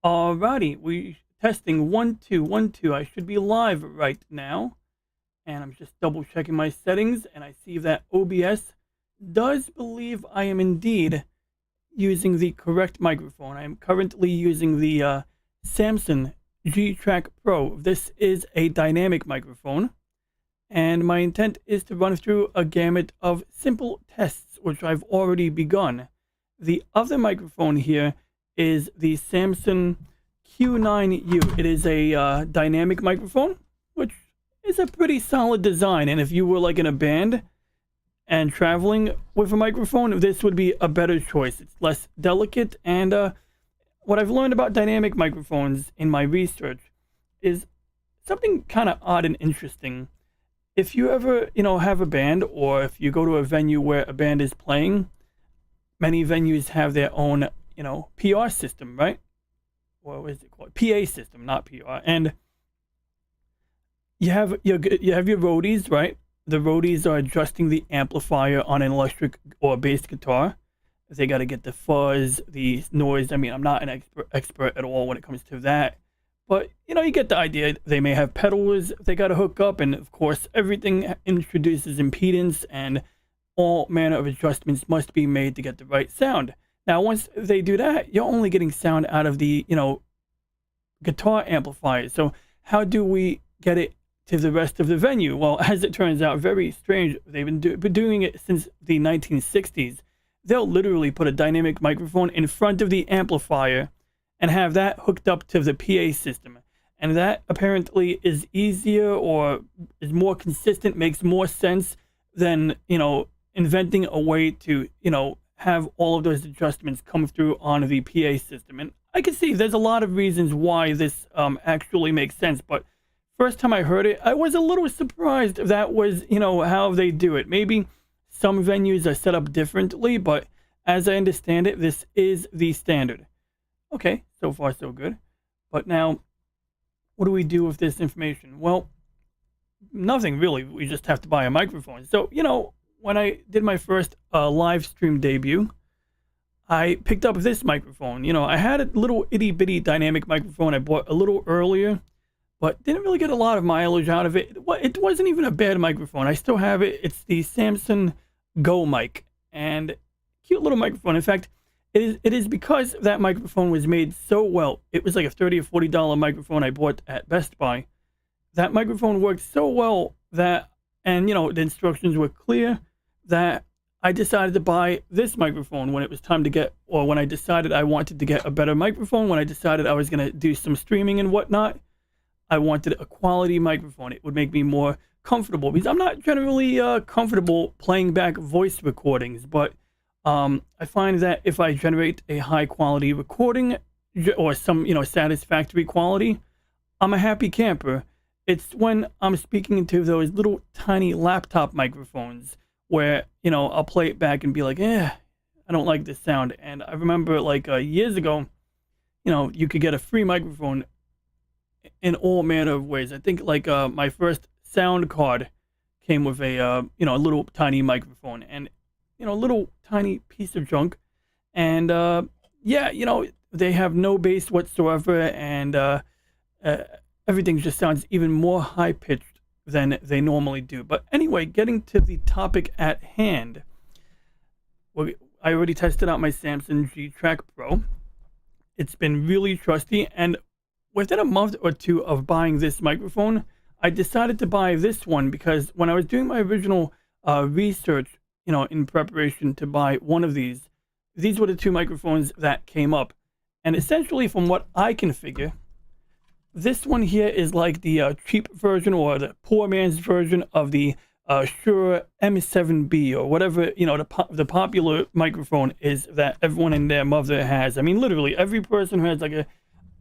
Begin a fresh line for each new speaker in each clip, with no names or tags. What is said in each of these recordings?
Alrighty, we testing 1 2 1 2. I should be live right now, and I'm just double checking my settings, and I see that OBS does believe I am indeed using the correct microphone. I am currently using the Samsung G-Track Pro. This is a dynamic microphone, and my intent is to run through a gamut of simple tests, which I've already begun. The other microphone here is the Samsung Q9U. It is a dynamic microphone, which is a pretty solid design. And if you were like in a band and traveling with a microphone, this would be a better choice. It's less delicate. And what I've learned about dynamic microphones in my research is something kind of odd and interesting. If you ever, have a band, or if you go to a venue where a band is playing, many venues have their own, PR system, right? Or what is it called? PA system, not PR. And you have your roadies, right? The roadies are adjusting the amplifier on an electric or bass guitar. They got to get the fuzz, the noise. I mean, I'm not an expert at all when it comes to that. But, you get the idea. They may have pedals they got to hook up. And, of course, everything introduces impedance, and all manner of adjustments must be made to get the right sound. Now, once they do that, you're only getting sound out of the, guitar amplifier. So how do we get it to the rest of the venue? Well, as it turns out, very strange. They've been doing it since the 1960s. They'll literally put a dynamic microphone in front of the amplifier and have that hooked up to the PA system. And that apparently is easier, or is more consistent, makes more sense than, inventing a way to, have all of those adjustments come through on the PA system. And I can see there's a lot of reasons why this actually makes sense. But first time I heard it, I was a little surprised that was, how they do it. Maybe some venues are set up differently, but as I understand it, this is the standard. Okay, so far so good. But now, what do we do with this information? Well, nothing really. We just have to buy a microphone. So, when I did my first live stream debut, I picked up this microphone. I had a little itty bitty dynamic microphone I bought a little earlier, but didn't really get a lot of mileage out of it. It wasn't even a bad microphone. I still have it. It's the Samsung Go mic, and cute little microphone. In fact, it is because that microphone was made so well. It was like a $30 or $40 microphone I bought at Best Buy. That microphone worked so well that, and the instructions were clear, that I decided to buy this microphone when it was time to get, or when I decided I wanted to get a better microphone, when I decided I was going to do some streaming and whatnot. I wanted a quality microphone. It would make me more comfortable, because I'm not generally comfortable playing back voice recordings, but I find that if I generate a high quality recording, or some, satisfactory quality, I'm a happy camper. It's when I'm speaking into those little tiny laptop microphones where, I'll play it back and be like, I don't like this sound. And I remember like years ago, you could get a free microphone in all manner of ways. I think like my first sound card came with a, a little tiny microphone, and, a little tiny piece of junk. And they have no bass whatsoever, and everything just sounds even more high pitched than they normally do. But anyway, getting to the topic at hand. I already tested out my Samsung G-Track Pro. It's been really trusty, and within a month or two of buying this microphone, I decided to buy this one because when I was doing my original research, in preparation to buy one of these were the two microphones that came up. And essentially, from what I can figure, this one here is like the cheap version, or the poor man's version of the Shure M7B, or whatever, the popular microphone is that everyone and their mother has. I mean, literally every person who has like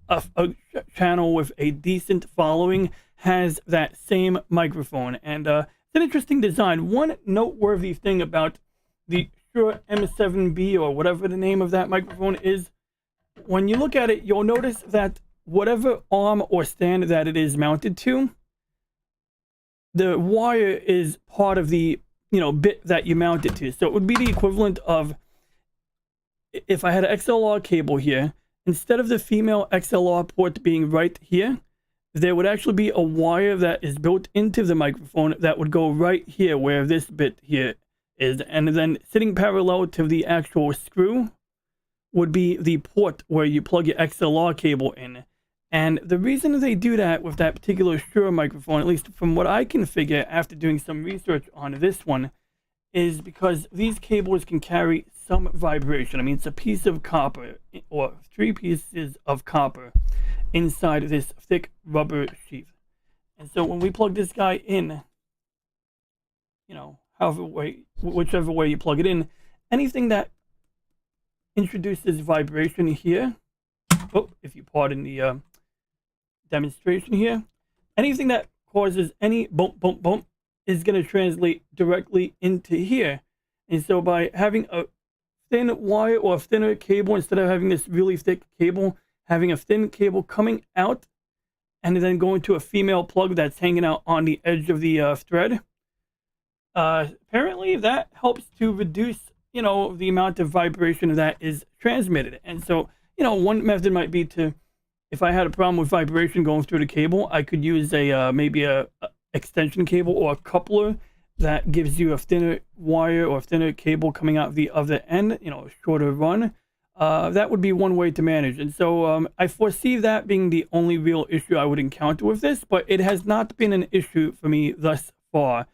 a channel with a decent following has that same microphone. And it's an interesting design. One noteworthy thing about the Shure M7B, or whatever the name of that microphone is, when you look at it, you'll notice that whatever arm or stand that it is mounted to, the wire is part of the, bit that you mount it to. So it would be the equivalent of, if I had an XLR cable here instead of the female XLR port being right here, there would actually be a wire that is built into the microphone that would go right here where this bit here is. And then sitting parallel to the actual screw would be the port where you plug your XLR cable in. And the reason they do that with that particular Shure microphone, at least from what I can figure after doing some research on this one, is because these cables can carry some vibration. I mean, it's a piece of copper, or 3 pieces of copper inside this thick rubber sheath. And so when we plug this guy in, you know, whichever way you plug it in, anything that introduces vibration here, if you pardon the demonstration here, anything that causes any bump, bump, bump is going to translate directly into here. And so by having a thin wire or a thinner cable, instead of having this really thick cable, having a thin cable coming out and then going to a female plug that's hanging out on the edge of the thread, apparently that helps to reduce, you know, the amount of vibration that is transmitted. And so, you know, one method might be to, if I had a problem with vibration going through the cable, I could use a maybe a extension cable or a coupler that gives you a thinner wire or a thinner cable coming out the other end, you know, a shorter run. That would be one way to manage. And so I foresee that being the only real issue I would encounter with this, but it has not been an issue for me thus far.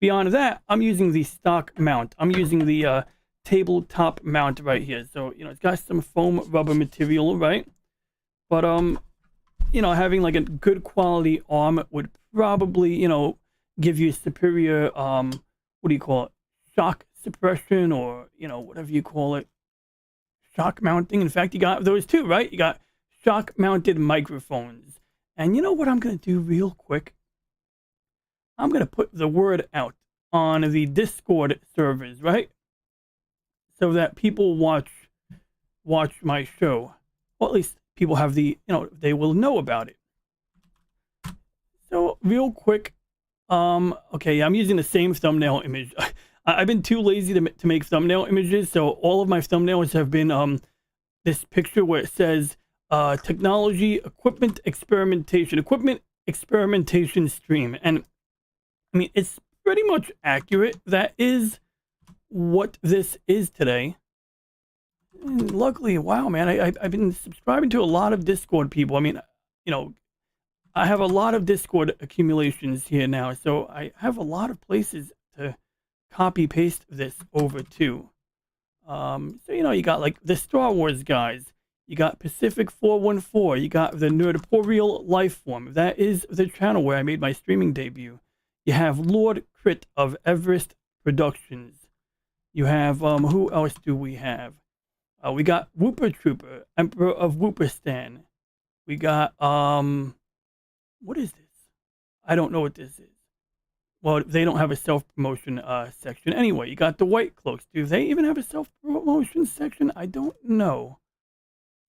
Beyond that, I'm using the stock mount. I'm using the tabletop mount right here. So, you know, it's got some foam rubber material, right? But, you know, having like a good quality arm would probably, you know, give you superior, what do you call it? Shock suppression, or, you know, whatever you call it. Shock mounting. In fact, you got those too, right? You got shock mounted microphones. And you know what I'm going to do real quick? I'm going to put the word out on the Discord servers, right? So that people watch my show. Well, at least people have the, you know, they will know about it. So real quick, okay, I'm using the same thumbnail image. I've been too lazy to make thumbnail images, so all of my thumbnails have been this picture where it says technology, equipment experimentation stream. And I mean, it's pretty much accurate. That is what this is today. And luckily, wow, man, I've been subscribing to a lot of Discord people. I mean, you know, I have a lot of Discord accumulations here now, so I have a lot of places to copy paste this over to. So, you know, you got like the Star Wars guys, you got Pacific 414, you got the Nerdporial Lifeform. That is the channel where I made my streaming debut. You have Lord Crit of Everest Productions. You have, who else do we have? We got Whooper Trooper, Emperor of Whooperstan. We got, what is this? I don't know what this is. Well, they don't have a self-promotion section. Anyway, you got the White Cloaks. Do they even have a self-promotion section? I don't know.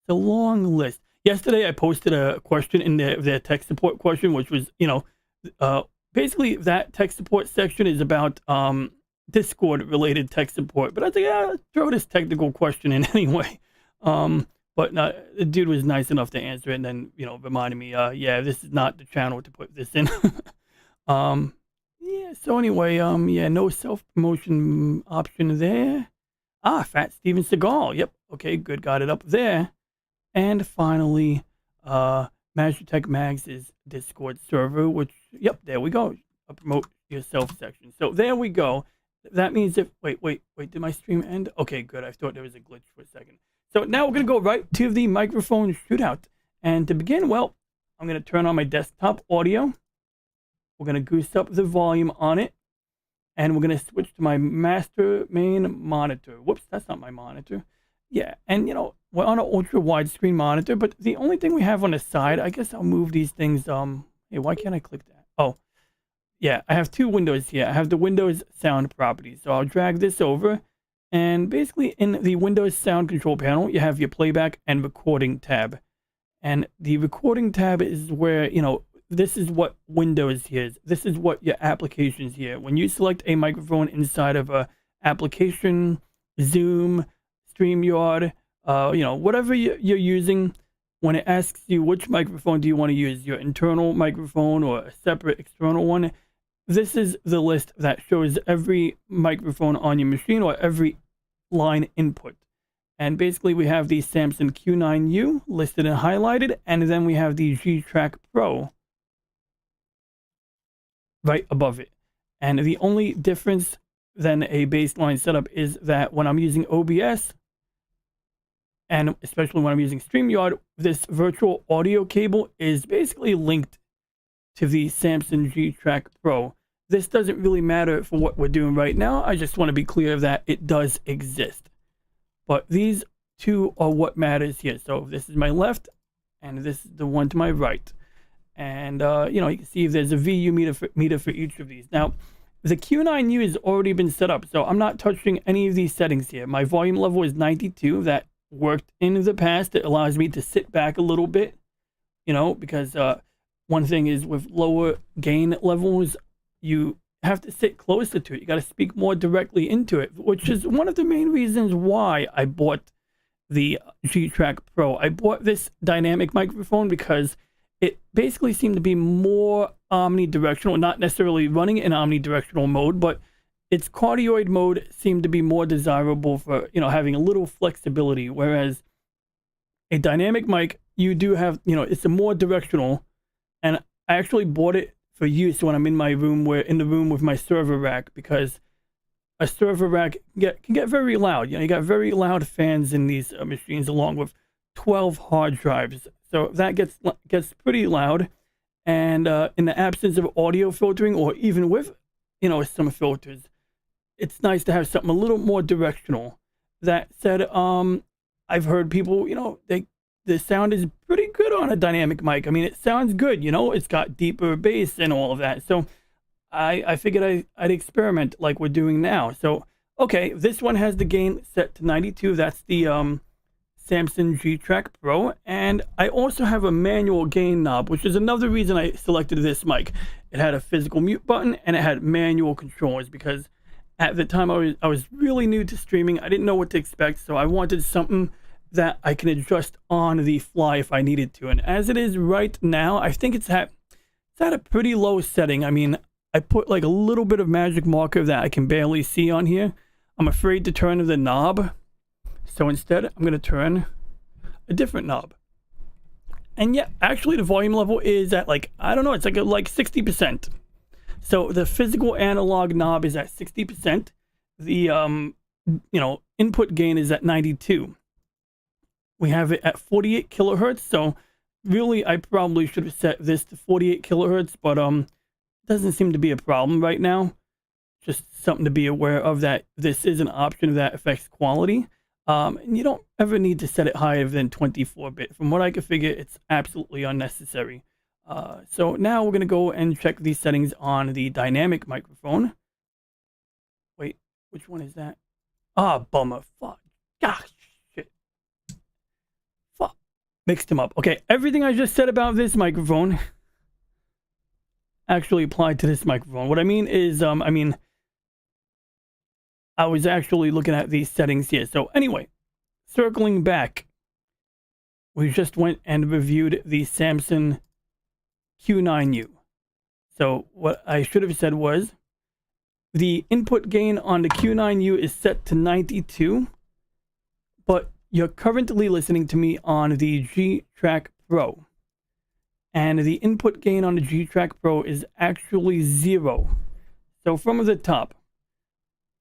It's a long list. Yesterday, I posted a question in their tech support question, which was, you know, basically that tech support section is about Discord-related tech support. But I think, yeah, let's throw this technical question in anyway. But the dude was nice enough to answer it and then, you know, reminded me, yeah, this is not the channel to put this in. Yeah, so anyway, yeah, no self-promotion option there. Ah, Fat Steven Seagal. Yep, okay, good, got it up there. And finally, Magitech Mags' Discord server, which, yep, there we go. A promote yourself section. So there we go. That means if, wait, did my stream end? Okay, good, I thought there was a glitch for a second. So now we're going to go right to the microphone shootout. And to begin, well, I'm going to turn on my desktop audio. We're going to goose up the volume on it. And we're going to switch to my master main monitor. Whoops, that's not my monitor. Yeah, and you know, we're on an ultra widescreen monitor, but the only thing we have on the side, I guess I'll move these things. Hey, why can't I click that? Oh, yeah, I have two windows here. I have the Windows sound properties. So I'll drag this over. And basically in the Windows sound control panel, you have your playback and recording tab. And the recording tab is where, you know, this is what Windows hears. This is what your applications hear. When you select a microphone inside of a application, Zoom, StreamYard, whatever you're using. When it asks you which microphone do you want to use, your internal microphone or a separate external one, this is the list that shows every microphone on your machine or every line input. And basically we have the Samson Q9U listed and highlighted, and then we have the G-Track Pro right above it. And the only difference than a baseline setup is that when I'm using OBS, and especially when I'm using StreamYard, this virtual audio cable is basically linked to the Samson G-Track Pro. This doesn't really matter for what we're doing right now. I just want to be clear that it does exist. But these two are what matters here. So this is my left, and this is the one to my right. And, you can see if there's a VU meter for each of these. Now, the Q9U has already been set up, so I'm not touching any of these settings here. My volume level is 92. That worked in the past. It allows me to sit back a little bit, because one thing is with lower gain levels, you have to sit closer to it. You got to speak more directly into it, which is one of the main reasons why I bought the G-Track Pro. I bought this dynamic microphone because it basically seemed to be more omnidirectional, not necessarily running in omnidirectional mode, but its cardioid mode seemed to be more desirable for, having a little flexibility. Whereas a dynamic mic, you do have, it's a more directional. And I actually bought it for use when I'm in my room, in the room with my server rack, because a server rack can get very loud. You got very loud fans in these machines, along with 12 hard drives. So that gets pretty loud. And in the absence of audio filtering, or even with, some filters, it's nice to have something a little more directional. That said, I've heard people, the sound is pretty good on a dynamic mic. I mean, it sounds good, it's got deeper bass and all of that. So I figured I'd experiment like we're doing now. So, okay, this one has the gain set to 92. That's the Samson G-Track Pro. And I also have a manual gain knob, which is another reason I selected this mic. It had a physical mute button and it had manual controls, because at the time I was really new to streaming. I didn't know what to expect, so I wanted something that I can adjust on the fly if I needed to. And as it is right now, I think it's at a pretty low setting. I mean, I put like a little bit of magic marker that I can barely see on here. I'm afraid to turn the knob, so instead I'm going to turn a different knob. And yeah, actually the volume level is at I don't know, it's like 60%. So the physical analog knob is at 60%. The input gain is at 92. We have it at 48 kilohertz. So really, I probably should have set this to 48 kilohertz, but doesn't seem to be a problem right now. Just something to be aware of, that this is an option that affects quality. And you don't ever need to set it higher than 24-bit. From what I can figure, it's absolutely unnecessary. So now we're going to go and check these settings on the dynamic microphone. Wait, which one is that? Ah, bummer. Fuck. Gosh, shit. Fuck. Mixed them up. Okay, everything I just said about this microphone actually applied to this microphone. What I mean is, I was actually looking at these settings here. So anyway, circling back, we just went and reviewed the Samson Q9U. So what I should have said was the input gain on the Q9U is set to 92, but you're currently listening to me on the G-Track Pro. And the input gain on the G-Track Pro is actually 0. So from the top,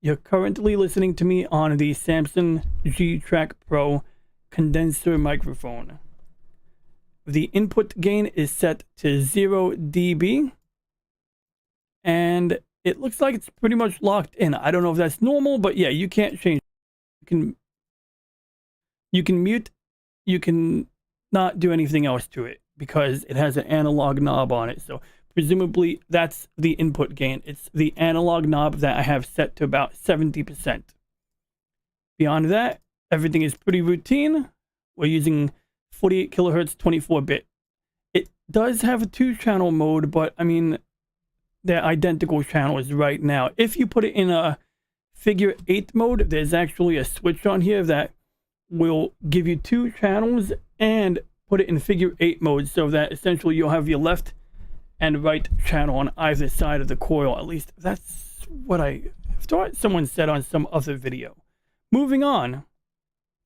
you're currently listening to me on the Samson G-Track Pro condenser microphone. The input gain is set to 0 dB, and it looks like it's pretty much locked in. I don't know if that's normal, but yeah, you can't change it. You can mute, you can not do anything else to it because it has an analog knob on it. So presumably that's the input gain. It's the analog knob that I have set to about 70%. Beyond that, everything is pretty routine. We're using 48 kilohertz 24-bit. It does have a 2-channel mode, but I mean, they're identical channels right now. If you put it in a figure 8 mode, there's actually a switch on here that will give you 2 channels and put it in figure 8 mode, so that essentially you'll have your left and right channel on either side of the coil. At least that's what I thought someone said on some other video. Moving on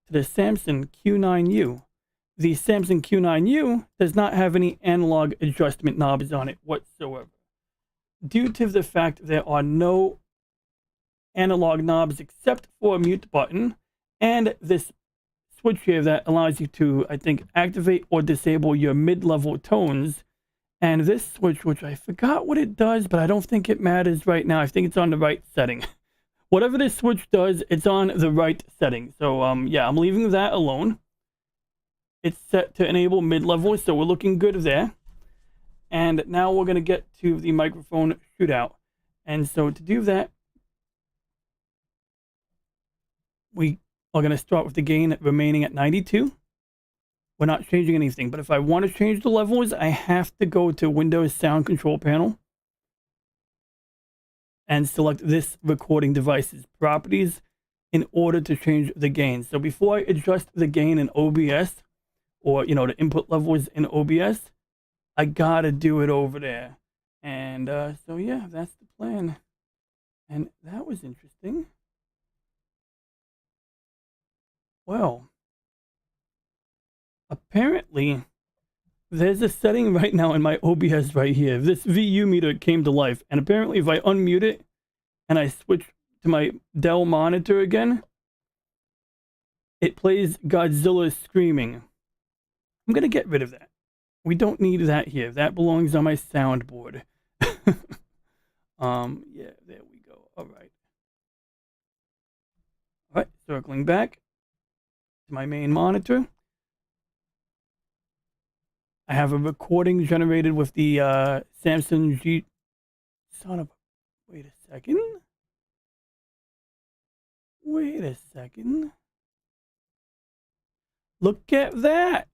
to the Samson Q9U. The Samson Q9U does not have any analog adjustment knobs on it whatsoever. Due to the fact there are no analog knobs except for a mute button and this switch here that allows you to, I think, activate or disable your mid-level tones. And this switch, which I forgot what it does, but I don't think it matters right now. I think it's on the right setting. Whatever this switch does, it's on the right setting. So, yeah, I'm leaving that alone. It's set to enable mid-level, so we're looking good there. And now we're going to get to the microphone shootout. And so to do that, we are going to start with the gain remaining at 92. We're not changing anything, but if I want to change the levels, I have to go to Windows Sound Control Panel and select this recording device's properties in order to change the gain. So before I adjust the gain in OBS, or, you know, the input levels in OBS, I gotta do it over there. And so yeah, that's the plan. And that was interesting. Well, apparently there's a setting right now in my OBS right here. This VU meter came to life, and apparently if I unmute it and I switch to my Dell monitor again, it plays Godzilla screaming. I'm gonna get rid of that. We don't need that here. That belongs on my soundboard. Yeah, there we go. All right, circling back to my main monitor. I have a recording generated with the Samsung G. Son of. Wait a second. Wait a second. Look at that.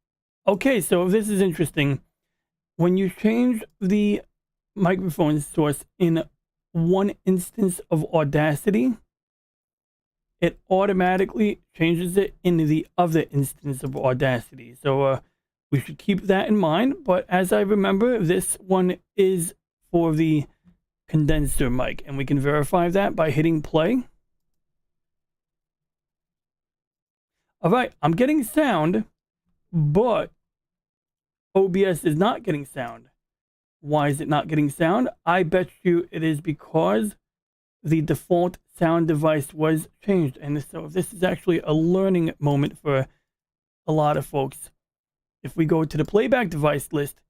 Okay, so this is interesting. When you change the microphone source in one instance of Audacity, it automatically changes it in the other instance of Audacity. So we should keep that in mind. But as I remember, this one is for the condenser mic, and we can verify that by hitting play. All right, I'm getting sound, but OBS is not getting sound. Why is it not getting sound? I bet you it is because the default sound device was changed. And so this is actually a learning moment for a lot of folks. If we go to the playback device list,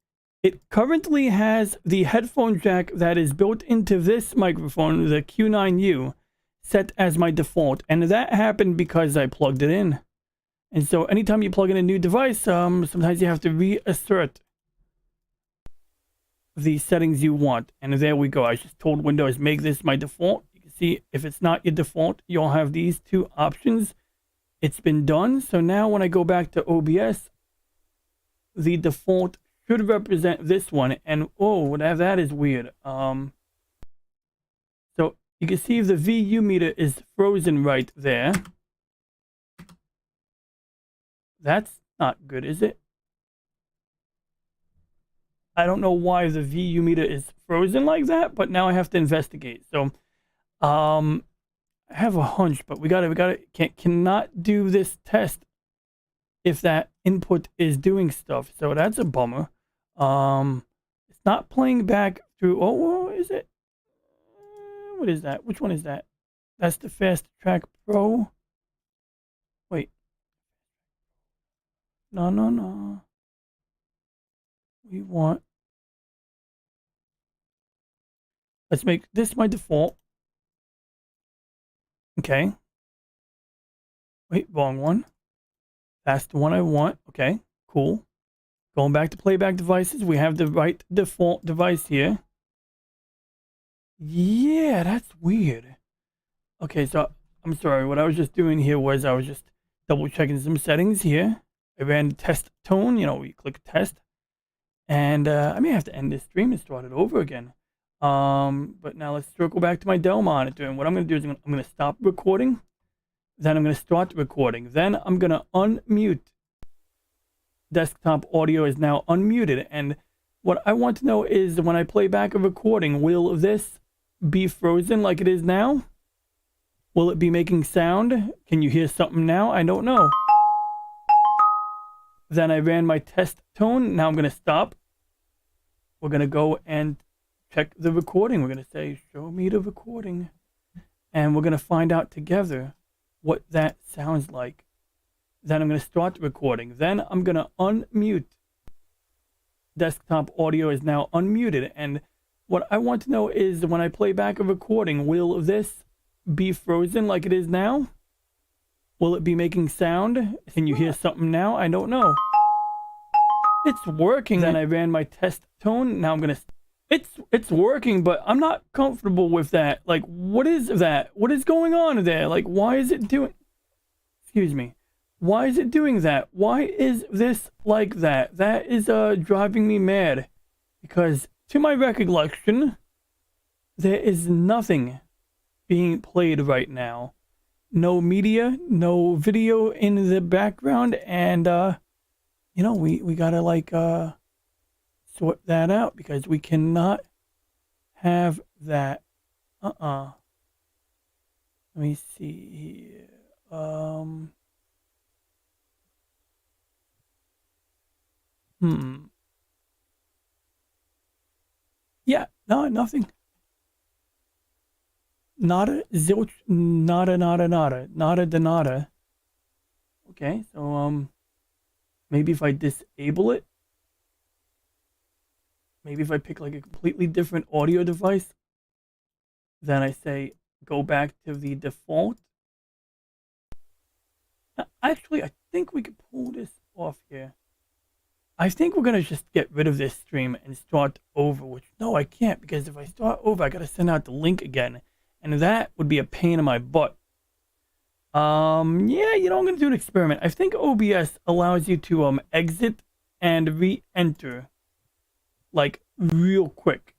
it currently has the headphone jack that is built into this microphone, the Q9U, set as my default. And that happened because I plugged it in. And so anytime you plug in a new device, sometimes you have to reassert the settings you want. And there we go. I just told Windows, make this my default. You can see if it's not your default, you'll have these 2 options. It's been done. So now when I go back to OBS, the default should represent this one. And oh, that is weird. So you can see the VU meter is frozen right there. That's not good, is it? I don't know why the VU meter is frozen like that, but now I have to investigate. So, I have a hunch, but we cannot do this test if that input is doing stuff. So that's a bummer. It's not playing back through. Oh, is it? What is that? Which one is that? That's the Fast Track Pro. Wait. No. We want. Let's make this my default. Okay. Wait, wrong one. That's the one I want. Okay, cool. Going back to playback devices, we have the right default device here. Yeah, that's weird. Okay, so I'm sorry. What I was just doing here was I was just double checking some settings here. I ran the test tone, you know, we click test. And I may have to end this stream and start it over again. But now let's circle back to my Dell monitor. And what I'm going to do is I'm going to stop recording. Then I'm going to start the recording. Then I'm going to unmute. Desktop audio is now unmuted. And what I want to know is when I play back a recording, will this be frozen like it is now? Will it be making sound? Can you hear something now? I don't know. Then I ran my test tone. Now I'm going to stop. We're going to go and check the recording. We're going to say, show me the recording. And we're going to find out together what that sounds like. Then I'm going to start the recording. Then I'm going to unmute. Desktop audio is now unmuted. And what I want to know is when I play back a recording, will this be frozen like it is now? Will it be making sound? Can you hear something now? I don't know. It's working. Then I ran my test tone. Now I'm going to... It's working, but I'm not comfortable with that. Like, what is that? What is going on there? Like, why is it doing... Excuse me. Why is it doing that? Why is this like that? That is driving me mad. Because, to my recollection, there is nothing being played right now. No media, no video in the background, and, you know, we gotta, like, sort that out because we cannot have that. Let me see here. Yeah, no, nothing. Nada, zilch, nada, nada, nada, nada de nada. Okay, so, maybe if I disable it, maybe if I pick like a completely different audio device, then I say go back to the default. Actually, I think we could pull this off here. I think we're going to just get rid of this stream and start over, which, no, I can't, because if I start over, I got to send out the link again, and that would be a pain in my butt. Yeah, you know, I'm going to do an experiment. I think OBS allows you to exit and re-enter, like, real quick.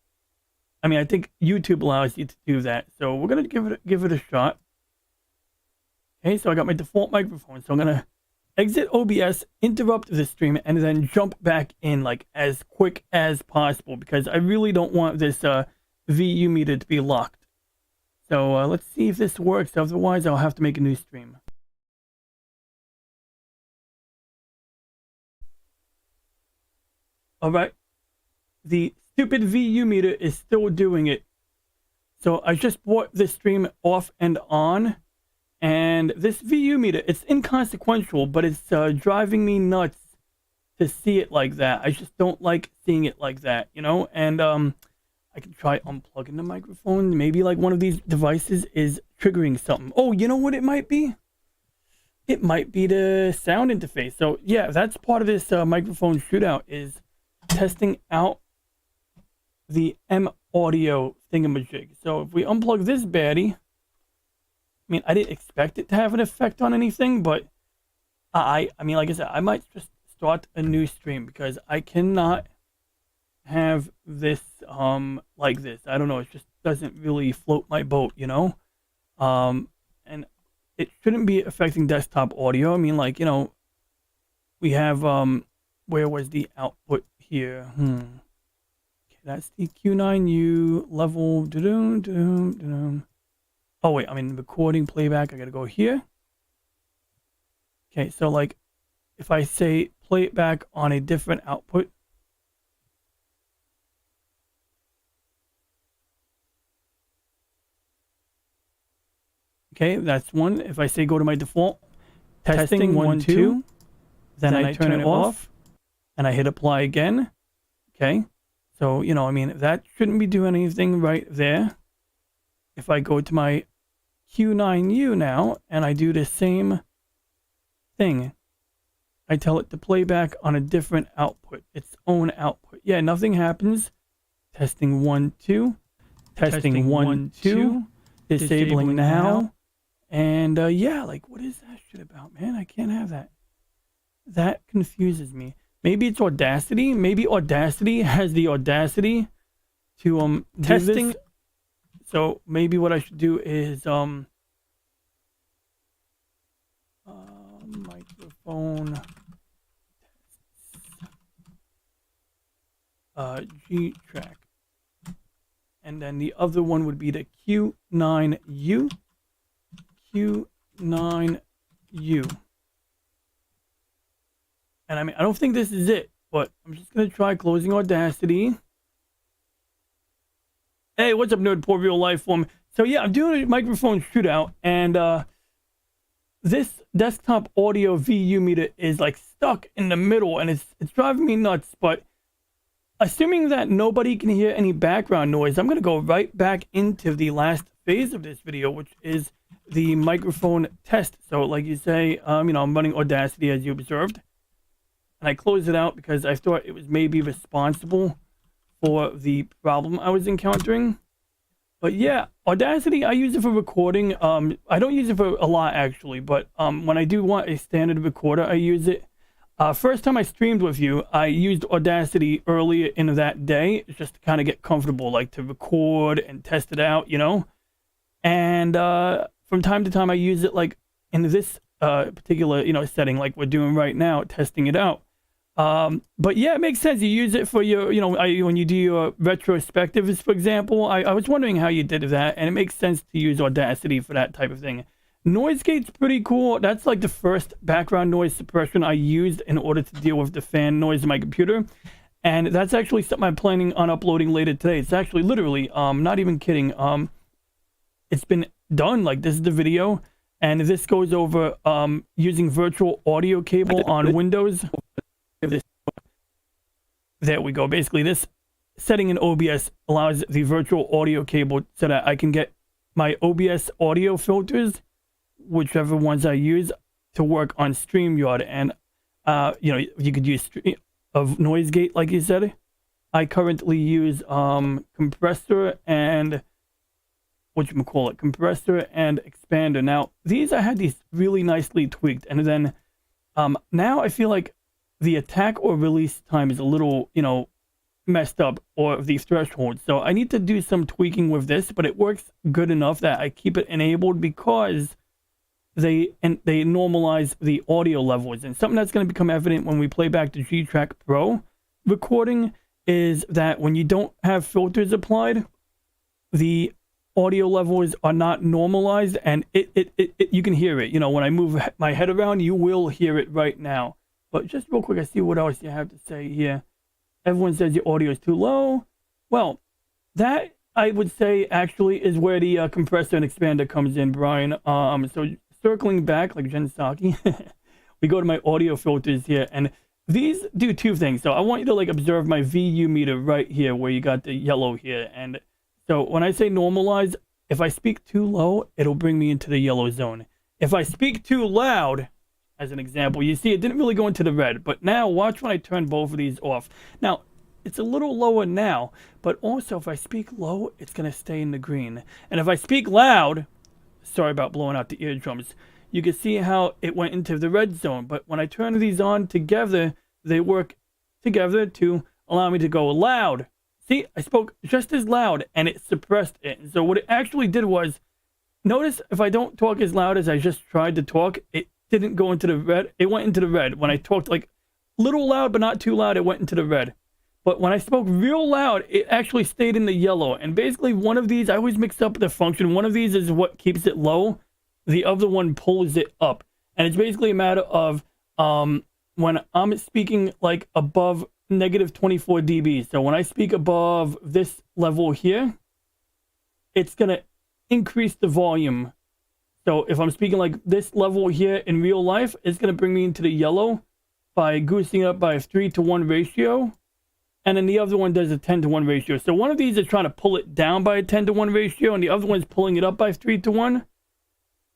I mean, I think YouTube allows you to do that, so we're going to give it a shot. Okay, so I got my default microphone, so I'm going to exit OBS, interrupt the stream, and then jump back in like as quick as possible because I really don't want this VU meter to be locked. So let's see if this works. Otherwise, I'll have to make a new stream. All right. The stupid VU meter is still doing it. So I just brought this stream off and on. And this VU meter, it's inconsequential, but it's driving me nuts to see it like that. I just don't like seeing it like that, you know? And I can try unplugging the microphone. Maybe like one of these devices is triggering something. Oh, you know what it might be? It might be the sound interface. So yeah, that's part of this microphone shootout is testing out the M audio thingamajig. So if we unplug this baddie, I mean, I didn't expect it to have an effect on anything, but I mean, like I said, I might just start a new stream because I cannot have this like this. I don't know, it just doesn't really float my boat, you know? And it shouldn't be affecting desktop audio. I mean, like, you know, we have where was the output here? Okay, that's the Q9U level. Oh wait, I'm in recording playback. I gotta go here. Okay, so like if I say play it back on a different output. Okay, that's one. If I say go to my default, testing 1, 2, then I turn it off and I hit apply again. Okay, so, you know, I mean, that shouldn't be doing anything right there. If I go to my Q9U now and I do the same thing, I tell it to play back on a different output, its own output. Yeah, nothing happens. Testing 1, 2. Testing 1, 2. Disabling now. And yeah, like, what is that shit about, man? I can't have that. That confuses me. Maybe it's Audacity. Maybe Audacity has the audacity to testing. So maybe what I should do is microphone G track. And then the other one would be the Q9U. Q9U. And I mean, I don't think this is it, but I'm just going to try closing Audacity. Hey, what's up, nerd? Poor real life form. So yeah, I'm doing a microphone shootout, and this desktop audio VU meter is like stuck in the middle, and it's driving me nuts. But assuming that nobody can hear any background noise, I'm going to go right back into the last phase of this video, which is the microphone test. So like you say, I'm running Audacity as you observed, and I closed it out because I thought it was maybe responsible for the problem I was encountering. But yeah, Audacity, I use it for recording. I don't use it for a lot actually, but when I do want a standard recorder, I use it. First time I streamed with you, I used Audacity earlier in that day just to kind of get comfortable, like to record and test it out, And from time to time, I use it like in this particular, setting, like we're doing right now, testing it out. But yeah, it makes sense. You use it for your, when you do your retrospectives, for example. I was wondering how you did that, and it makes sense to use Audacity for that type of thing. Noise gate's pretty cool. That's like the first background noise suppression I used in order to deal with the fan noise in my computer. And that's actually something I'm planning on uploading later today. It's actually literally, not even kidding. It's been done. Like, this is the video, and this goes over using virtual audio cable on Windows. There we go. Basically, this setting in OBS allows the virtual audio cable so that I can get my OBS audio filters, whichever ones I use, to work on StreamYard. And you could use of noise gate, like you said. I currently use compressor and compressor and expander. Now these, I had these really nicely tweaked, and then now I feel like the attack or release time is a little, messed up, or the threshold. So I need to do some tweaking with this, but it works good enough that I keep it enabled because they normalize the audio levels. And something that's going to become evident when we play back the G-Track Pro recording is that when you don't have filters applied, the audio levels are not normalized, and you can hear it. When I move my head around, you will hear it right now. But just real quick, I see what else you have to say here. Everyone says your audio is too low. Well, that, I would say, actually is where the compressor and expander comes in, Brian. So circling back, like Jen Psaki, we go to my audio filters here, and these do two things. So I want you to observe my VU meter right here, where you got the yellow here. And so when I say normalize, if I speak too low, it'll bring me into the yellow zone. If I speak too loud, as an example, you see it didn't really go into the red. But now watch when I turn both of these off. Now, it's a little lower now, but also if I speak low, it's going to stay in the green. And if I speak loud, sorry about blowing out the eardrums, you can see how it went into the red zone. But when I turn these on together, they work together to allow me to go loud. See, I spoke just as loud, and it suppressed it. And so what it actually did was, notice if I don't talk as loud as I just tried to talk, it didn't go into the red. It went into the red. When I talked like little loud but not too loud, it went into the red. But when I spoke real loud, it actually stayed in the yellow. And basically one of these, I always mix up the function. One of these is what keeps it low. The other one pulls it up. And it's basically a matter of when I'm speaking like above negative 24 dB. So when I speak above this level here, it's going to increase the volume. So if I'm speaking like this level here in real life, it's going to bring me into the yellow by goosing it up by a 3-to-1 ratio. And then the other one does a 10-to-1 ratio. So one of these is trying to pull it down by a 10-to-1 ratio, and the other one's pulling it up by 3-to-1.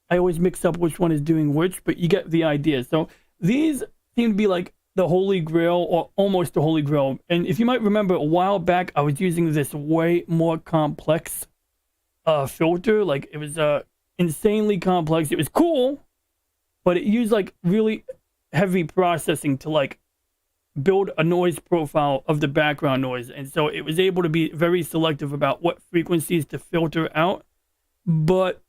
I always mix up which one is doing which, but you get the idea. So these seem to be like the holy grail, or almost the holy grail. And if you might remember, a while back, I was using this way more complex filter. Like, it was insanely complex. It was cool, but it used like really heavy processing to like build a noise profile of the background noise. And so it was able to be very selective about what frequencies to filter out. But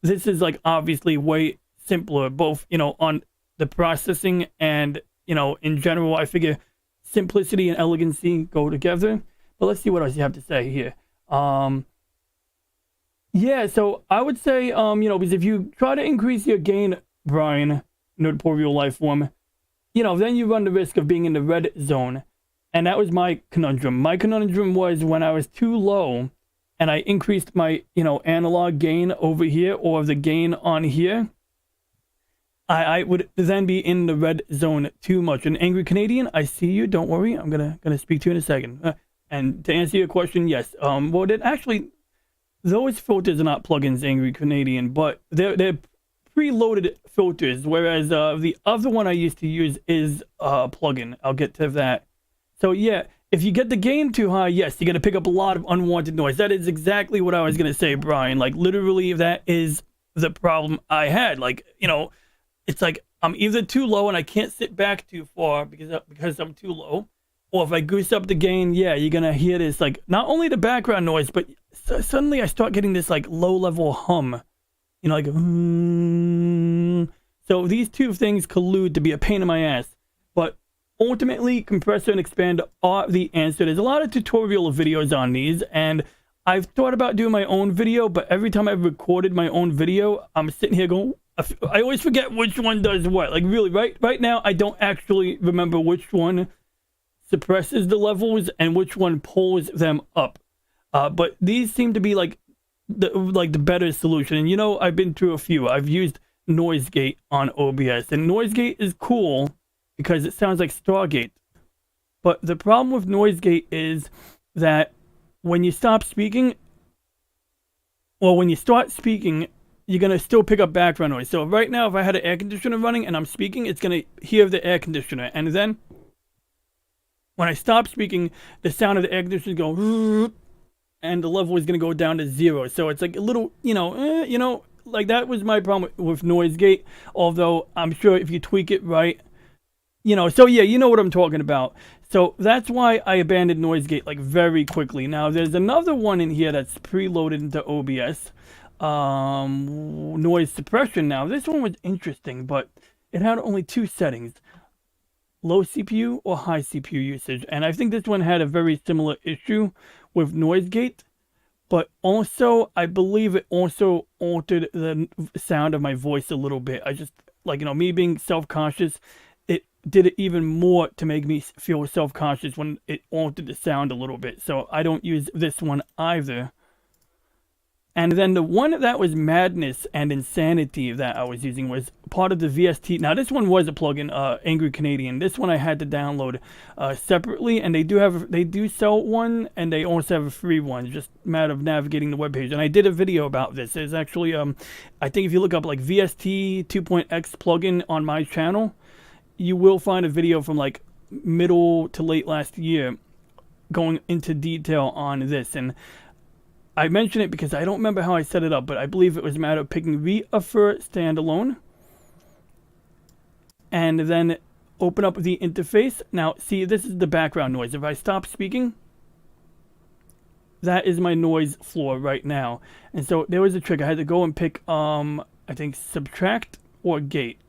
this is like obviously way simpler, both, on the processing, and in general, I figure simplicity and elegancy go together. But let's see what else you have to say here. Yeah, so I would say, because if you try to increase your gain, Brian, Notorial Life Form, then you run the risk of being in the red zone. And that was my conundrum. My conundrum was when I was too low and I increased my, analog gain over here or the gain on here, I would then be in the red zone too much. And Angry Canadian, I see you. Don't worry. I'm gonna speak to you in a second. And to answer your question, yes. Well, those filters are not plugins, Angry Canadian, but they're preloaded filters. Whereas the other one I used to use is a plugin. I'll get to that. So yeah, if you get the gain too high, yes, you're gonna pick up a lot of unwanted noise. That is exactly what I was gonna say, Brian. Like literally, that is the problem I had. Like it's like I'm either too low and I can't sit back too far because I'm too low, or if I goose up the gain, yeah, you're gonna hear this like not only the background noise, but suddenly I start getting this like low level hum, like So these two things collude to be a pain in my ass. But ultimately, compressor and expand are the answer. There's a lot of tutorial videos on these, and I've thought about doing my own video, but every time I've recorded my own video, I'm sitting here going, I always forget which one does what. Like really, right now, I don't actually remember which one suppresses the levels and which one pulls them up. But these seem to be like the better solution. And I've been through a few. I've used noise gate on OBS, and noise gate is cool because it sounds like Stargate. But the problem with noise gate is that when you stop speaking, or when you start speaking, you're going to still pick up background noise. So right now, if I had an air conditioner running and I'm speaking, it's going to hear the air conditioner. And then when I stop speaking, the sound of the air conditioner go, and the level is going to go down to 0. So it's like a little, like that was my problem with noise gate. Although I'm sure if you tweak it right, so yeah, you know what I'm talking about. So that's why I abandoned noise gate like very quickly. Now there's another one in here that's preloaded into OBS, noise suppression. Now this one was interesting, but it had only 2 settings: low CPU or high CPU usage. And I think this one had a very similar issue with noise gate, but also I believe it also altered the sound of my voice a little bit. I just me being self-conscious, it did it even more to make me feel self-conscious when it altered the sound a little bit. So I don't use this one either. And then the one that was Madness and Insanity that I was using was part of the VST. Now this one was a plugin, Angry Canadian. This one I had to download separately, and they do sell one, and they also have a free one. Just a matter of navigating the webpage. And I did a video about this. There's actually I think if you look up like VST 2.x plugin on my channel, you will find a video from like middle to late last year going into detail on this. And I mention it because I don't remember how I set it up, but I believe it was a matter of picking VFR standalone and then open up the interface. Now, see, this is the background noise. If I stop speaking, that is my noise floor right now. And so there was a trick. I had to go and pick, I think, subtract or gate.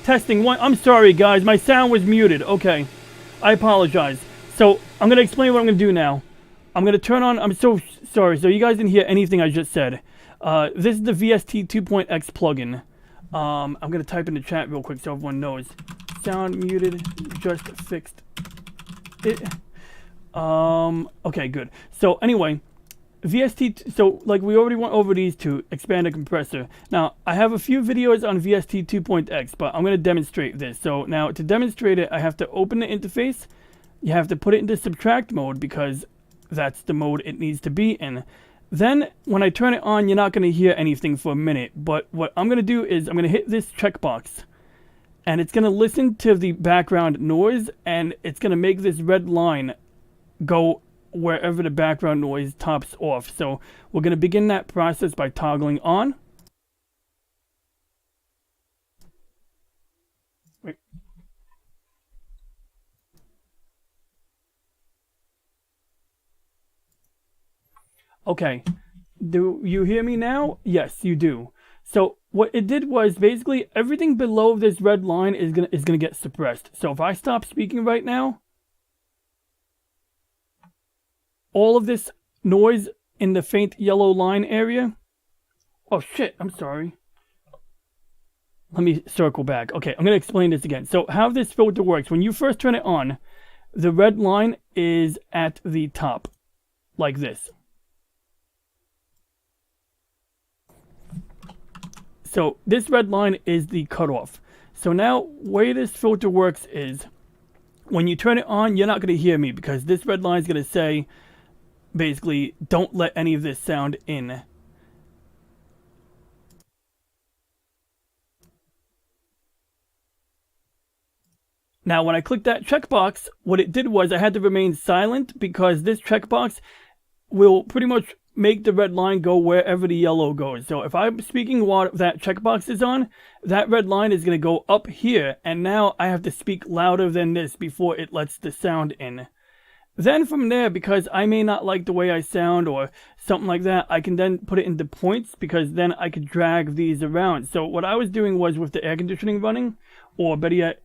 Testing 1. I'm sorry, guys. My sound was muted. Okay. I apologize. So, I'm going to explain what I'm going to do now. I'm going to turn on... I'm so sorry. So, you guys didn't hear anything I just said. This is the VST 2.x plugin. I'm going to type in the chat real quick so everyone knows. Sound muted. Just fixed it. Okay, good. So, anyway... VST, so like we already went over these two, expand a compressor. Now, I have a few videos on VST 2.x, but I'm going to demonstrate this. So now to demonstrate it, I have to open the interface. You have to put it into subtract mode because that's the mode it needs to be in. Then when I turn it on, you're not going to hear anything for a minute. But what I'm going to do is I'm going to hit this checkbox. And it's going to listen to the background noise. And it's going to make this red line go wherever the background noise tops off. So we're going to begin that process by toggling on. Wait. Okay. Do you hear me now? Yes, you do. So what it did was basically everything below this red line is gonna get suppressed. So if I stop speaking right now, all of this noise in the faint yellow line area. Oh shit, I'm sorry. Let me circle back. Okay, I'm gonna explain this again. So how this filter works, when you first turn it on, the red line is at the top, like this. So this red line is the cutoff. So now, way this filter works is, when you turn it on, you're not going to hear me because this red line is going to say, basically, don't let any of this sound in. Now, when I clicked that checkbox, what it did was I had to remain silent because this checkbox will pretty much make the red line go wherever the yellow goes. So if I'm speaking while that checkbox is on, that red line is going to go up here. And now I have to speak louder than this before it lets the sound in. Then from there, because I may not like the way I sound or something like that, I can then put it into points because then I could drag these around. So what I was doing was with the air conditioning running, or better yet,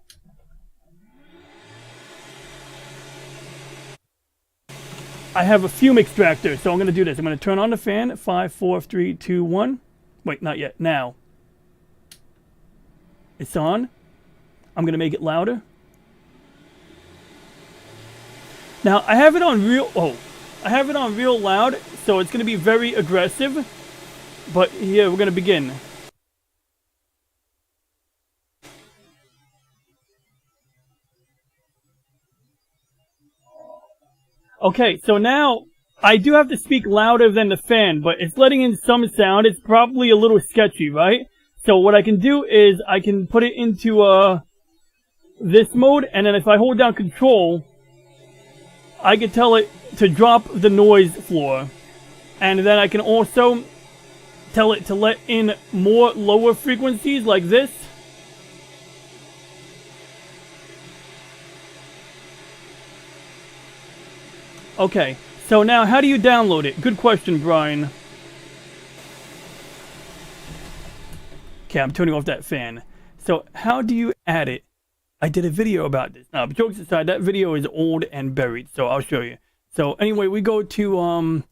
I have a fume extractor, so I'm going to do this. I'm going to turn on the fan. 5, 4, 3, 2, 1. Wait, not yet. Now. It's on. I'm going to make it louder. Now, I have it on real... Oh. I have it on real loud, so it's going to be very aggressive. But here, we're going to begin. Okay, so now I do have to speak louder than the fan, but it's letting in some sound. It's probably a little sketchy, right? So what I can do is I can put it into this mode, and then if I hold down control, I can tell it to drop the noise floor. And then I can also tell it to let in more lower frequencies like this. Okay, so now how do you download it? Good question, Brian. Okay, I'm turning off that fan. So how do you add it? I did a video about this. Now, jokes aside, that video is old and buried, so I'll show you. So anyway, we go to,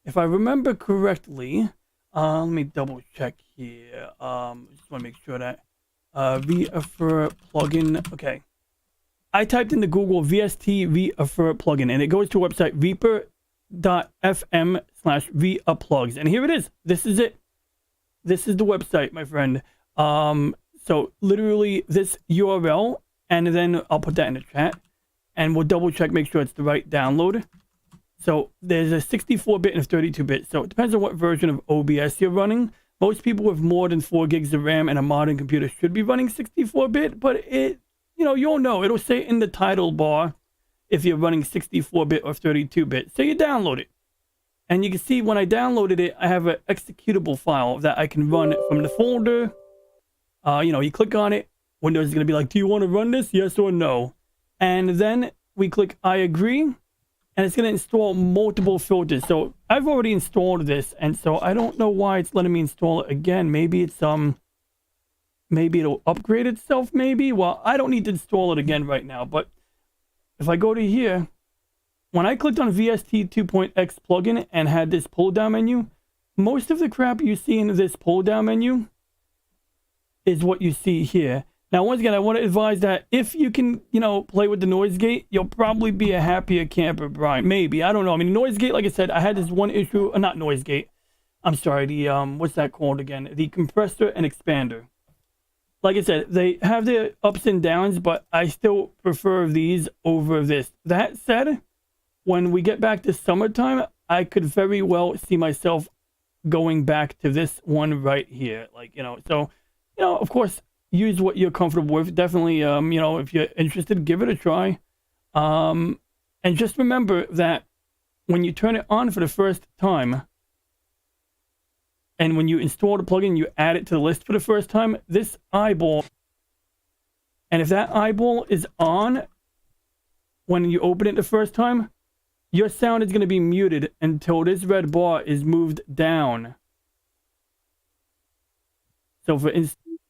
if I remember correctly, let me double check here. Just want to make sure that, VFR plugin, okay. I typed into Google VST VFR plugin, and it goes to a website, reaper.fm/VAplugs. And here it is. This is it. This is the website, my friend. So literally this URL, and then I'll put that in the chat, and we'll double check, make sure it's the right download. So there's a 64-bit and a 32-bit. So it depends on what version of OBS you're running. Most people with more than 4 gigs of RAM and a modern computer should be running 64-bit, but it, you know, you'll know. It'll say in the title bar if you're running 64-bit or 32-bit. So you download it. And you can see when I downloaded it, I have an executable file that I can run from the folder. You know, you click on it. Windows is going to be like, do you want to run this? Yes or no? And then we click I agree. And it's going to install multiple filters. So I've already installed this. And so I don't know why it's letting me install it again. Maybe it's, maybe it'll upgrade itself, maybe. Well, I don't need to install it again right now. But if I go to here, when I clicked on VST 2.x plugin and had this pull down menu, most of the crap you see in this pull down menu is what you see here. Now, once again, I want to advise that if you can, you know, play with the noise gate, you'll probably be a happier camper, Brian. Maybe. I don't know. I mean, noise gate, like I said, I had this one issue. Not noise gate. I'm sorry. The, what's that called again? The compressor and expander. Like I said, they have their ups and downs, but I still prefer these over this. That said, when we get back to summertime, I could very well see myself going back to this one right here. Like, so, of course, use what you're comfortable with. Definitely, if you're interested, give it a try. And just remember that when you turn it on for the first time, and when you install the plugin, you add it to the list for the first time, this eyeball, and if that eyeball is on when you open it the first time, your sound is going to be muted until this red bar is moved down. So for instance,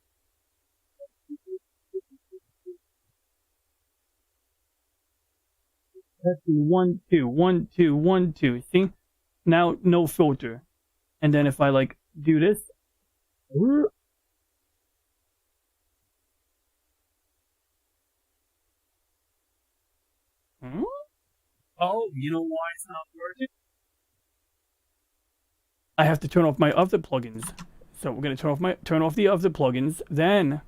that's 1, 2, 1, 2, 1, 2. See? Now no filter. And then if I like do this, oh, you know why it's not working? I have to turn off my other plugins. So we're gonna turn off the other plugins. Then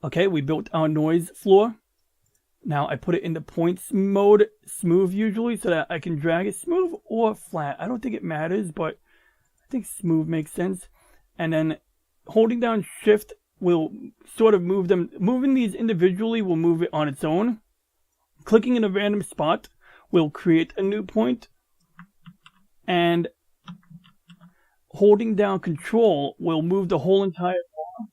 okay, we built our noise floor. Now I put it into points mode, smooth usually, so that I can drag it smooth or flat. I don't think it matters, but I think smooth makes sense. And then holding down shift will sort of move them. Moving these individually will move it on its own. Clicking in a random spot will create a new point. And holding down control will move the whole entire bar.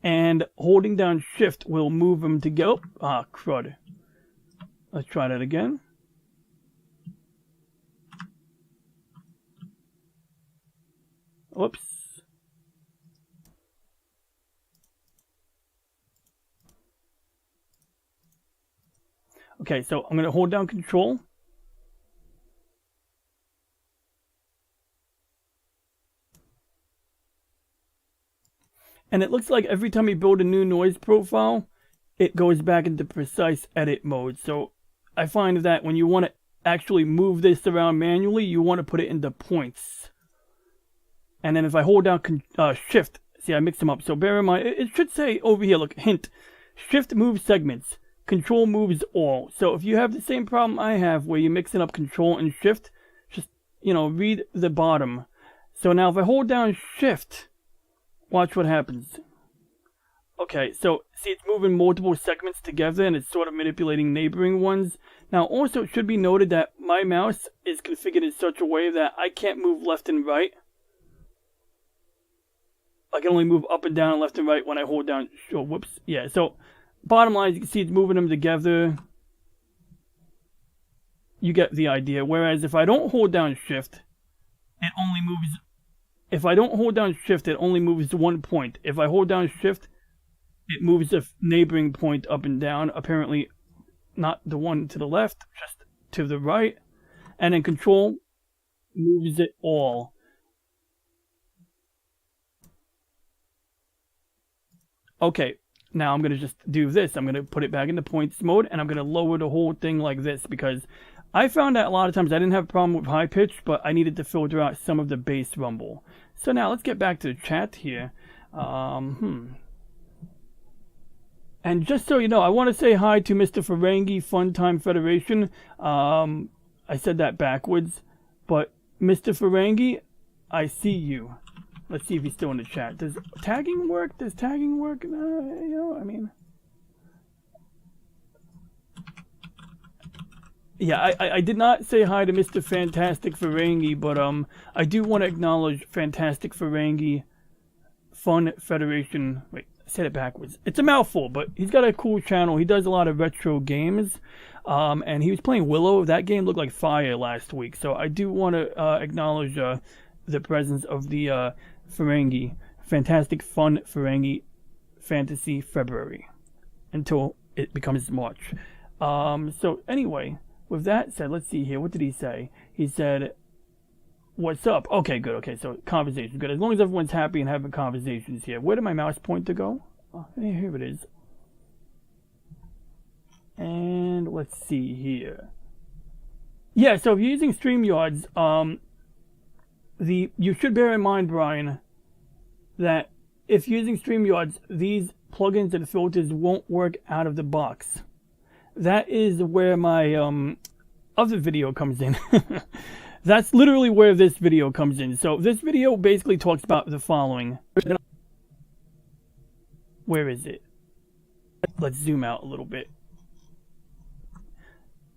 And holding down shift will move them together. Ah, crud. Let's try that again. Whoops. Okay, so I'm going to hold down control. And it looks like every time you build a new noise profile, it goes back into precise edit mode. So I find that when you want to actually move this around manually, you want to put it into points. And then if I hold down shift, see, I mix them up. So bear in mind, it should say over here, look, hint, shift moves segments, control moves all. So if you have the same problem I have where you're mixing up control and shift, just, read the bottom. So now if I hold down shift, watch what happens. Okay, so see, it's moving multiple segments together and it's sort of manipulating neighboring ones. Now also it should be noted that my mouse is configured in such a way that I can't move left and right. I can only move up and down, left and right when I hold down. Oh, whoops. Yeah, so bottom line, you can see it's moving them together. You get the idea. Whereas if I don't hold down shift, it only moves. If I don't hold down shift, it only moves 1 point. If I hold down shift, it moves a neighboring point up and down. Apparently, not the one to the left, just to the right. And then control moves it all. Okay, now I'm going to just do this. I'm going to put it back into points mode, and I'm going to lower the whole thing like this, because I found that a lot of times I didn't have a problem with high pitch, but I needed to filter out some of the bass rumble. So now let's get back to the chat here. And just so you know, I want to say hi to Mr. Ferengi, Funtime Federation. I said that backwards, but Mr. Ferengi, I see you. Let's see if he's still in the chat. Does tagging work? Does tagging work? I mean... Yeah, I did not say hi to Mr. Fantastic Ferengi, but I do want to acknowledge Fantastic Ferengi Fun Federation. Wait, I said it backwards. It's a mouthful, but he's got a cool channel. He does a lot of retro games, and he was playing Willow. That game looked like fire last week, so I do want to acknowledge the presence of the Ferengi, Fantastic Fun Ferengi Fantasy February, until it becomes March. So anyway... With that said, let's see here. What did he say? He said, what's up? Okay, good. Okay, so conversation. Good. As long as everyone's happy and having conversations here. Where did my mouse point to go? Oh, here it is. And let's see here. Yeah, so if you're using StreamYards, you should bear in mind, Brian, that if using StreamYards, these plugins and filters won't work out of the box. That is where my other video comes in. That's literally where this video comes in. So this video basically talks about the following. Where is it? Let's zoom out a little bit.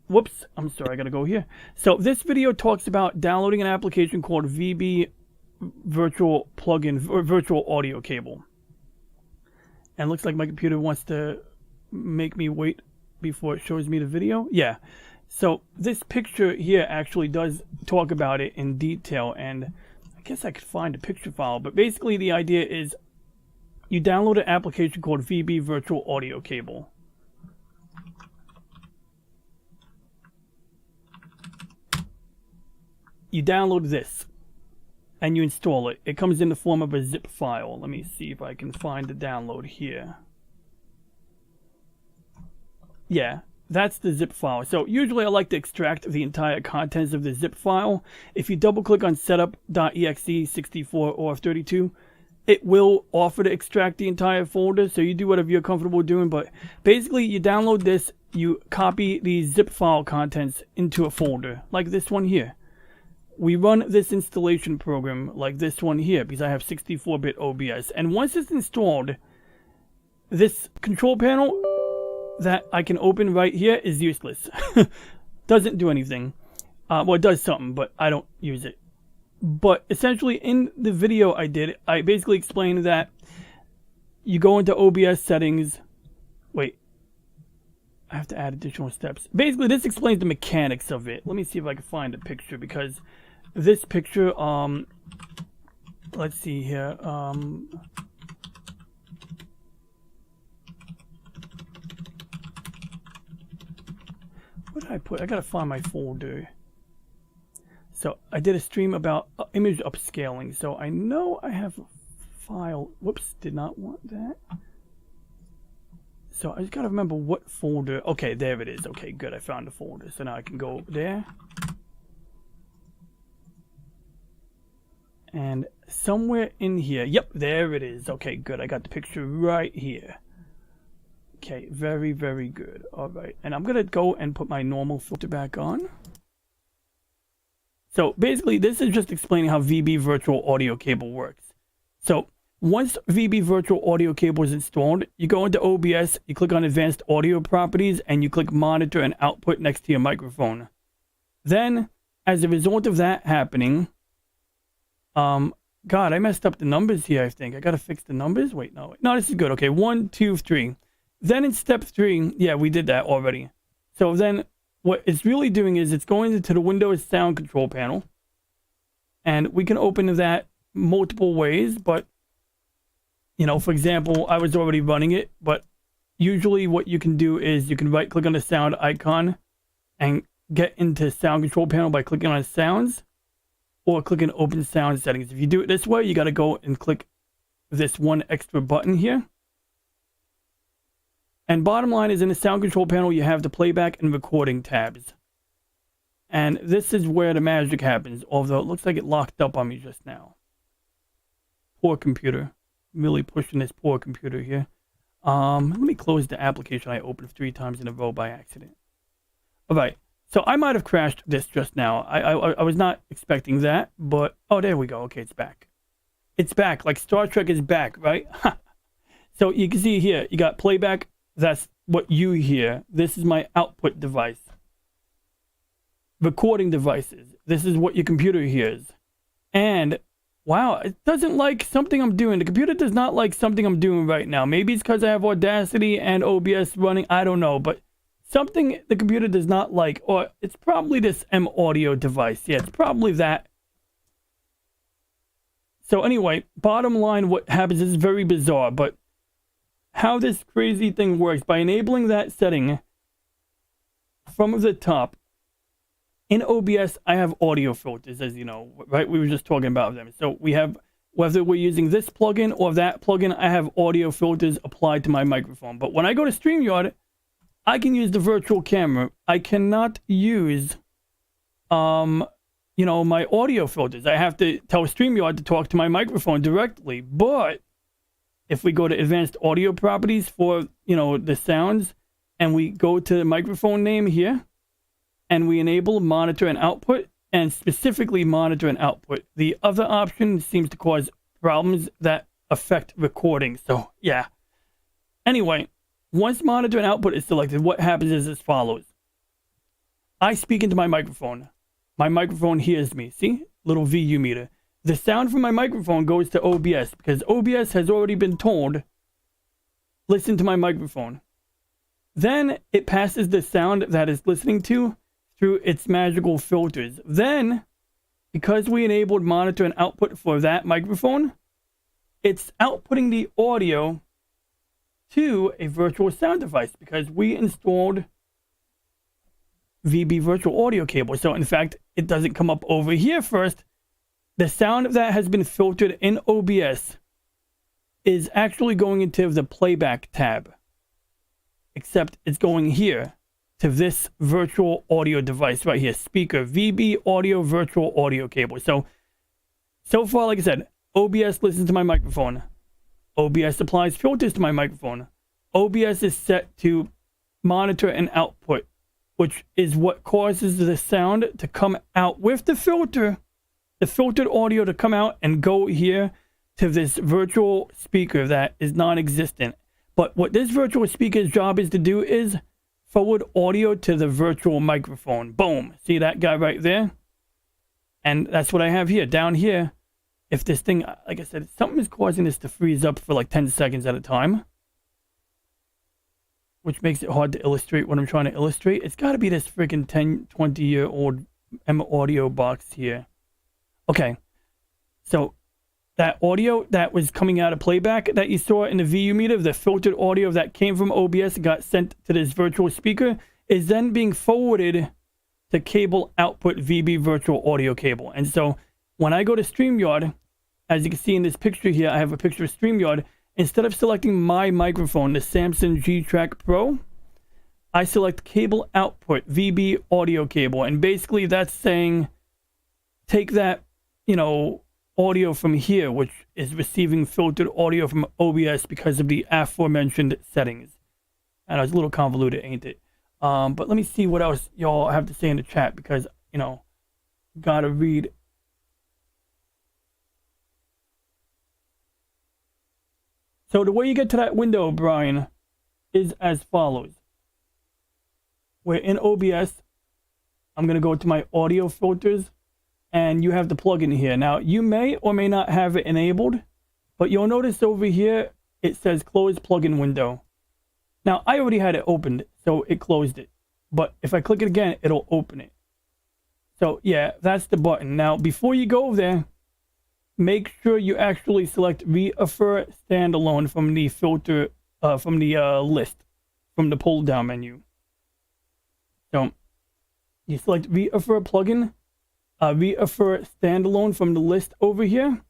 Whoops, I'm sorry, I gotta go here. So this video talks about downloading an application called VB Virtual Plugin or Virtual Audio Cable. And it looks like my computer wants to make me wait before it shows me the video. Yeah. So this picture here actually does talk about it in detail, and I guess I could find a picture file, but basically the idea is you download an application called VB Virtual Audio Cable. You download this and you install it. It comes in the form of a zip file. Let me see if I can find the download here. Yeah, that's the zip file. So usually I like to extract the entire contents of the zip file. If you double click on setup.exe 64 or 32, it will offer to extract the entire folder. So you do whatever you're comfortable doing. But basically you download this, you copy the zip file contents into a folder like this one here. We run this installation program like this one here because I have 64-bit OBS. And once it's installed, this control panel that I can open right here is useless. Doesn't do anything. Well, it does something, but I don't use it. But essentially in the video I did, I basically explained that you go into OBS settings. Wait, I have to add additional steps. Basically, this explains the mechanics of it. Let me see if I can find a picture, because this picture, let's see here. What did I put? I gotta find my folder. So I did a stream about image upscaling. So I know I have a file. Whoops, did not want that. So I just gotta remember what folder. Okay, there it is. Okay, good. I found the folder. So now I can go there. And somewhere in here. Yep, there it is. Okay, good. I got the picture right here. Okay, very, very good. All right. And I'm gonna go and put my normal filter back on. So basically, this is just explaining how VB Virtual Audio Cable works. So once VB Virtual Audio Cable is installed, you go into OBS, you click on Advanced Audio Properties, and you click Monitor and Output next to your microphone. Then, as a result of that happening, God, I messed up the numbers here, I think. I gotta fix the numbers? Wait, no. No, this is good. Okay, 1, 2, 3. Then in step 3, yeah, we did that already. So then what it's really doing is it's going into the Windows sound control panel. And we can open that multiple ways, but you know, for example, I was already running it, but usually what you can do is you can right click on the sound icon and get into sound control panel by clicking on sounds or clicking open sound settings. If you do it this way, you got to go and click this one extra button here. And bottom line is in the sound control panel, you have the playback and recording tabs. And this is where the magic happens, although it looks like it locked up on me just now. Poor computer. Really pushing this poor computer here. Let me close the application I opened 3 times in a row by accident. All right. So I might have crashed this just now. I was not expecting that, but oh, there we go. Okay, it's back. It's back. Like Star Trek is back, right? So you can see here, you got playback. That's what you hear. This is my output device. Recording devices. This is what your computer hears. And wow, it doesn't like something I'm doing. The computer does not like something I'm doing right now. Maybe it's because I have Audacity and OBS running. I don't know, but something the computer does not like, or it's probably this M audio device. Yeah, it's probably that. So anyway, bottom line, what happens is very bizarre, but how this crazy thing works, by enabling that setting from the top, in OBS, I have audio filters, as you know, right? We were just talking about them. So we have, whether we're using this plugin or that plugin, I have audio filters applied to my microphone. But when I go to StreamYard, I can use the virtual camera. I cannot use, you know, my audio filters. I have to tell StreamYard to talk to my microphone directly. But if we go to advanced audio properties for, you know, the sounds, and we go to the microphone name here, and we enable monitor and output, and specifically monitor and output. The other option seems to cause problems that affect recording. So yeah. Anyway, once monitor and output is selected, what happens is as follows. I speak into my microphone. My microphone hears me. See? Little VU meter. The sound from my microphone goes to OBS because OBS has already been told, listen to my microphone. Then it passes the sound that it's listening to through its magical filters. Then, because we enabled monitor and output for that microphone, it's outputting the audio to a virtual sound device because we installed VB virtual audio cable. So in fact, it doesn't come up over here first. The sound that has been filtered in OBS is actually going into the playback tab, except it's going here to this virtual audio device right here, speaker, VB audio virtual audio cable. So far, like I said, OBS listens to my microphone. OBS applies filters to my microphone. OBS is set to monitor and output, which is what causes the sound to come out with the filter, the filtered audio to come out and go here to this virtual speaker that is non-existent. But what this virtual speaker's job is to do is forward audio to the virtual microphone. Boom. See that guy right there? And that's what I have here. Down here, if this thing, like I said, something is causing this to freeze up for like 10 seconds at a time, which makes it hard to illustrate what I'm trying to illustrate. It's got to be this freaking 10, 20-year-old M audio box here. Okay. So that audio that was coming out of playback that you saw in the VU meter, the filtered audio that came from OBS and got sent to this virtual speaker, is then being forwarded to cable output VB virtual audio cable. And so when I go to StreamYard, as you can see in this picture here, I have a picture of StreamYard. Instead of selecting my microphone, the Samsung G-Track Pro, I select cable output VB audio cable. And basically that's saying, take that, you know, audio from here, which is receiving filtered audio from OBS because of the aforementioned settings. And it's a little convoluted, ain't it? But let me see what else y'all have to say in the chat because, you know, gotta read. So the way you get to that window, Brian, is as follows. We're in OBS. I'm going to go to my audio filters, and you have the plugin here. Now, you may or may not have it enabled, but you'll notice over here, it says close plugin window. Now, I already had it opened, so it closed it. But if I click it again, it'll open it. So, yeah, that's the button. Now, before you go there, make sure you actually select refer standalone from the filter, from the list, from the pull down menu. So you select refer plugin, refer standalone from the list over here.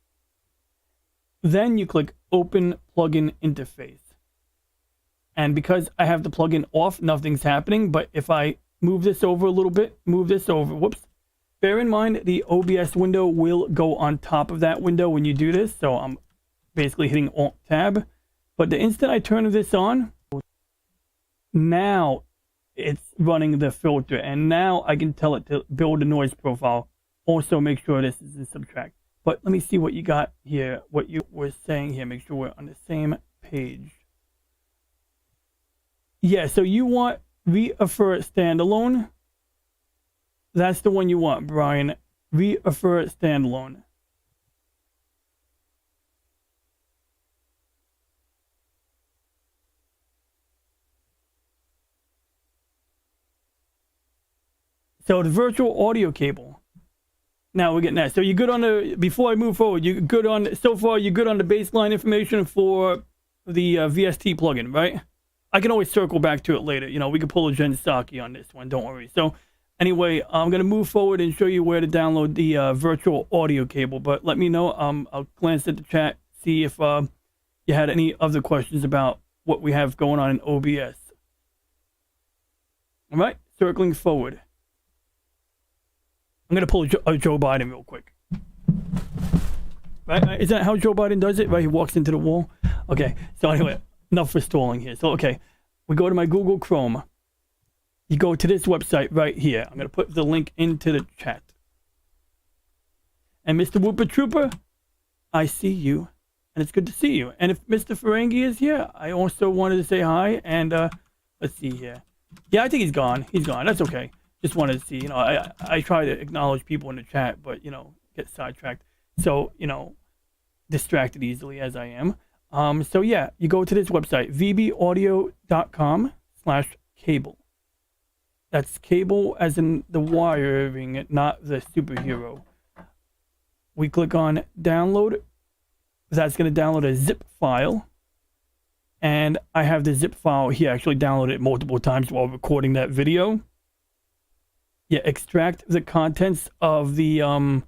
Then you click open plugin interface. And because I have the plugin off, nothing's happening. But if I move this over a little bit, move this over, whoops. Bear in mind, the OBS window will go on top of that window when you do this. So I'm basically hitting Alt-Tab. But the instant I turn this on, now it's running the filter. And now I can tell it to build a noise profile. Also, make sure this is in Subtract. But let me see what you got here, what you were saying here. Make sure we're on the same page. Yeah, so you want refer standalone. That's the one you want, Brian. Refer standalone. So the virtual audio cable. Now we're getting that. So you're good on the, before I move forward, you're good on, so far you're good on the baseline information for the VST plugin, right? I can always circle back to it later. You know, we can pull a Jen Psaki on this one, don't worry. So anyway, I'm going to move forward and show you where to download the virtual audio cable. But let me know. I'll glance at the chat, see if you had any other questions about what we have going on in OBS. All right, circling forward. I'm going to pull Joe Biden real quick. Right? Is that how Joe Biden does it? Right, he walks into the wall. Okay, so anyway, enough for stalling here. So, okay, we go to my Google Chrome. You go to this website right here. I'm going to put the link into the chat. And Mr. Whooper Trooper, I see you, and it's good to see you. And if Mr. Ferengi is here, I also wanted to say hi. And let's see here. Yeah, I think he's gone. He's gone. That's okay. Just wanted to see. You know, I try to acknowledge people in the chat, but you know, get sidetracked. So you know, distracted easily as I am. So yeah, you go to this website, vbaudio.com/cable. That's cable as in the wiring, not the superhero. We click on download. That's going to download a zip file. And I have the zip file here. I actually downloaded it multiple times while recording that video. Yeah, extract the contents of the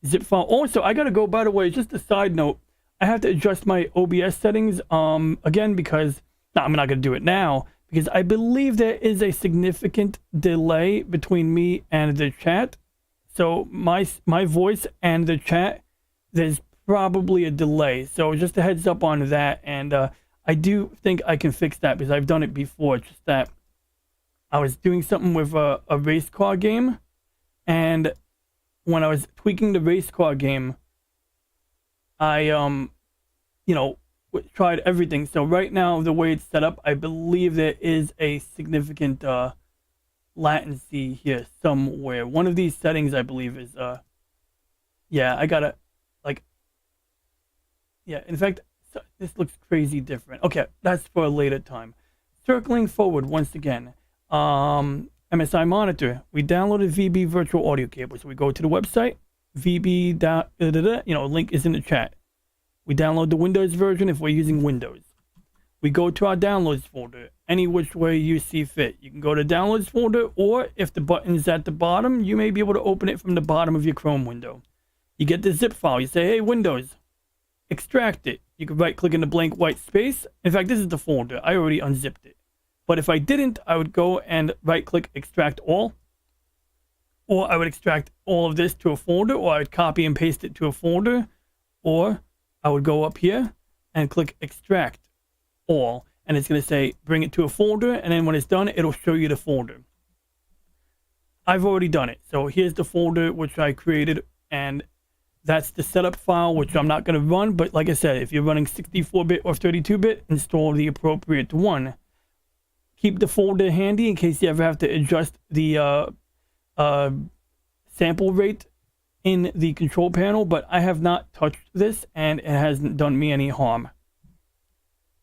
zip file. Also, I got to go, by the way, just a side note. I have to adjust my OBS settings again because I'm not going to do it now because I believe there is a significant delay between me and the chat. So my voice and the chat, there's probably a delay. So just a heads up on that. And I do think I can fix that because I've done it before. It's just that I was doing something with a race car game. And when I was tweaking the race car game, I, you know, tried everything. So right now, the way it's set up, I believe there is a significant latency here somewhere. One of these settings, I believe, is yeah, I gotta yeah, in fact, this looks crazy different. Okay, that's for a later time. Circling forward once again, MSI monitor, we downloaded VB virtual audio cable. So we go to the website, VB you know, link is in the chat. We download the Windows version if we're using Windows. We go to our downloads folder, any which way you see fit. You can go to downloads folder, or if the button is at the bottom, you may be able to open it from the bottom of your Chrome window. You get the zip file. You say, hey, Windows, extract it. You can right click in the blank white space. In fact, this is the folder. I already unzipped it. But if I didn't, I would go and right click extract all. Or I would extract all of this to a folder, or I would copy and paste it to a folder. Or I would go up here and click extract all, and it's going to say bring it to a folder, and then when it's done, it'll show you the folder. I've already done it. So here's the folder which I created, and that's the setup file, which I'm not going to run, but like I said, if you're running 64-bit or 32-bit, install the appropriate one. Keep the folder handy in case you ever have to adjust the sample rate in the control panel, but I have not touched this, and it hasn't done me any harm.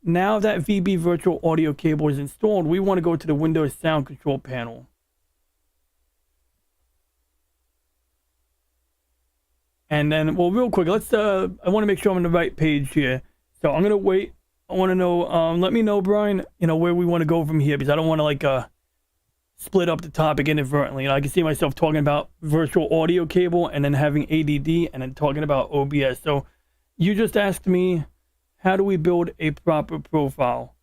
Now that VB virtual audio cable is installed, we want to go to the Windows sound control panel. And then, well, real quick, let's, I want to make sure I'm on the right page here. So I'm going to wait. I want to know, let me know, Brian, you know, where we want to go from here, because I don't want to, like, split up the topic inadvertently. You know, I can see myself talking about virtual audio cable and then having ADD and then talking about OBS. So you just asked me, how do we build a proper profile?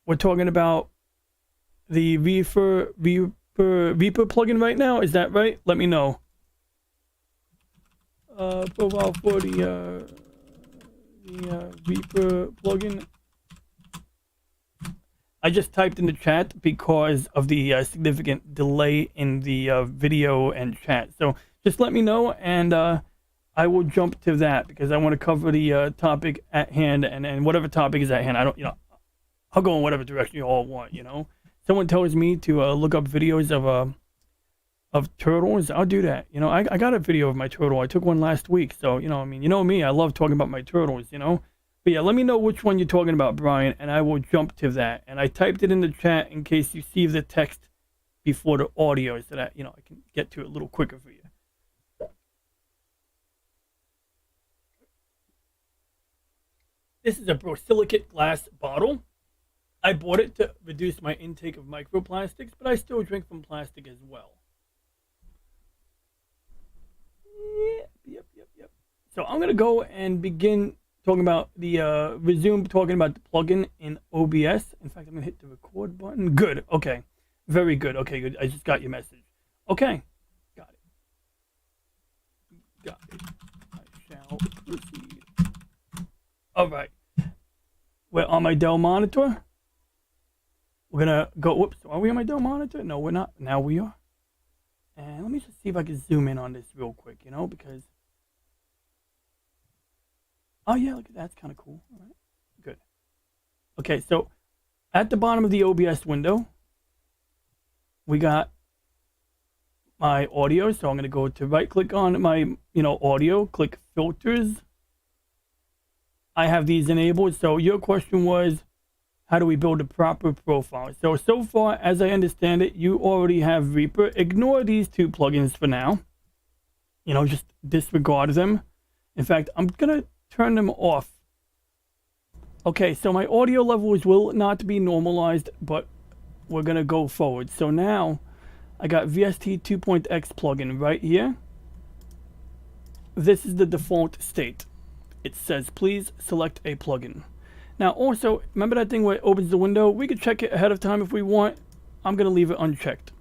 We're talking about the Reaper plugin right now. Is that right? Let me know. Profile for the Reaper plugin. I just typed in the chat because of the significant delay in the video and chat. So just let me know, and I will jump to that because I want to cover the topic at hand, and whatever topic is at hand. I don't, you know, I'll go in whatever direction you all want. You know, someone tells me to look up videos of turtles, I'll do that. You know, I got a video of my turtle. I took one last week, so you know, I mean, you know me, I love talking about my turtles. You know. But yeah, let me know which one you're talking about, Brian, and I will jump to that. And I typed it in the chat in case you see the text before the audio so that, you know, I can get to it a little quicker for you. This is a borosilicate glass bottle. I bought it to reduce my intake of microplastics, but I still drink from plastic as well. Yep. So I'm going to go and begin talking about the resume talking about the plugin in OBS. In fact, I'm gonna hit the record button. Good. Okay. Very good. Okay, good. I just got your message. Okay. Got it. I shall proceed. All right. We're on my Dell monitor. We're gonna go, whoops, are we on my Dell monitor? No, we're not. Now we are. And let me just see if I can zoom in on this real quick, you know, because, oh yeah, look at that, that's kind of cool. All right, good. Okay, so at the bottom of the OBS window, we got my audio. So I'm gonna go to right click on my, audio, click filters. I have these enabled. So your question was, how do we build a proper profile? So far, as I understand it, you already have Reaper. Ignore these two plugins for now. Just disregard them. In fact, I'm going to turn them off. Okay, so my audio levels will not be normalized, but we're going to go forward. So now, I got VST 2.x plugin right here. This is the default state. It says, please select a plugin. Now also, remember that thing where it opens the window? We could check it ahead of time if we want. I'm going to leave it unchecked.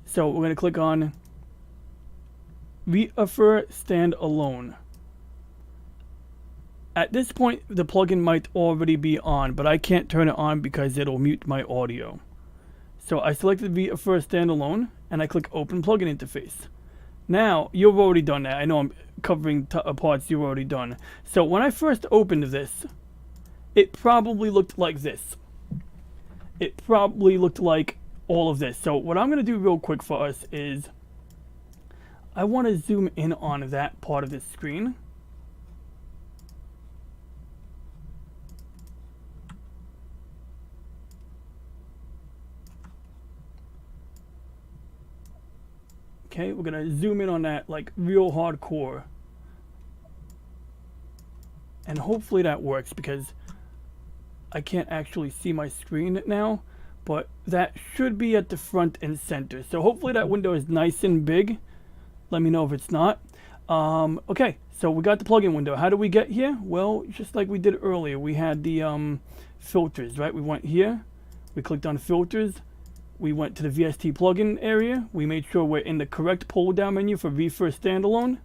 So we're going to click on Refer Standalone. At this point, the plugin might already be on, but I can't turn it on because it'll mute my audio. So I selected Refer Standalone, and I click Open Plugin Interface. Now, you've already done that. I know I'm covering parts you've already done. So when I first opened this, it probably looked like this. It probably looked like all of this. So what I'm going to do real quick for us is I want to zoom in on that part of the screen. Okay, we're going to zoom in on that like real hardcore. And hopefully that works because I can't actually see my screen now, but that should be at the front and center. So hopefully that window is nice and big. Let me know if it's not. Okay, so we got the plugin window. How do we get here? Well, just like we did earlier, we had the filters, right? We went here, we clicked on filters, we went to the VST plugin area, we made sure we're in the correct pull down menu for Refer Standalone,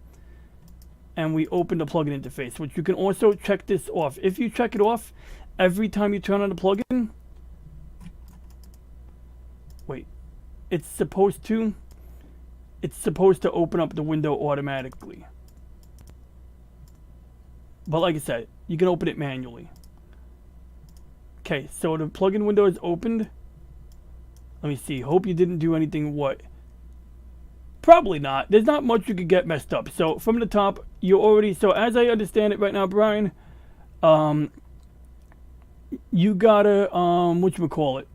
and we opened the plugin interface, which you can also check this off. If you check it off, every time you turn on the plugin, wait, it's supposed to open up the window automatically. But like I said, you can open it manually. Okay, so the plugin window is opened. Let me see. Hope you didn't do anything. What? Probably not. There's not much you could get messed up. So from the top, you already. So as I understand it right now, Brian, you gotta whatchamacallit,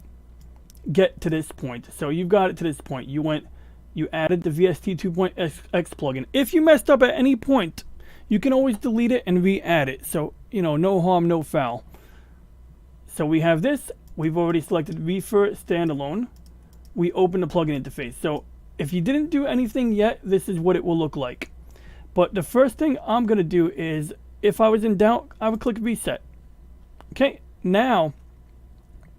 get to this point. So you've got it to this point. You added the VST 2.x plugin. If you messed up at any point, you can always delete it and re-add it. So, no harm, no foul. So we have this. We've already selected Refer Standalone. We open the plugin interface. So if you didn't do anything yet, this is what it will look like. But the first thing I'm going to do is, if I was in doubt, I would click Reset. Okay, now,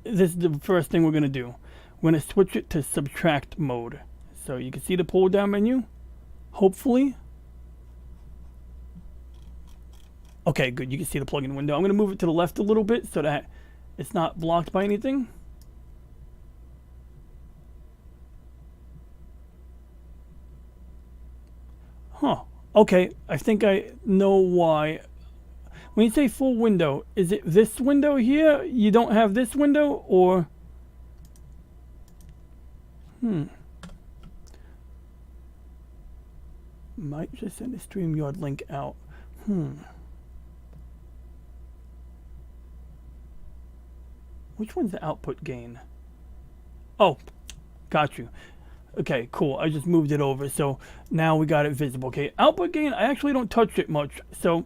this is the first thing we're going to do. We're going to switch it to Subtract mode. So you can see the pull down menu, hopefully. Okay, good. You can see the plugin window. I'm going to move it to the left a little bit so that it's not blocked by anything. Huh. Okay, I think I know why. When you say full window, is it this window here? You don't have this window, or? Might just send a StreamYard link out. Which one's the output gain? Oh, got you. Okay, cool. I just moved it over, so now we got it visible. Okay, output gain, I actually don't touch it much, so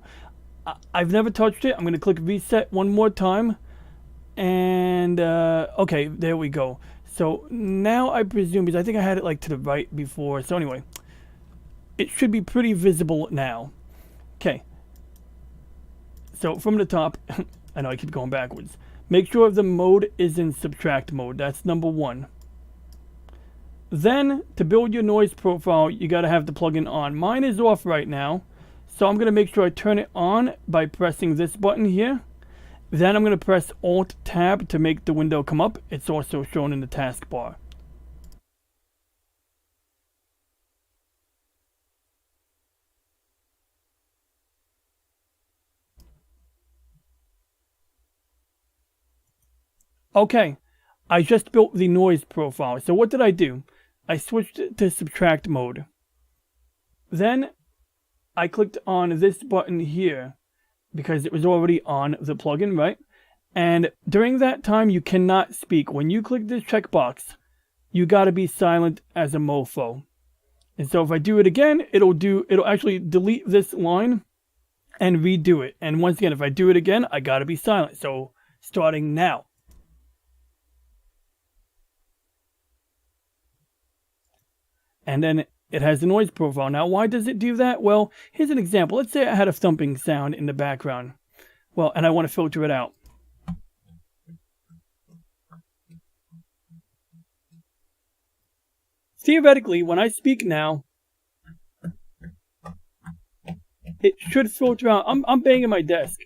I've never touched it. I'm going to click reset one more time, and okay, there we go. So now I presume, because I think I had it like to the right before, so anyway, it should be pretty visible now. Okay, so from the top, I know I keep going backwards. Make sure the mode is in subtract mode. That's number one. Then, to build your noise profile, you got to have the plugin on. Mine is off right now, so I'm going to make sure I turn it on by pressing this button here. Then I'm going to press Alt Tab to make the window come up. It's also shown in the taskbar. Okay, I just built the noise profile. So what did I do? I switched it to subtract mode. Then I clicked on this button here because it was already on the plugin, right? And during that time, you cannot speak. When you click this checkbox, you got to be silent as a mofo. And so if I do it again, it'll actually delete this line and redo it. And once again, if I do it again, I got to be silent. So starting now. And then it has the noise profile. Now, why does it do that? Well, here's an example. Let's say I had a thumping sound in the background. Well, and I want to filter it out. Theoretically, when I speak now, it should filter out. I'm banging my desk.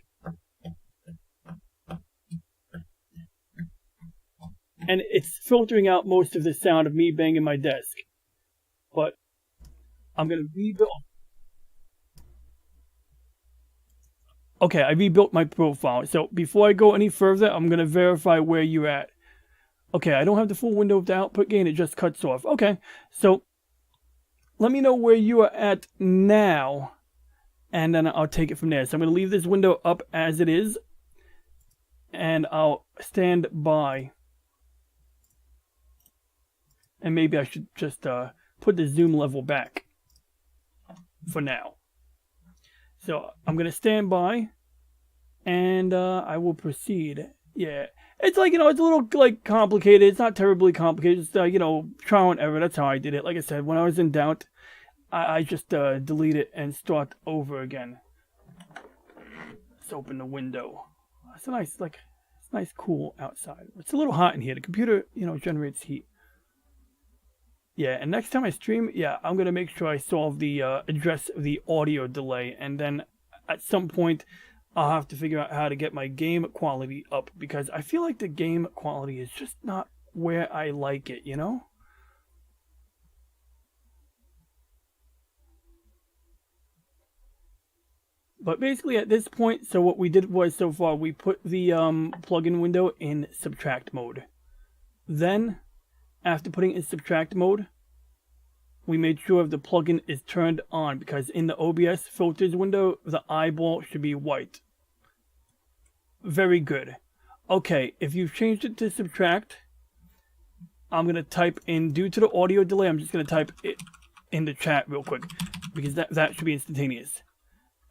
And it's filtering out most of the sound of me banging my desk. But I'm going to rebuild. Okay, I rebuilt my profile. So before I go any further, I'm going to verify where you're at. Okay, I don't have the full window of the output gain. It just cuts off. Okay, so let me know where you are at now, and then I'll take it from there. So I'm going to leave this window up as it is, and I'll stand by. And maybe I should just put the zoom level back for now. So I'm going to stand by, and I will proceed. Yeah, it's like, it's a little like complicated. It's not terribly complicated. Just, trial and error. That's how I did it. Like I said, when I was in doubt, I just delete it and start over again. Let's open the window. It's a nice, it's nice cool outside. It's a little hot in here. The computer, generates heat. Yeah, and next time I stream, yeah, I'm going to make sure I solve the address the audio delay. And then at some point, I'll have to figure out how to get my game quality up. Because I feel like the game quality is just not where I like it, But basically at this point, so what we did was so far, we put the plugin window in subtract mode. Then, after putting it in subtract mode, we made sure the plugin is turned on, because in the OBS filters window, the eyeball should be white. Very good. Okay, if you've changed it to subtract, I'm going to type in, due to the audio delay, I'm just going to type it in the chat real quick, because that should be instantaneous.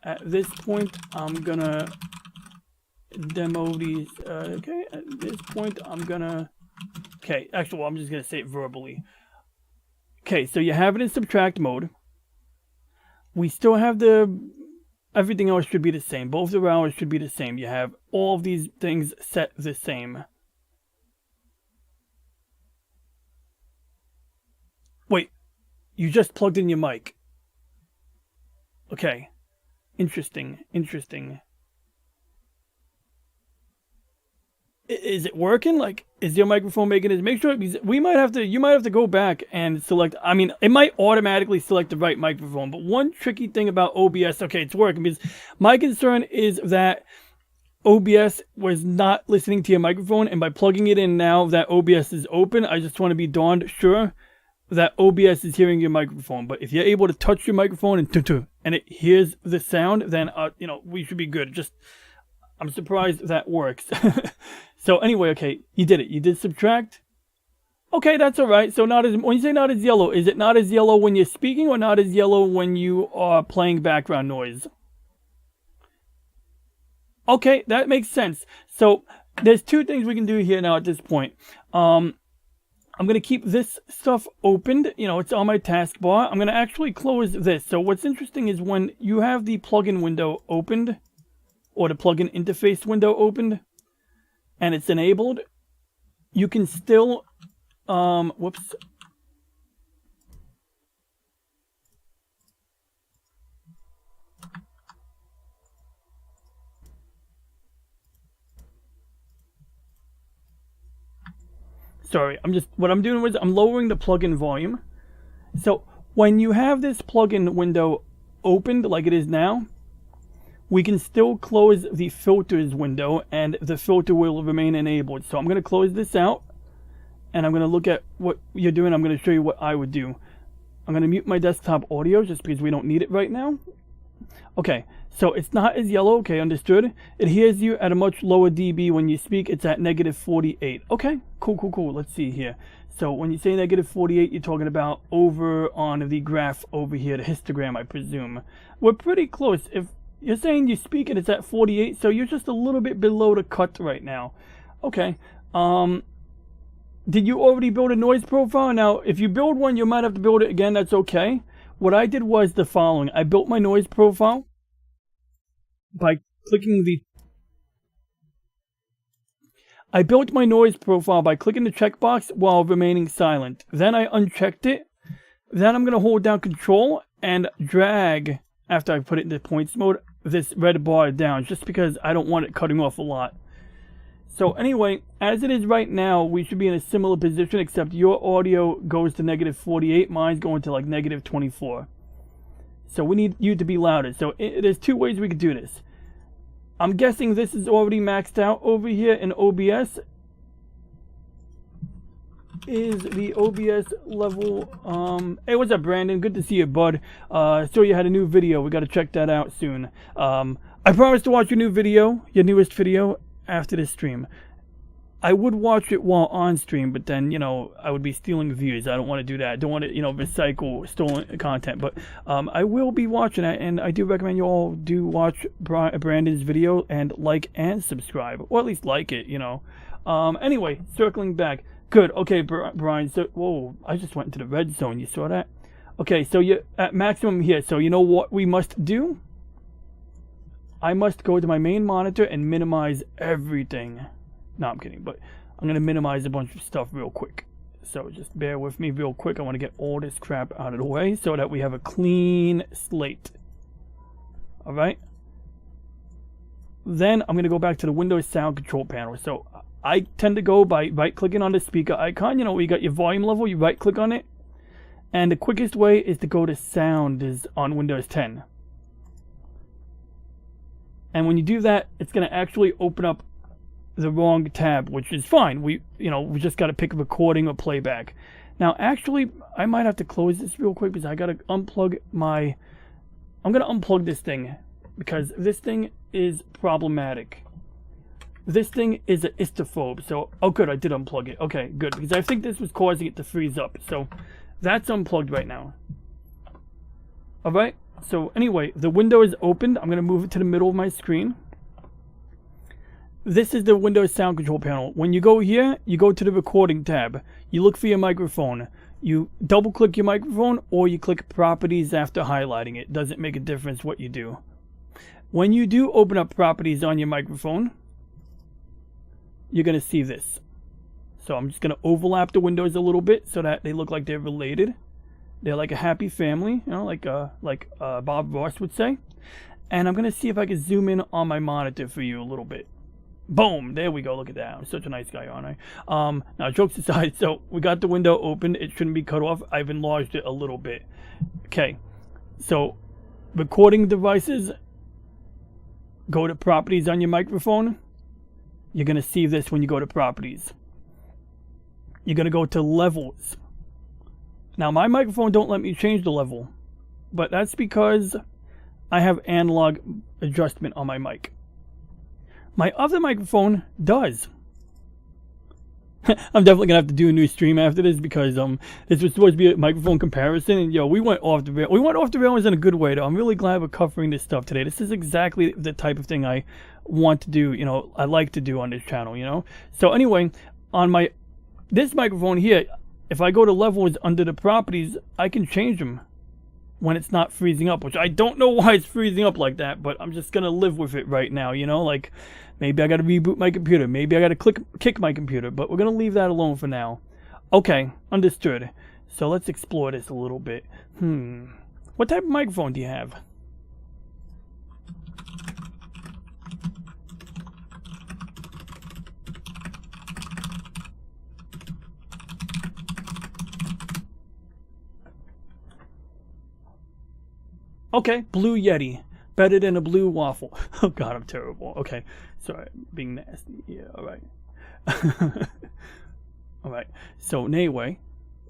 At this point, I'm going to demo these. Okay, at this point, I'm going to... Okay, actually, well, I'm just going to say it verbally. Okay, so you have it in subtract mode. We still have everything else should be the same. Both the hours should be the same. You have all of these things set the same. Wait, you just plugged in your mic. Okay, interesting. Is it working? Like, is your microphone making it? Make sure, because you might have to go back and select. I mean, it might automatically select the right microphone. But one tricky thing about OBS, okay, it's working, because my concern is that OBS was not listening to your microphone, and by plugging it in now that OBS is open, I just want to be darned sure that OBS is hearing your microphone. But if you're able to touch your microphone and it hears the sound, then we should be good. Just, I'm surprised that works. So anyway, okay, you did it. You did subtract. Okay, that's all right. So when you say not as yellow, is it not as yellow when you're speaking, or not as yellow when you are playing background noise? Okay, that makes sense. So there's two things we can do here now at this point. I'm going to keep this stuff opened. It's on my taskbar. I'm going to actually close this. So what's interesting is when you have the plugin window opened, or the plugin interface window opened, and it's enabled, you can still, whoops. sorry. What I'm doing was I'm lowering the plugin volume. So when you have this plugin window opened like it is now, we can still close the filters window and the filter will remain enabled. So I'm going to close this out and I'm going to look at what you're doing. I'm going to show you what I would do. I'm going to mute my desktop audio just because we don't need it right now. Okay, so it's not as yellow. Okay, understood. It hears you at a much lower dB when you speak. It's at -48. Okay, cool. Let's see here. So when you say -48, you're talking about over on the graph over here, the histogram, I presume. We're pretty close. If you're saying you speak and it's at 48, so you're just a little bit below the cut right now. Okay. Did you already build a noise profile? Now, if you build one, you might have to build it again. That's okay. What I did was the following. I built my noise profile by clicking the checkbox while remaining silent. Then I unchecked it. Then I'm going to hold down Control and drag, after I put it into points mode, this red bar down, just because I don't want it cutting off a lot. So anyway, as it is right now, we should be in a similar position, except your audio goes to -48, mine's going to like -24. So we need you to be louder. So there's two ways we could do this. I'm guessing this is already maxed out over here in OBS. Is the OBS level, hey, what's up, Brandon? Good to see you, bud. So you had a new video. We got to check that out soon. I promise to watch your new video, your newest video, after this stream. I would watch it while on stream, but then, you know, I would be stealing views. I don't want to do that. I don't want to, you know, recycle stolen content. But I will be watching it, and I do recommend you all do watch Brandon's video and like and subscribe, or at least like it, you know. Anyway, circling back. Good. Okay, Brian. So, whoa, I just went into the red zone. You saw that? Okay, so you're at maximum here. So you know what we must do? I must go to my main monitor and minimize everything. No, I'm kidding, but I'm going to minimize a bunch of stuff real quick. So just bear with me real quick. I want to get all this crap out of the way so that we have a clean slate. All right? Then I'm going to go back to the Windows Sound Control panel. So I tend to go by right-clicking on the speaker icon. You know, you got your volume level, you right-click on it. And the quickest way is to go to Sound is on Windows 10. And when you do that, it's going to actually open up the wrong tab, which is fine. We just got to pick a recording or playback. Now, actually, I might have to close this real quick because I got to unplug my... I'm going to unplug this thing because this thing is problematic. This thing is an istophobe. So, oh good, I did unplug it. Okay, good, because I think this was causing it to freeze up. So, that's unplugged right now. Alright, so anyway, the window is opened. I'm going to move it to the middle of my screen. This is the Windows Sound Control panel. When you go here, you go to the Recording tab. You look for your microphone. You double-click your microphone, or you click Properties after highlighting it. Doesn't make a difference what you do. When you do open up Properties on your microphone, you're going to see this. So I'm just going to overlap the windows a little bit so that they look like they're related. They're like a happy family, you know, like Bob Ross would say. And I'm going to see if I can zoom in on my monitor for you a little bit. Boom! There we go. Look at that. I'm such a nice guy, aren't I? Now, jokes aside, so we got the window open. It shouldn't be cut off. I've enlarged it a little bit. Okay. So, recording devices. Go to Properties on your microphone. You're going to see this when you go to Properties. You're going to go to Levels. Now, my microphone don't let me change the level. But that's because I have analog adjustment on my mic. My other microphone does. I'm definitely gonna have to do a new stream after this because this was supposed to be a microphone comparison, and we went off the rail. We went off the rails in a good way, though. I'm really glad we're covering this stuff today. This is exactly the type of thing I want to do. You know, I like to do on this channel. You know. So anyway, on this microphone here, if I go to levels under the properties, I can change them when it's not freezing up, which I don't know why it's freezing up like that, but I'm just gonna live with it right now. You know, like. Maybe I got to reboot my computer. Maybe I got to kick my computer. But we're going to leave that alone for now. Okay, understood. So let's explore this a little bit. What type of microphone do you have? Okay, blue Yeti. Better than a blue waffle. Oh god, I'm terrible. Okay, sorry, being nasty. Yeah, alright. Alright, so anyway,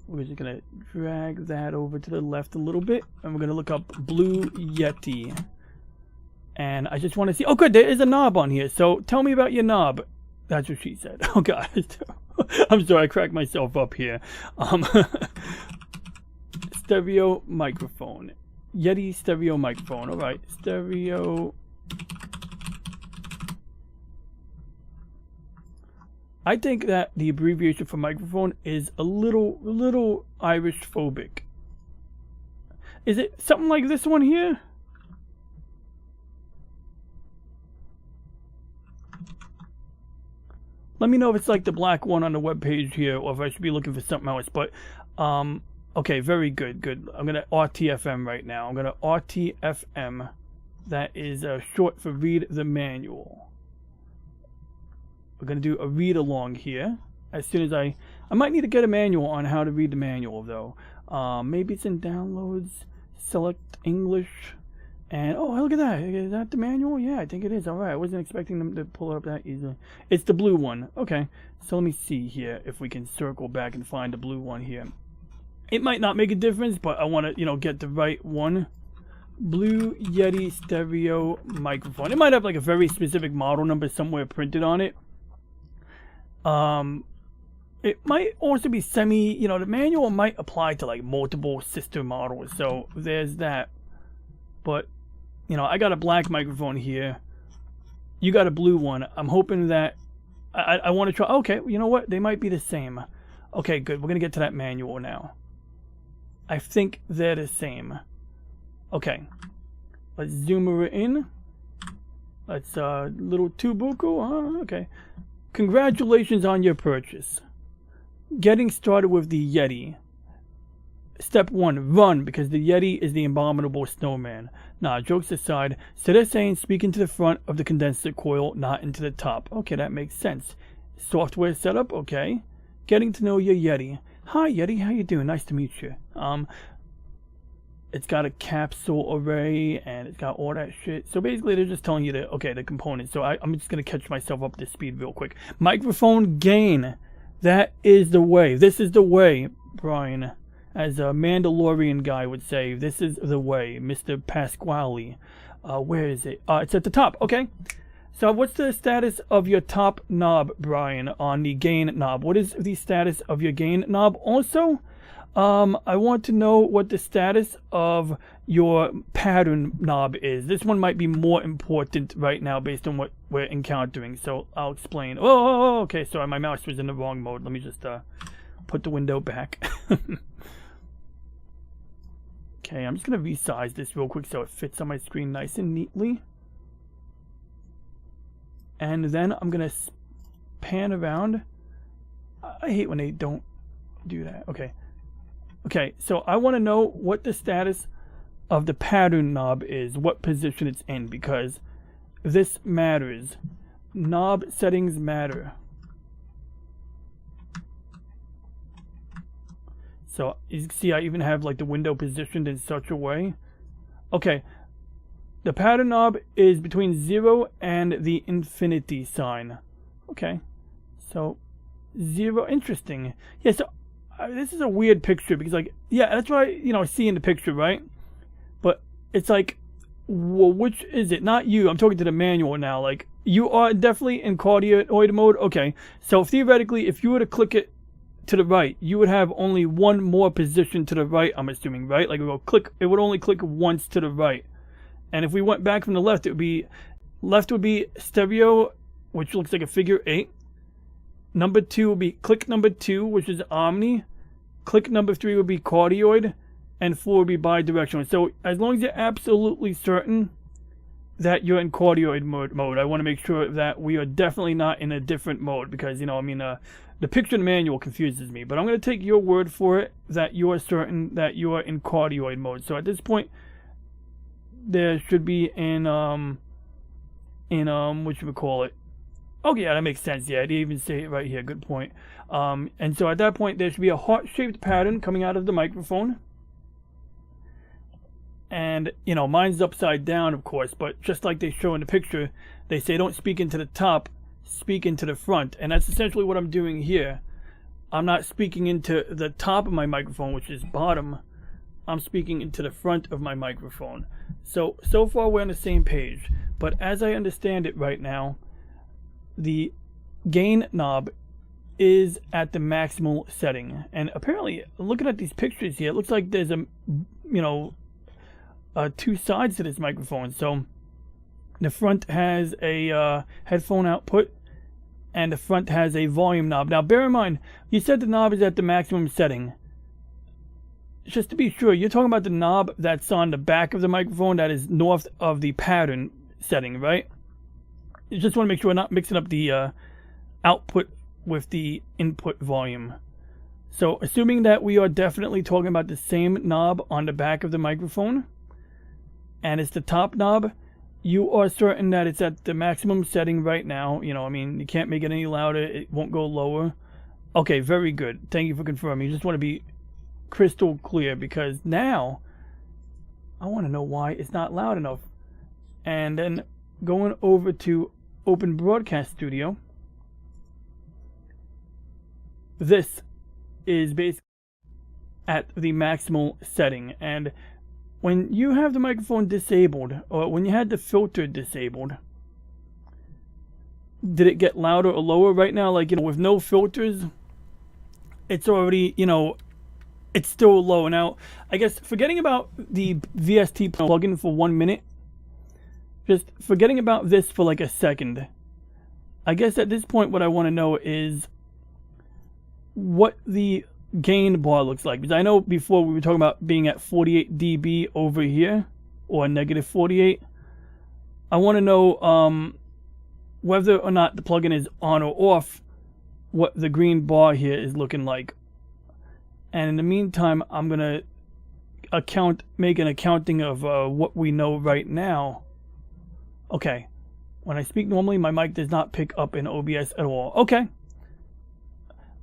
we're just gonna drag that over to the left a little bit, and we're gonna look up blue Yeti. And I just want to see, oh good, there is a knob on here, so tell me about your knob. That's what she said. Oh god, I'm sorry, I cracked myself up here. Stereo microphone. Yeti stereo microphone. Alright, stereo. I think that the abbreviation for microphone is a little Irish phobic. Is it something like this one here? Let me know if it's like the black one on the web page here, or if I should be looking for something else. But okay, very good, good. I'm gonna RTFM right now. I'm gonna RTFM. That is short for read the manual. We're gonna do a read along here. As soon as I might need to get a manual on how to read the manual though. Maybe it's in downloads. Select English. And oh, look at that. Is that the manual? Yeah, I think it is. Alright, I wasn't expecting them to pull it up that easily. It's the blue one. Okay, so let me see here if we can circle back and find the blue one here. It might not make a difference, but I want to, you know, get the right one. Blue Yeti stereo microphone. It might have like a very specific model number somewhere printed on it. It might also be semi, you know, the manual might apply to like multiple sister models. So there's that. But, you know, I got a black microphone here. You got a blue one. I'm hoping that I want to try. Okay, you know what? They might be the same. Okay, good. We're going to get to that manual now. I think they're the same. Okay. Let's zoom her in. Let's, little Tubuku. Okay. Congratulations on your purchase. Getting started with the Yeti. Step 1, run, because the Yeti is the abominable snowman. Nah, jokes aside, so they're saying speak into the front of the condenser coil, not into the top. Okay, that makes sense. Software setup, okay. Getting to know your Yeti. Hi Yeti, how you doing? Nice to meet you. It's got a capsule array, and it's got all that shit. So basically, they're just telling you the components. So I'm just going to catch myself up to speed real quick. Microphone gain. That is the way. This is the way, Brian. As a Mandalorian guy would say, this is the way, Mr. Pasquale. Where is it? It's at the top. Okay. So what's the status of your top knob, Brian, on the gain knob? What is the status of your gain knob? Also, I want to know what the status of your pattern knob is. This one might be more important right now based on what we're encountering. So I'll explain. Oh, okay. Sorry, my mouse was in the wrong mode. Let me just put the window back. Okay, I'm just going to resize this real quick so it fits on my screen nice and neatly. And then I'm going to pan around. I hate when they don't do that. Okay. Okay, so I want to know what the status of the pattern knob is, what position it's in, because this matters. Knob settings matter. So you can see I even have like the window positioned in such a way. Okay, the pattern knob is between 0 and the infinity sign. Okay, so 0, interesting. Yeah, so this is a weird picture because like, yeah, that's what I see in the picture, right? But it's like, well, which is it? Not you. I'm talking to the manual now. Like, you are definitely in cardioid mode. Okay, so theoretically, if you were to click it to the right, you would have only one more position to the right, I'm assuming, right? Like it would only click once to the right. And if we went back from the left, it would be left would be stereo, which looks like a figure 8. Number 2 would be click number 2, which is omni. Click number 3 would be cardioid, and 4 would be bidirectional. So as long as you're absolutely certain that you're in cardioid mode, I want to make sure that we are definitely not in a different mode, because the picture in the manual confuses me. But I'm going to take your word for it that you are certain that you are in cardioid mode. So at this point, there should be in what should we call it? Oh yeah, that makes sense. Yeah, I didn't even say it right here. Good point. And so at that point, there should be a heart-shaped pattern coming out of the microphone. And, you know, mine's upside down, of course, but just like they show in the picture, they say don't speak into the top, speak into the front. And that's essentially what I'm doing here. I'm not speaking into the top of my microphone, which is bottom. I'm speaking into the front of my microphone. So far we're on the same page. But as I understand it right now, the gain knob is at the maximal setting. And apparently, looking at these pictures here, it looks like there's two sides to this microphone. So the front has a headphone output, and the front has a volume knob. Now bear in mind, you said the knob is at the maximum setting. Just to be sure, you're talking about the knob that's on the back of the microphone that is north of the pattern setting, right? You just want to make sure we're not mixing up the output with the input volume. So assuming that we are definitely talking about the same knob on the back of the microphone, and it's the top knob, you are certain that it's at the maximum setting right now. You know, I mean, you can't make it any louder. It won't go lower. Okay, very good. Thank you for confirming. You just want to be crystal clear, because now I want to know why it's not loud enough. And then going over to Open Broadcast Studio, this is basically at the maximal setting. And when you have the microphone disabled, or when you had the filter disabled, did it get louder or lower? Right now, like, you know, with no filters, it's already, you know, it's still low. Now, I guess forgetting about the VST plugin for 1 minute, just forgetting about this for like a second, I guess at this point what I want to know is what the gain bar looks like. Because I know before we were talking about being at 48 dB over here, or negative 48. I want to know whether or not the plugin is on or off, what the green bar here is looking like. And in the meantime, I'm going to make an accounting of what we know right now. Okay. When I speak normally, my mic does not pick up in OBS at all. Okay.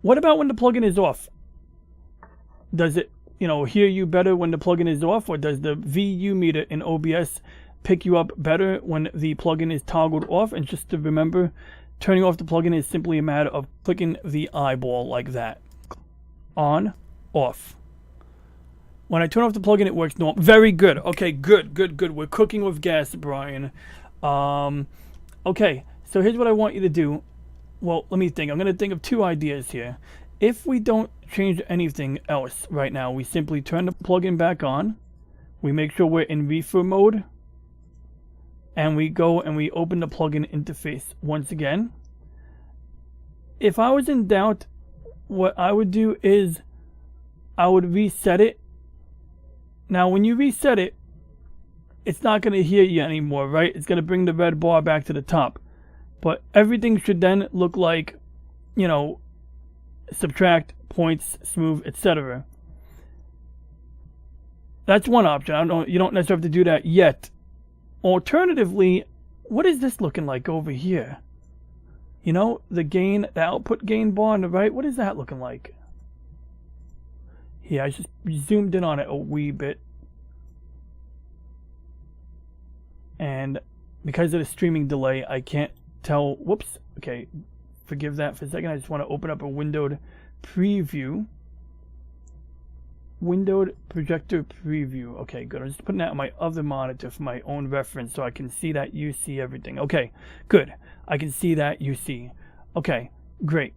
What about when the plugin is off? Does it, you know, hear you better when the plugin is off, or does the VU meter in OBS pick you up better when the plugin is toggled off? And just to remember, turning off the plugin is simply a matter of clicking the eyeball like that. On, off. When I turn off the plugin, it works normal. Very good. Okay, good. We're cooking with gas, Brian. Okay, so here's what I want you to do. Well, let me think. I'm going to think of two ideas here. If we don't change anything else right now, we simply turn the plugin back on. We make sure we're in reefer mode. And we go and we open the plugin interface once again. If I was in doubt, what I would do is I would reset it. Now, when you reset it, it's not going to hear you anymore, right? It's going to bring the red bar back to the top. But everything should then look like, you know, subtract, points, smooth, etc. That's one option. I don't know, you don't necessarily have to do that yet. Alternatively, what is this looking like over here? You know, the gain, the output gain bar on the right, what is that looking like? Yeah, I just zoomed in on it a wee bit. And because of the streaming delay, I can't tell. Whoops. Okay, forgive that for a second. I just want to open up a windowed preview. Windowed projector preview. Okay, good. I'm just putting that on my other monitor for my own reference so I can see that you see everything. Okay, good. I can see that you see. Okay, great.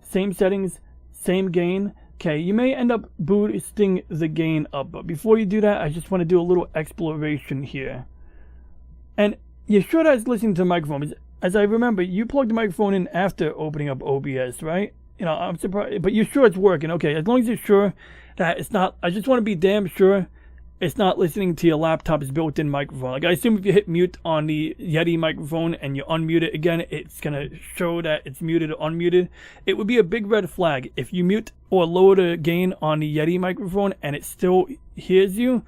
Same settings, same gain. Okay, you may end up boosting the gain up, but before you do that, I just want to do a little exploration here. And you're sure that's listening to the microphone. As I remember, you plugged the microphone in after opening up OBS, right? You know, I'm surprised, but you're sure it's working. Okay, as long as you're sure that it's not, I just want to be damn sure it's not listening to your laptop's built-in microphone. Like, I assume if you hit mute on the Yeti microphone and you unmute it again, it's going to show that it's muted or unmuted. It would be a big red flag. If you mute or lower the gain on the Yeti microphone and it still hears you,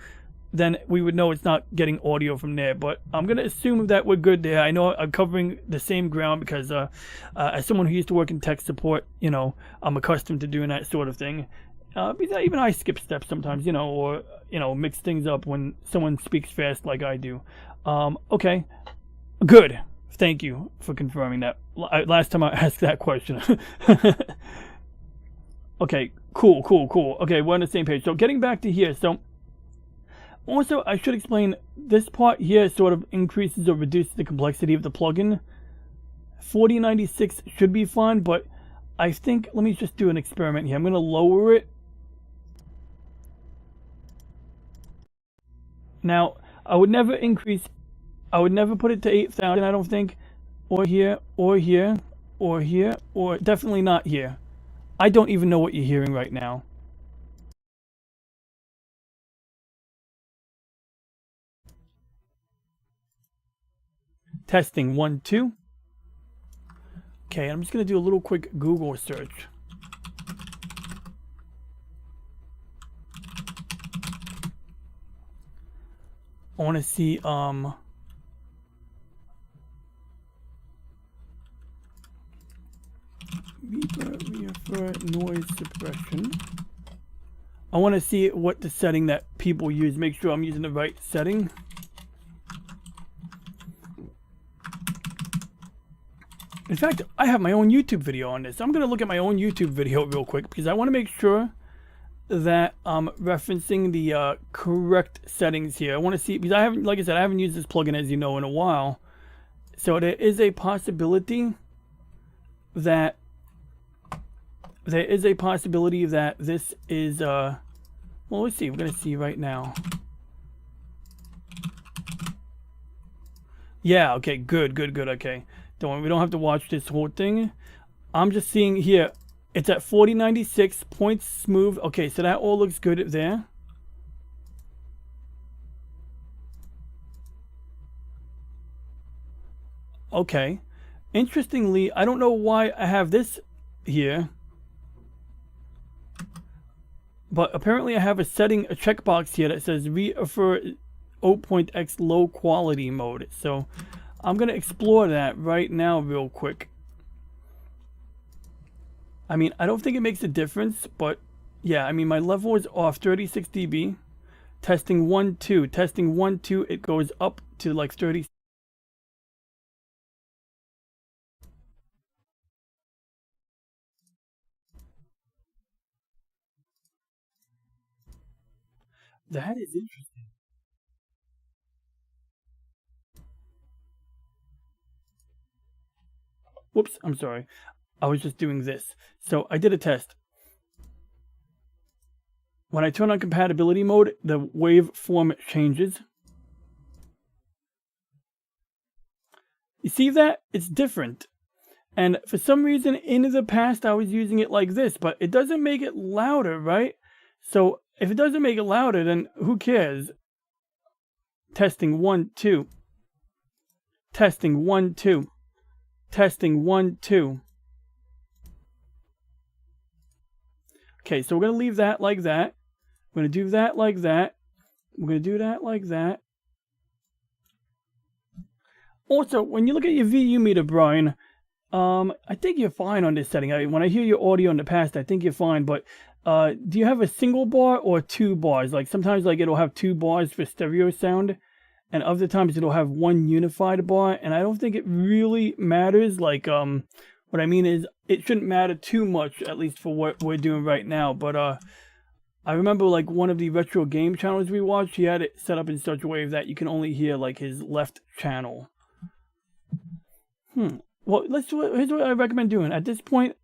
then we would know it's not getting audio from there. But I'm going to assume that we're good there. I know I'm covering the same ground because as someone who used to work in tech support, you know, I'm accustomed to doing that sort of thing. Because even I skip steps sometimes, or mix things up when someone speaks fast like I do. Okay, good. Thank you for confirming that. Last time I asked that question. Okay, cool. Okay, we're on the same page. So getting back to here, so also I should explain this part here sort of increases or reduces the complexity of the plugin. 4096 should be fine, but I think, let me just do an experiment here. I'm going to lower it. Now, I would never put it to 8,000, I don't think, or here, or here, or here, or definitely not here. I don't even know what you're hearing right now. Testing 1, 2. Okay, I'm just going to do a little quick Google search. I want to see noise suppression. I want to see what the setting that people use. Make sure I'm using the right setting. In fact, I have my own YouTube video on this. I'm going to look at my own YouTube video real quick because I want to make sure that I'm referencing the correct settings here. I want to see, because I haven't, like I said, I haven't used this plugin, as you know, in a while. So there is a possibility that this is well, let's see. We're going to see right now. Yeah, okay, good. Okay. Don't worry, we don't have to watch this whole thing. I'm just seeing here, it's at 4096, points smooth. Okay, so that all looks good there. Okay. Interestingly, I don't know why I have this here, but apparently I have a setting, a checkbox here that says refer 0.x low quality mode. So I'm going to explore that right now real quick. I mean, I don't think it makes a difference, but yeah, I mean, my level is off 36 dB. Testing 1, 2. Testing 1, 2, it goes up to like 30. That is interesting. Whoops, I'm sorry. I was just doing this. So I did a test. When I turn on compatibility mode, the waveform changes. You see that? It's different. And for some reason, in the past, I was using it like this, but it doesn't make it louder, right? So if it doesn't make it louder, then who cares? Testing 1, 2. Testing 1, 2. Testing 1, 2. Okay, so we're going to leave that like that. We're going to do that like that. We're going to do that like that. Also, when you look at your VU meter, Brian, I think you're fine on this setting. When I hear your audio in the past, I think you're fine. But do you have a single bar or 2 bars? Like sometimes, like it'll have 2 bars for stereo sound, and other times it'll have 1 unified bar. And I don't think it really matters. Like what I mean is, it shouldn't matter too much, at least for what we're doing right now. But I remember like one of the retro game channels we watched, he had it set up in such a way that you can only hear like his left channel. Well, here's what I recommend doing. At this point,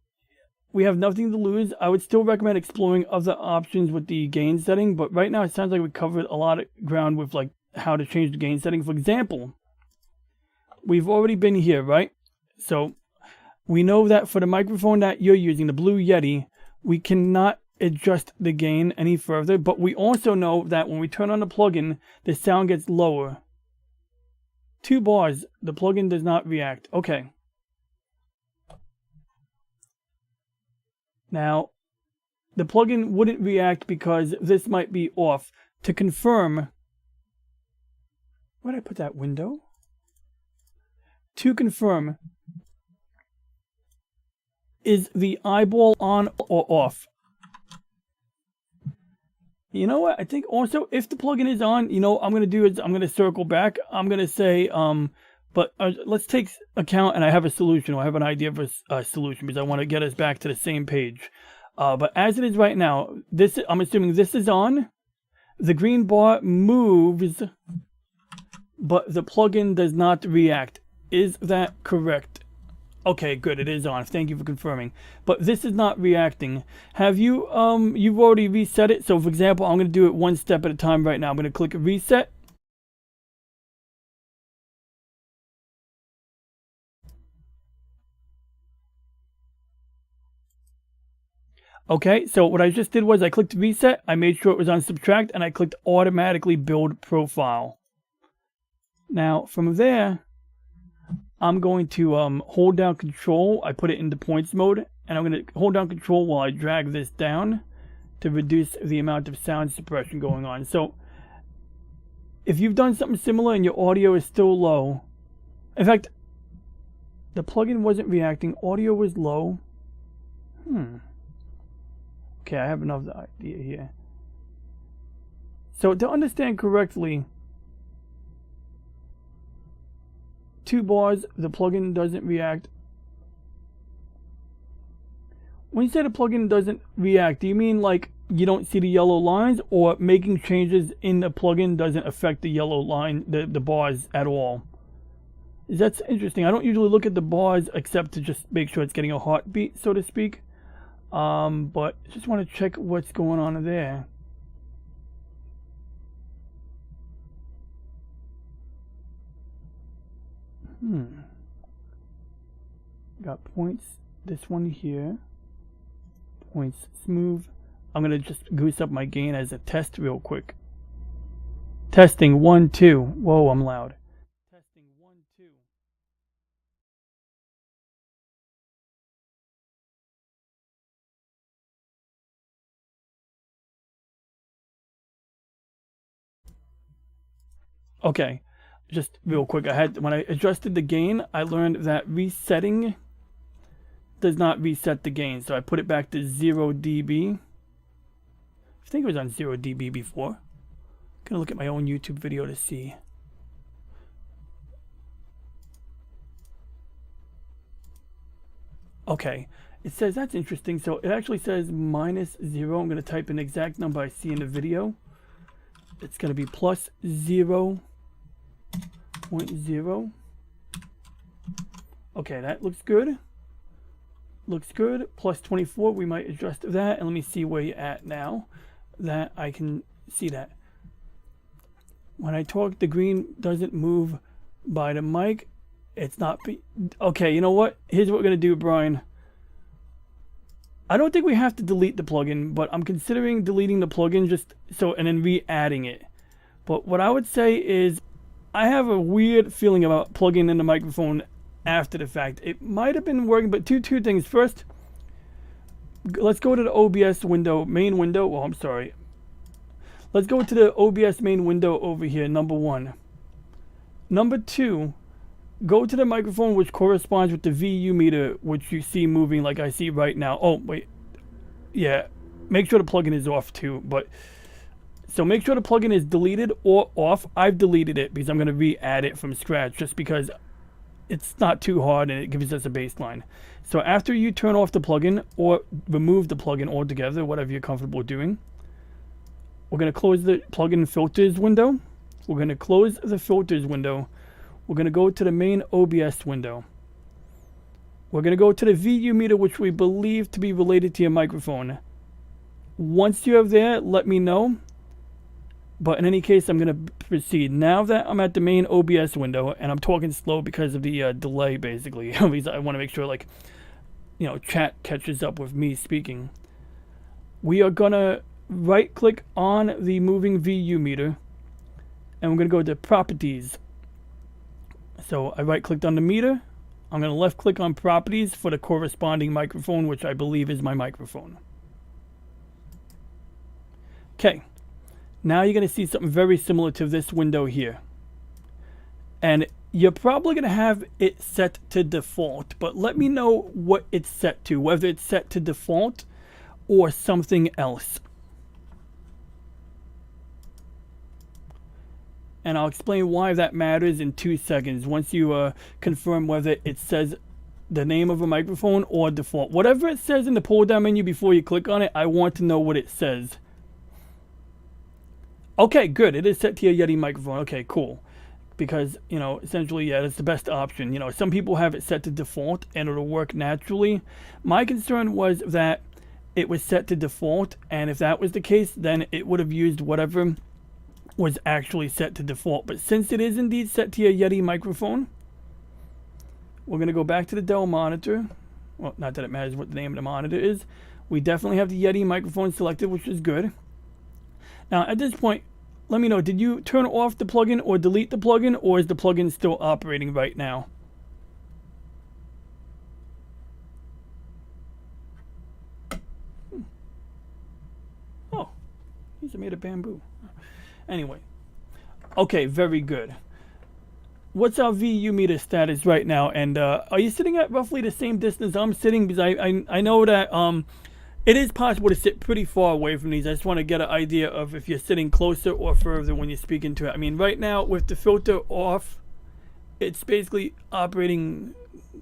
we have nothing to lose. I would still recommend exploring other options with the gain setting, but right now it sounds like we covered a lot of ground with like how to change the gain setting. For example, we've already been here, right? So we know that for the microphone that you're using, the Blue Yeti, we cannot adjust the gain any further, but we also know that when we turn on the plugin, the sound gets lower. 2 bars, the plugin does not react. Okay. Now, the plugin wouldn't react because this might be off. To confirm, where did I put that window? To confirm, is the eyeball on or off? You know what? I think also if the plugin is on, you know, I'm gonna do is I'm gonna circle back. I'm gonna say, but let's take account, and I have a solution. Or I have an idea for a solution because I want to get us back to the same page. But as it is right now, this I'm assuming this is on. The green bar moves, but the plugin does not react. Is that correct? Okay, good. It is on. Thank you for confirming. But this is not reacting. Have you, you've already reset it? So, for example, I'm going to do it one step at a time right now. I'm going to click reset. Okay, so what I just did was I clicked reset. I made sure it was on subtract, and I clicked automatically build profile. Now, from there, I'm going to hold down control. I put it into points mode, and I'm going to hold down control while I drag this down to reduce the amount of sound suppression going on. So if you've done something similar and your audio is still low, in fact, the plugin wasn't reacting, audio was low. Okay, I have another idea here. So to understand correctly, 2 bars, the plugin doesn't react. When you say the plugin doesn't react, do you mean like you don't see the yellow lines, or making changes in the plugin doesn't affect the yellow line, the bars at all? That's interesting. I don't usually look at the bars except to just make sure it's getting a heartbeat, so to speak. But just want to check what's going on there. Got points, this one here, points smooth. I'm gonna just goose up my gain as a test real quick. Testing 1 2. Whoa, I'm loud. Testing 1 2. Okay, just real quick, when I adjusted the gain, I learned that resetting does not reset the gain, so I put it back to 0 dB. I think it was on 0 dB before. I'm gonna look at my own YouTube video to see. Okay, it says, that's interesting. So it actually says -0. I'm gonna type an exact number I see in the video. It's gonna be plus 0.0. Okay, that looks good. Looks good. Plus 24. We might adjust that. And let me see where you're at now. That I can see that. When I talk, the green doesn't move by the mic. It's not. Okay, you know what? Here's what we're gonna do, Brian. I don't think we have to delete the plugin, but I'm considering deleting the plugin just so, and then re-adding it. But what I would say is, I have a weird feeling about plugging in the microphone after the fact. It might have been working, but two things. First, let's go to the OBS window, main window. Well, I'm sorry. Let's go to the OBS main window over here, number 1. Number 2, go to the microphone which corresponds with the VU meter, which you see moving like I see right now. Oh, wait. Yeah, make sure the plugin is off too. But so make sure the plugin is deleted or off. I've deleted it because I'm going to re-add it from scratch just because it's not too hard and it gives us a baseline. So after you turn off the plugin or remove the plugin altogether, whatever you're comfortable doing, we're going to close the plugin filters window. We're going to close the filters window. We're going to go to the main OBS window. We're going to go to the VU meter, which we believe to be related to your microphone. Once you're there, let me know. But in any case, I'm going to proceed. Now that I'm at the main OBS window, and I'm talking slow because of the delay, basically. I want to make sure, like, you know, chat catches up with me speaking. We are going to right-click on the moving VU meter, and we're going to go to Properties. So I right-clicked on the meter. I'm going to left-click on Properties for the corresponding microphone, which I believe is my microphone. Okay. Now you're going to see something very similar to this window here. And you're probably going to have it set to default, but let me know what it's set to, whether it's set to default or something else. and I'll explain why that matters in 2 seconds once you confirm whether it says the name of a microphone or default. Whatever it says in the pull down menu before you click on it, I want to know what it says. Okay, good. It is set to your Yeti microphone. Okay, cool. Because, you know, essentially, yeah, that's the best option. You know, some people have it set to default and it'll work naturally. My concern was that it was set to default, and if that was the case, then it would have used whatever was actually set to default. But since it is indeed set to your Yeti microphone, we're going to go back to the Dell monitor. Well, not that it matters what the name of the monitor is. We definitely have the Yeti microphone selected, which is good. Now, at this point, let me know, did you turn off the plugin or delete the plugin, or is the plugin still operating right now? Oh, these are made of bamboo. Anyway, okay, very good. What's our VU meter status right now? And are you sitting at roughly the same distance I'm sitting? Because I know that it is possible to sit pretty far away from these. I just want to get an idea of if you're sitting closer or further when you speak into it. I mean, right now with the filter off, it's basically operating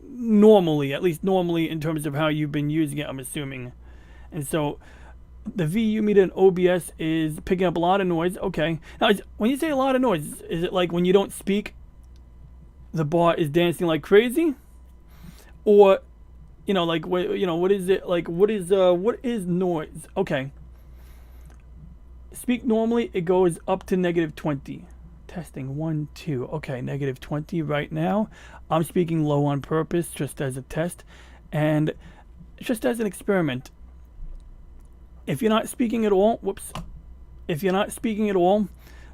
normally, at least normally in terms of how you've been using it, I'm assuming. And so the VU meter in OBS is picking up a lot of noise. Okay. Now, when you say a lot of noise, is it like when you don't speak, the bar is dancing like crazy? Or, you know, like, you know, what is it? Like, what is noise? Okay. Speak normally, it goes up to -20. Testing 1, 2. Okay, -20 right now. I'm speaking low on purpose, just as a test, and just as an experiment. If you're not speaking at all, whoops. If you're not speaking at all,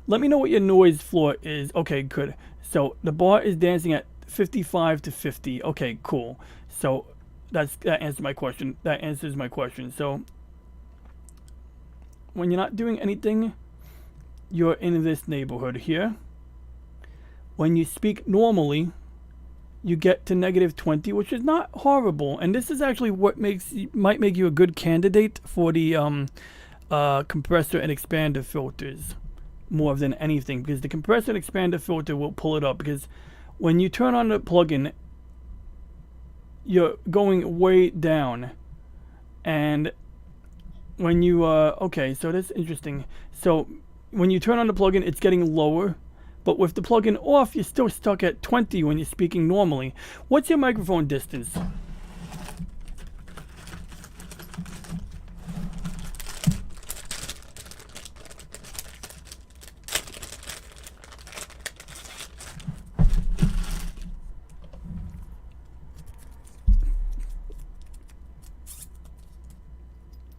let me know what your noise floor is. Okay, good. So the bar is dancing at 55 to 50. Okay, cool. So that answers my question. That answers my question. So when you're not doing anything, you're in this neighborhood here. When you speak normally, you get to -20, which is not horrible. And this is actually what might make you a good candidate for the compressor and expander filters more than anything, because the compressor and expander filter will pull it up. Because when you turn on the plugin, you're going way down, and when you okay, so that's interesting. So when you turn on the plugin, it's getting lower, but with the plugin off, you're still stuck at 20 when you're speaking normally. What's your microphone distance?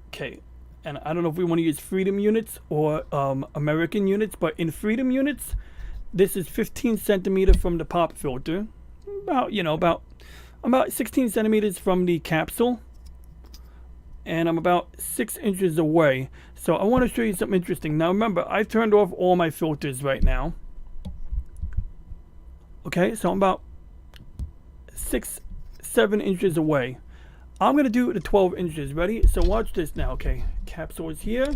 Okay, and I don't know if we want to use freedom units or American units, but in freedom units, this is 15 centimeter from the pop filter, about 16 centimeters from the capsule, and I'm about 6 inches away. So I want to show you something interesting. Now remember, I've turned off all my filters right now. Okay, so I'm about 6-7 inches away. I'm going to do the 12 inches. Ready? So watch this now. Okay, capsule is here.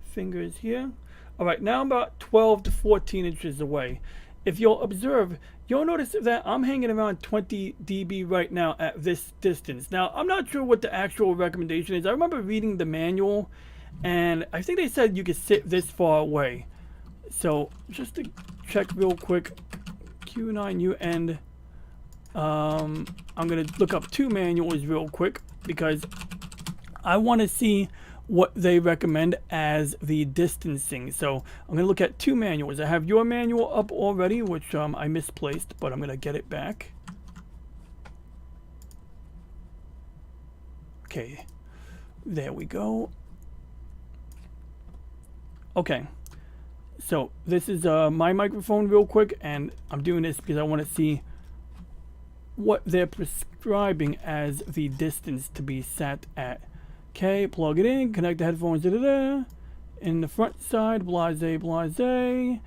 Finger is here. All right, now I'm about 12 to 14 inches away. If you'll observe, you'll notice that I'm hanging around 20 dB right now at this distance. Now, I'm not sure what the actual recommendation is. I remember reading the manual, and I think they said you could sit this far away. So just to check real quick, Q9UN. I'm going to look up 2 manuals real quick because I want to see what they recommend as the distancing. So I'm going to look at 2 manuals. I have your manual up already, which I misplaced, but I'm going to get it back. Okay, there we go. Okay, so this is my microphone real quick, and I'm doing this because I want to see what they're prescribing as the distance to be sat at. Okay, plug it in, connect the headphones, in the front side, blase, blase,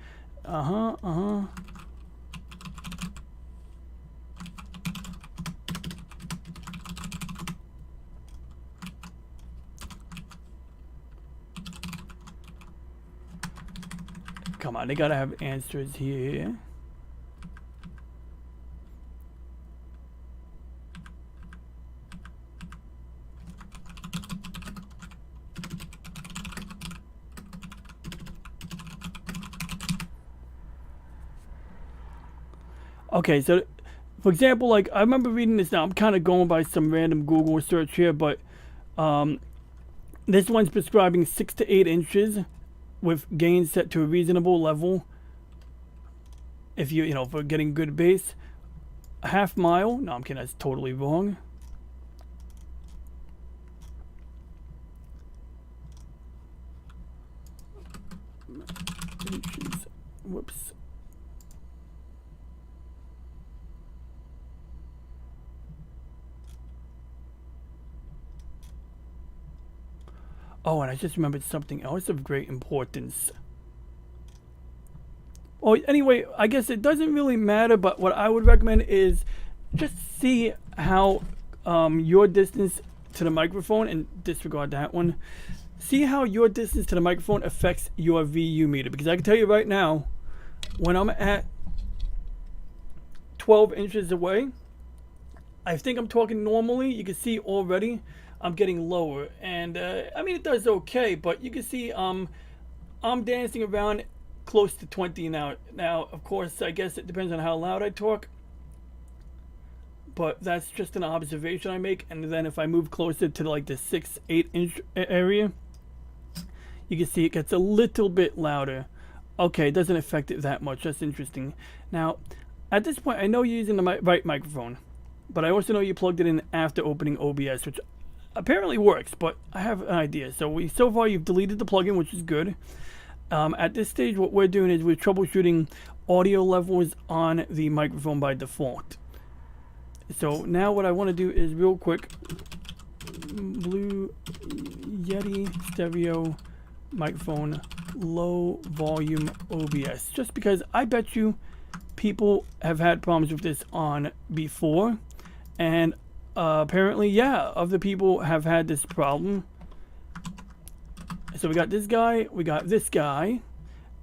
come on, they gotta have answers here. Okay, so for example, like I remember reading this now. I'm kind of going by some random Google search here, but this one's prescribing 6 to 8 inches with gain set to a reasonable level. If you know, for getting good bass, a half mile. No, I'm kidding. That's totally wrong. Inches. Whoops. Oh, and I just remembered something else of great importance. Oh, anyway, I guess it doesn't really matter, but what I would recommend is just see how your distance to the microphone, and disregard that one, see how your distance to the microphone affects your VU meter. Because I can tell you right now, when I'm at 12 inches away, I think I'm talking normally. You can see already I'm getting lower, and I mean, it does okay, but you can see I'm dancing around close to 20 now. Now, of course, I guess it depends on how loud I talk, but that's just an observation I make. And then if I move closer to like the 6-8 inch area, you can see it gets a little bit louder. Okay, it doesn't affect it that much. That's interesting. Now, at this point, I know you're using the right microphone, but I also know you plugged it in after opening OBS, which apparently works, but I have an idea. So far you've deleted the plugin, which is good. At this stage, what we're doing is we're troubleshooting audio levels on the microphone by default. So now what I want to do is real quick, Blue Yeti stereo microphone, low volume OBS, just because I bet you people have had problems with this on before, and apparently, yeah, other people have had this problem. So we got this guy, we got this guy,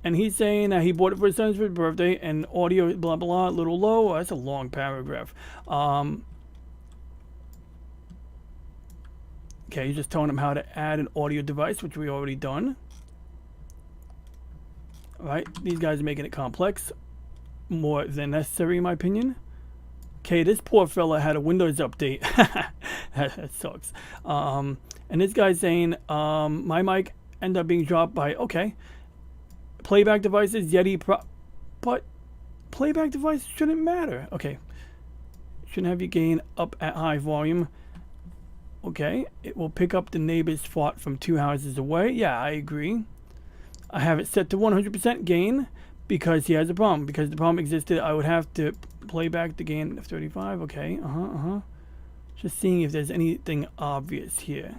and he's saying that he bought it for his son's birthday, and audio blah blah, a little low. That's a long paragraph. Okay, he's just telling him how to add an audio device, which we already done. All right, these guys are making it complex, more than necessary in my opinion. Okay, this poor fella had a Windows update. that sucks. And this guy's saying my mic ended up being dropped by, okay, playback devices, Yeti but playback devices shouldn't matter. Okay, shouldn't have your gain up at high volume. Okay, it will pick up the neighbor's fart from 2 houses away. Yeah, I agree. I have it set to 100% gain because he has a problem. Because the problem existed, I would have to play back the gain of 35. Okay, just seeing if there's anything obvious here.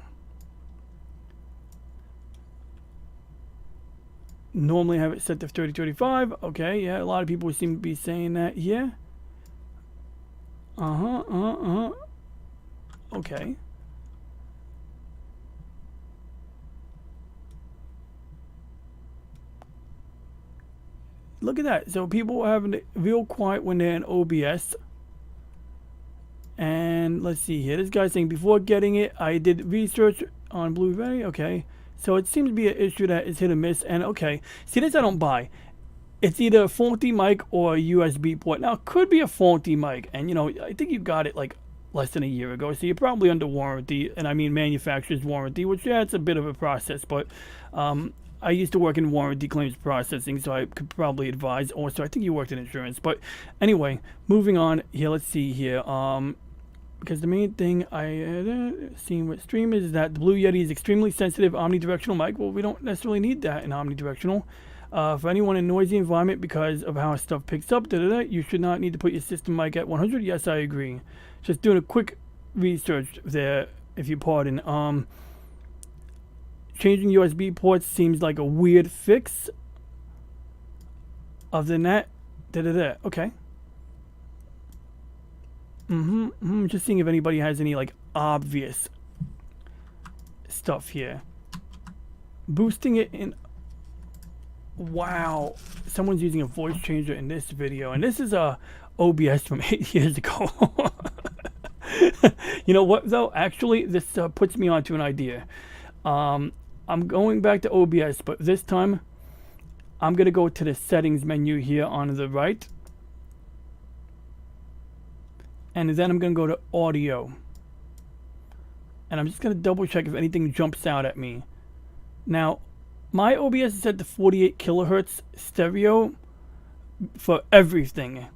Normally have it set to 30-35. Okay, yeah, a lot of people seem to be saying that here. Okay. Look at that. So people are having it real quiet when they're in OBS. And let's see here. This guy's saying before getting it, I did research on Blu-ray. Okay. So it seems to be an issue that is hit or miss. And okay. See, this I don't buy. It's either a faulty mic or a USB port. Now, it could be a faulty mic. And, you know, I think you got it like less than a year ago. So you're probably under warranty. And I mean manufacturer's warranty, which, yeah, it's a bit of a process. But I used to work in warranty claims processing, so I could probably advise. Also, I think you worked in insurance. But anyway, moving on here. Let's see here. Because the main thing I seen with stream is that the Blue Yeti is extremely sensitive omnidirectional mic. Well, we don't necessarily need that in omnidirectional. For anyone in noisy environment, because of how stuff picks up, you should not need to put your system mic at 100. Yes, I agree. Just doing a quick research there, if you pardon. Changing USB ports seems like a weird fix. Other than that, okay. Just seeing if anybody has any like obvious stuff here. Boosting it in Wow, someone's using a voice changer in this video, and this is a OBS from 8 years ago. You know what though? Actually, this puts me onto an idea. I'm going back to OBS, but this time I'm gonna go to the settings menu here on the right, and then I'm gonna go to audio, and I'm just gonna double check if anything jumps out at me. Now, my OBS is set to 48 kilohertz stereo for everything.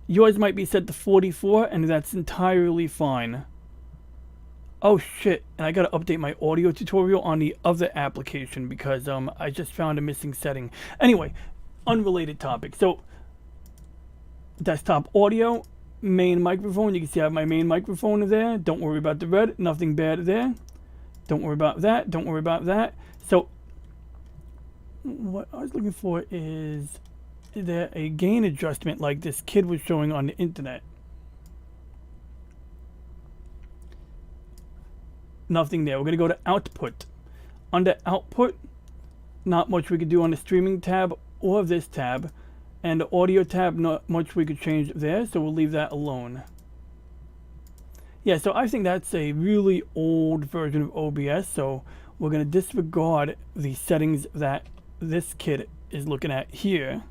Yours might be set to 44, and that's entirely fine. Oh shit, and I gotta update my audio tutorial on the other application because I just found a missing setting. Anyway, unrelated topic. So, desktop audio, main microphone. You can see I have my main microphone there. Don't worry about the red, nothing bad there. Don't worry about that, don't worry about that. So, what I was looking for is there a gain adjustment like this kid was showing on the internet? Nothing there. We're going to go to output. Under output, not much we could do on the streaming tab or this tab. And the audio tab, not much we could change there, so we'll leave that alone. Yeah, so I think that's a really old version of OBS, so we're going to disregard the settings that this kid is looking at here.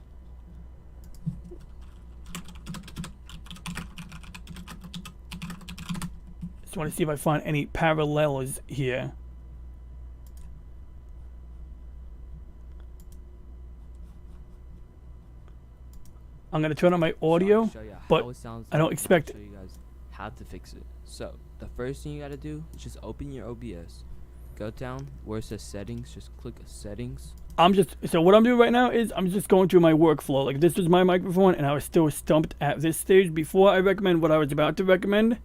Just want to see if I find any parallels here. I'm going to turn on my audio, but I don't expect...
I'll show you guys how to fix it. So, the first thing you got to do is just open your OBS. Go down where it says settings, just click settings.
So what I'm doing right now is I'm just going through my workflow. Like, this was my microphone and I was still stumped at this stage. Before I recommend what I was about to recommend,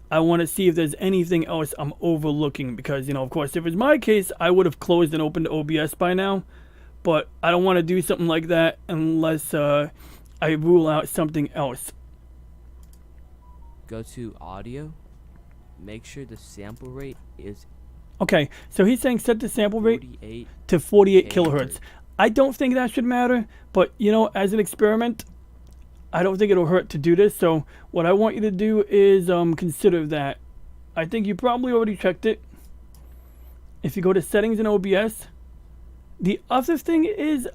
I want to see if there's anything else I'm overlooking, because, you know, of course, if it's my case, I would have closed and opened OBS by now, but I don't want to do something like that unless I rule out something else.
Go to audio, make sure the sample rate is...
Okay, so he's saying set the sample rate to 48 kilohertz. I don't think that should matter, but, you know, as an experiment, I don't think it'll hurt to do this. So what I want you to do is consider that. I think you probably already checked it. If you go to settings in OBS, the other thing is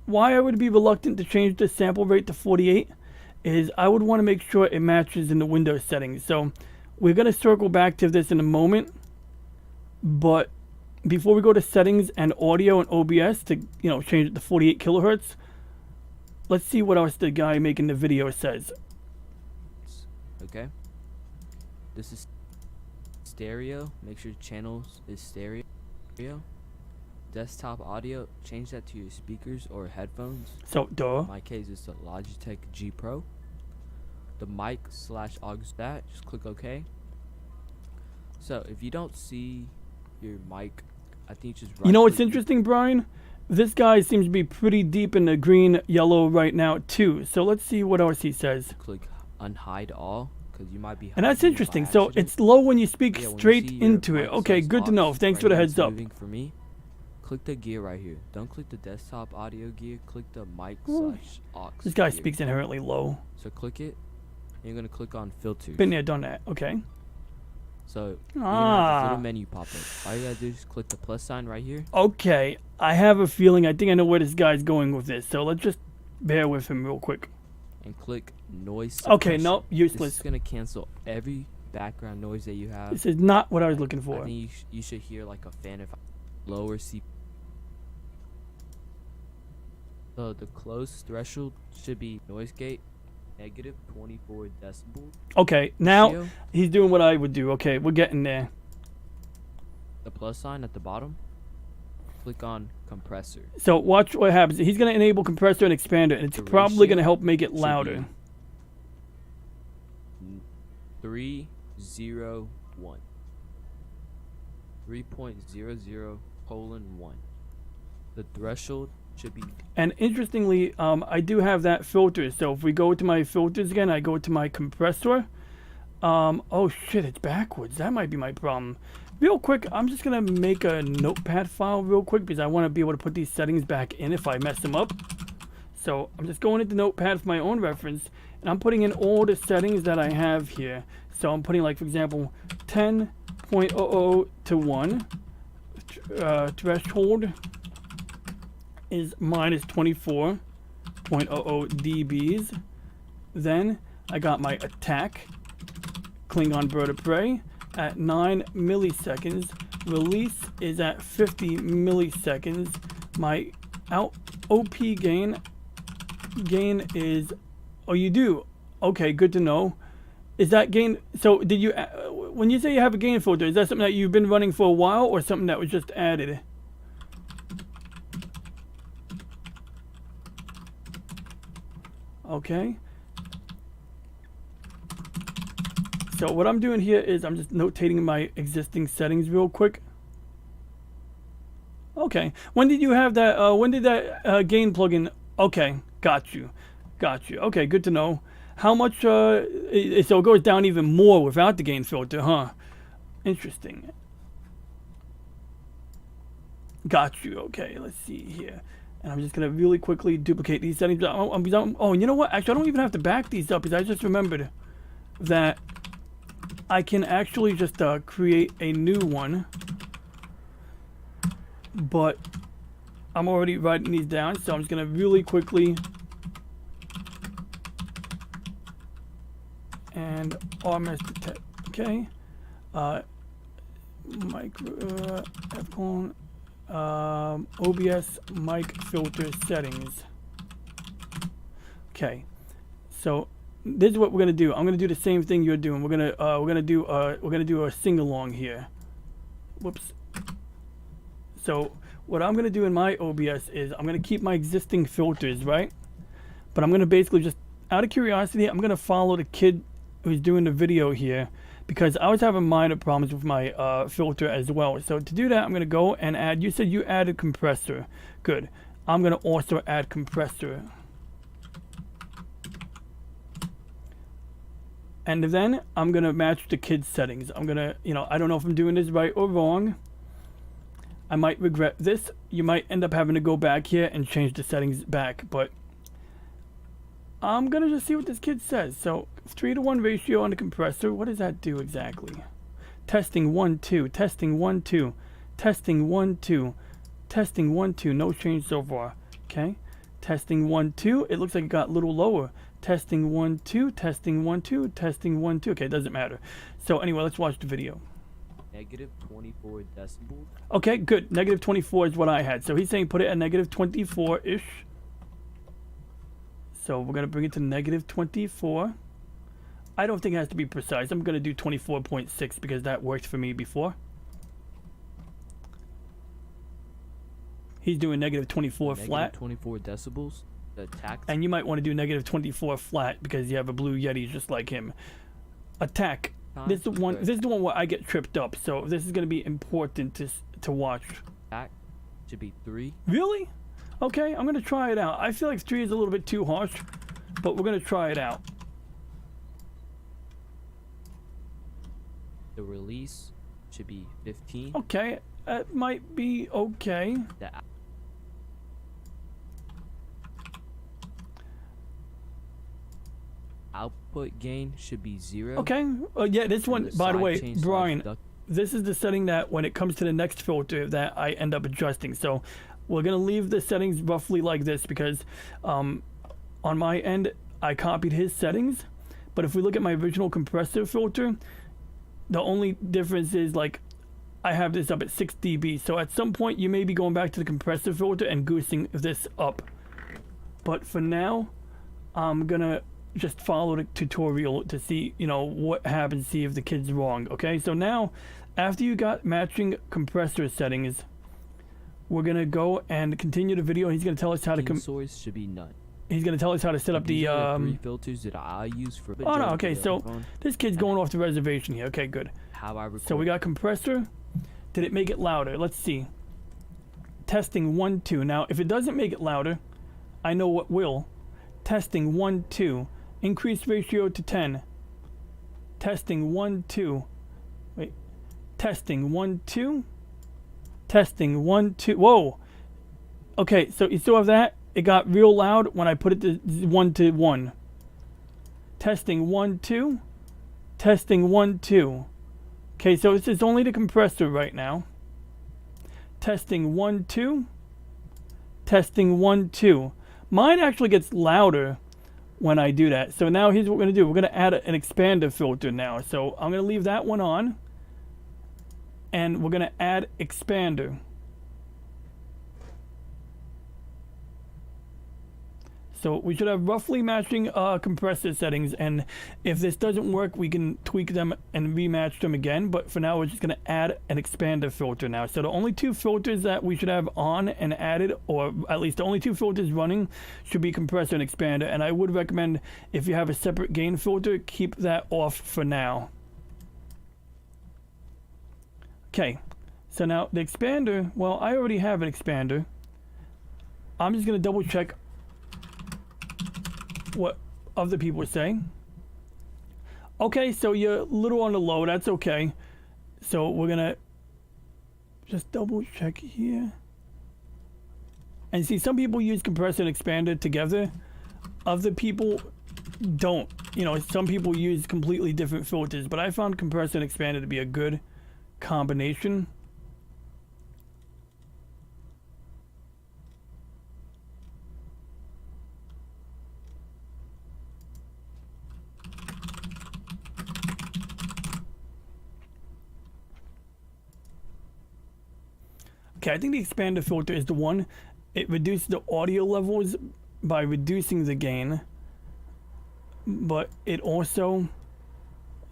why I would be reluctant to change the sample rate to 48 is I would want to make sure it matches in the Windows settings. So we're going to circle back to this in a moment. But before we go to settings and audio and OBS to, you know, change it to 48 kilohertz, let's see what else the guy making the video says.
Okay. This is stereo. Make sure channels is stereo. Desktop audio, change that to your speakers or headphones.
So, duh.
In my case, it's the Logitech G Pro. The mic / aux that, just click OK. So, if you don't see your mic, I think just right.
You know what's interesting, Brian? This guy seems to be pretty deep in the green yellow right now too. So let's see what else he says.
Click unhide all, because you might be.
And that's interesting. So it's low when you speak straight into it. Okay, good to know. Thanks for the heads up.
For me, click the gear right here. Don't click the desktop audio gear. Click the mic / aux.
This guy
gear.
speaks inherently low.
So click it. And you're gonna click on filters.
Been there, done that. Okay.
So you're gonna have this little menu pop up. All you gotta do is click the plus sign right here.
Okay, I have a feeling. I think I know where this guy's going with this. So let's just bear with him real quick.
And click noise suppression.
Okay, no, useless.
This is gonna cancel every background noise that you have.
This is not what I was looking for.
I think you should hear like a fan if lower C. So the close threshold should be noise gate negative 24 decibels.
Okay, now he's doing what I would do. Okay, we're getting there.
The plus sign at the bottom, click on compressor.
So watch what happens. He's going to enable compressor and expander, and it's probably going to help make it louder.
301. 3.00:1. The threshold should be.
And interestingly, I do have that filter. So if we go to my filters again, I go to my compressor. Oh shit, it's backwards. That might be my problem. Real quick, I'm just gonna make a notepad file real quick because I want to be able to put these settings back in if I mess them up. So I'm just going into Notepad for my own reference, and I'm putting in all the settings that I have here. So I'm putting, like, for example, 10.00 to 1. Threshold is minus 24.00 dBs. Then I got my attack, Klingon bird of prey, at 9 milliseconds. Release is at 50 milliseconds. My OP gain is, oh, you do? Okay, good to know. Is that gain, so did you, when you say you have a gain filter, is that something that you've been running for a while or something that was just added? Okay. So what I'm doing here is I'm just notating my existing settings real quick. Okay. When did you have that, when did that gain plugin? Okay, got you. Okay, good to know. How much, so it goes down even more without the gain filter, huh? Interesting. Got you. Okay, let's see here. And I'm just going to really quickly duplicate these settings. Oh, and you know what? Actually, I don't even have to back these up because I just remembered that I can actually just create a new one. But I'm already writing these down, so I'm just going to really quickly and RMS detect. Okay. OBS mic filter settings. Okay. So this is what we're gonna do. I'm gonna do the same thing you're doing. We're gonna do a sing along here. Whoops. So what I'm gonna do in my OBS is I'm gonna keep my existing filters, right? But I'm gonna basically just, out of curiosity, I'm gonna follow the kid who's doing the video here because I was having minor problems with my filter as well. So to do that, I'm gonna go and add. You said you added compressor. Good. I'm gonna also add compressor. And then I'm gonna match the kid's settings. I'm gonna, I don't know if I'm doing this right or wrong. I might regret this. You might end up having to go back here and change the settings back, but I'm gonna just see what this kid says. So 3:1 ratio on the compressor. What does that do exactly? Testing 1 2. Testing 1 2. Testing 1 2. Testing 1 2. No change so far. Okay. Testing 1 2. It looks like it got a little lower. Testing 1 2. Testing 1 2. Testing 1 2. Okay, it doesn't matter. So anyway, let's watch the video.
Negative 24 decibels.
Okay, good. Negative 24 is what I had. So he's saying put it at negative 24-ish. So we're going to bring it to negative 24. I don't think it has to be precise. I'm going to do 24.6 because that worked for me before. He's doing negative 24 flat.
Negative 24 decibels. The attack.
And you might want to do negative 24 flat because you have a blue Yeti just like him. Attack. This is the one. This is the one where I get tripped up. So this is going to be important to watch.
Attack should be 3.
Really? Okay, I'm going to try it out. I feel like 3 is a little bit too harsh, but we're going to try it out.
The release should be 15.
Okay, it might be okay.
The output gain should be 0.
Okay, yeah, this one, by the way, Brian, this is the setting that when it comes to the next filter that I end up adjusting. So we're going to leave the settings roughly like this because on my end, I copied his settings. But if we look at my original compressor filter, the only difference is like I have this up at 6 dB. So at some point, you may be going back to the compressor filter and goosing this up. But for now, I'm going to just follow the tutorial to see, what happens, see if the kid's wrong. Okay, so now after you got matching compressor settings, we're gonna go and continue the video. He's gonna tell us how to
source should be none.
He's gonna tell us how to set up the
3 filters that I use for.
Oh no, okay, so this kid's going off the reservation here. Okay, good.
How I record.
So we got compressor. Did it make it louder? Let's see. Testing 1 2. Now if it doesn't make it louder, I know what will. Testing 1 2. Increase ratio to 10. Testing 1 2. Wait. Testing 1 2. Testing 1 2. Whoa. Okay, so you still have that? It got real loud when I put it to 1 to 1. Testing 1 2. Testing 1 2. Okay, so this is only the compressor right now. Testing 1 2. Testing 1 2. Mine actually gets louder when I do that. So now here's what we're going to do. We're going to add an expander filter now. So I'm going to leave that one on. And we're going to add expander. So we should have roughly matching compressor settings, and if this doesn't work, we can tweak them and rematch them again. But for now, we're just going to add an expander filter now. So the only two filters that we should have on and added, or at least the only two filters running, should be compressor and expander. And I would recommend, if you have a separate gain filter, keep that off for now. Okay, so now the expander, well, I already have an expander. I'm just going to double check what other people are saying. Okay, so you're a little on the low, that's okay. So we're gonna just double check here. And see, some people use compressor and expander together. Other people don't. You know, some people use completely different filters, but I found compressor and expander to be a good combination. Okay, I think the expander filter is the one. It reduces the audio levels by reducing the gain, but it also,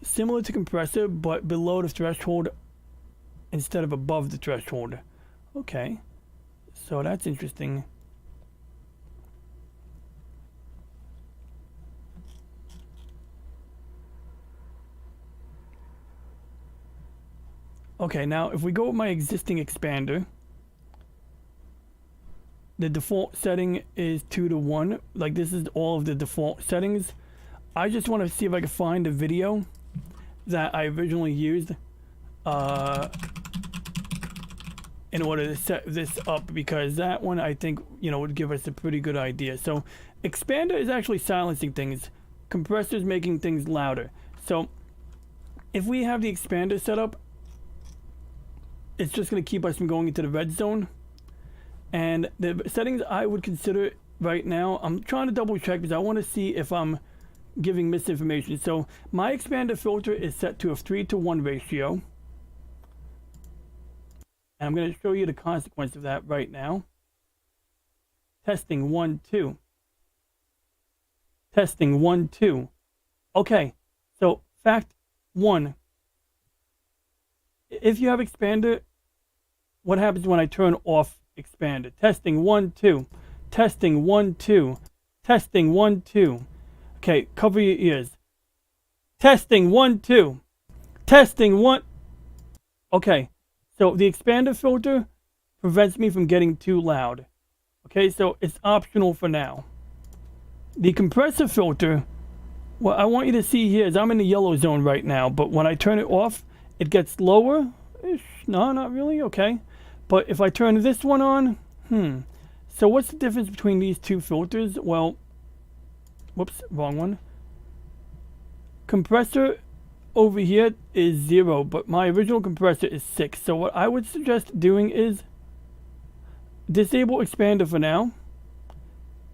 similar to compressor, but below the threshold instead of above the threshold. Okay, so that's interesting. Okay, now if we go with my existing expander, the default setting is 2 to 1. Like, this is all of the default settings. I just want to see if I can find a video that I originally used in order to set this up, because that one, I think, you know, would give us a pretty good idea. So expander is actually silencing things. Compressor is making things louder. So if we have the expander set up, it's just going to keep us from going into the red zone. And the settings I would consider right now, I'm trying to double check because I want to see if I'm giving misinformation. So my expander filter is set to a 3 to 1 ratio. And I'm going to show you the consequence of that right now. Testing 1 2. Testing 1 2. Okay, so fact 1. If you have expander, what happens when I turn off expander? Testing 1 2. Testing 1 2. Testing 1 2. Okay, cover your ears. Testing 1 2. Testing 1. Okay, so the expander filter prevents me from getting too loud. Okay, so it's optional for now. The compressor filter, what I want you to see here is I'm in the yellow zone right now, but when I turn it off, it gets lower. No, not really. Okay. But if I turn this one on, so what's the difference between these two filters? Well, whoops, wrong one. Compressor over here is 0, but my original compressor is 6. So what I would suggest doing is disable expander for now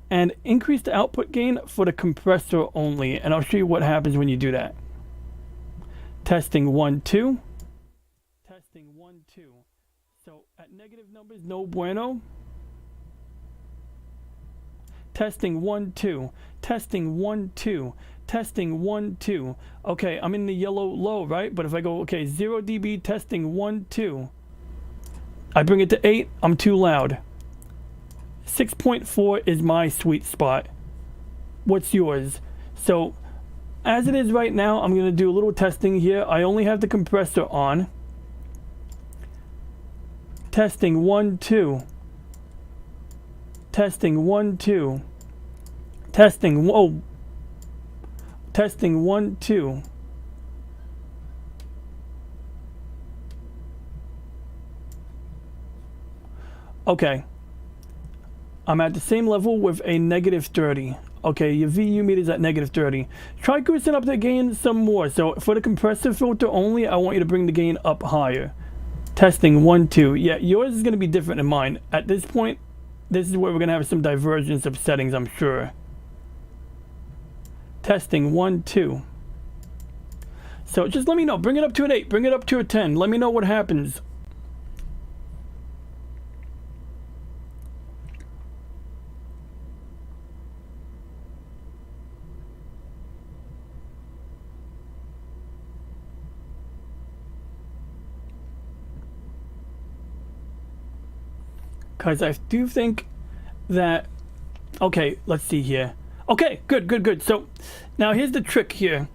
and increase the output gain for the compressor only. And I'll show you what happens when you do that. Testing 1 2. Testing 1 2. So at negative numbers, no bueno. Testing 1 2. Testing 1 2. Testing 1 2. Okay, I'm in the yellow low, right? But if I go, okay, 0 dB, testing 1 2. I bring it to 8, I'm too loud. 6.4 is my sweet spot. What's yours? So as it is right now, I'm going to do a little testing here. I only have the compressor on. Testing 1 2. Testing 1 2. Testing, whoa. Testing 1 2. Okay. I'm at the same level with a negative 30. Okay, your VU meter's at negative 30. Try goosing up the gain some more. So for the compressor filter only, I want you to bring the gain up higher. Testing 1, 2. Yeah, yours is going to be different than mine. At this point, this is where we're going to have some divergence of settings, I'm sure. Testing 1, 2. So just let me know. Bring it up to an 8. Bring it up to a 10. Let me know what happens. Because I do think that... Okay, let's see here. Okay, good, good, good. So now here's the trick here.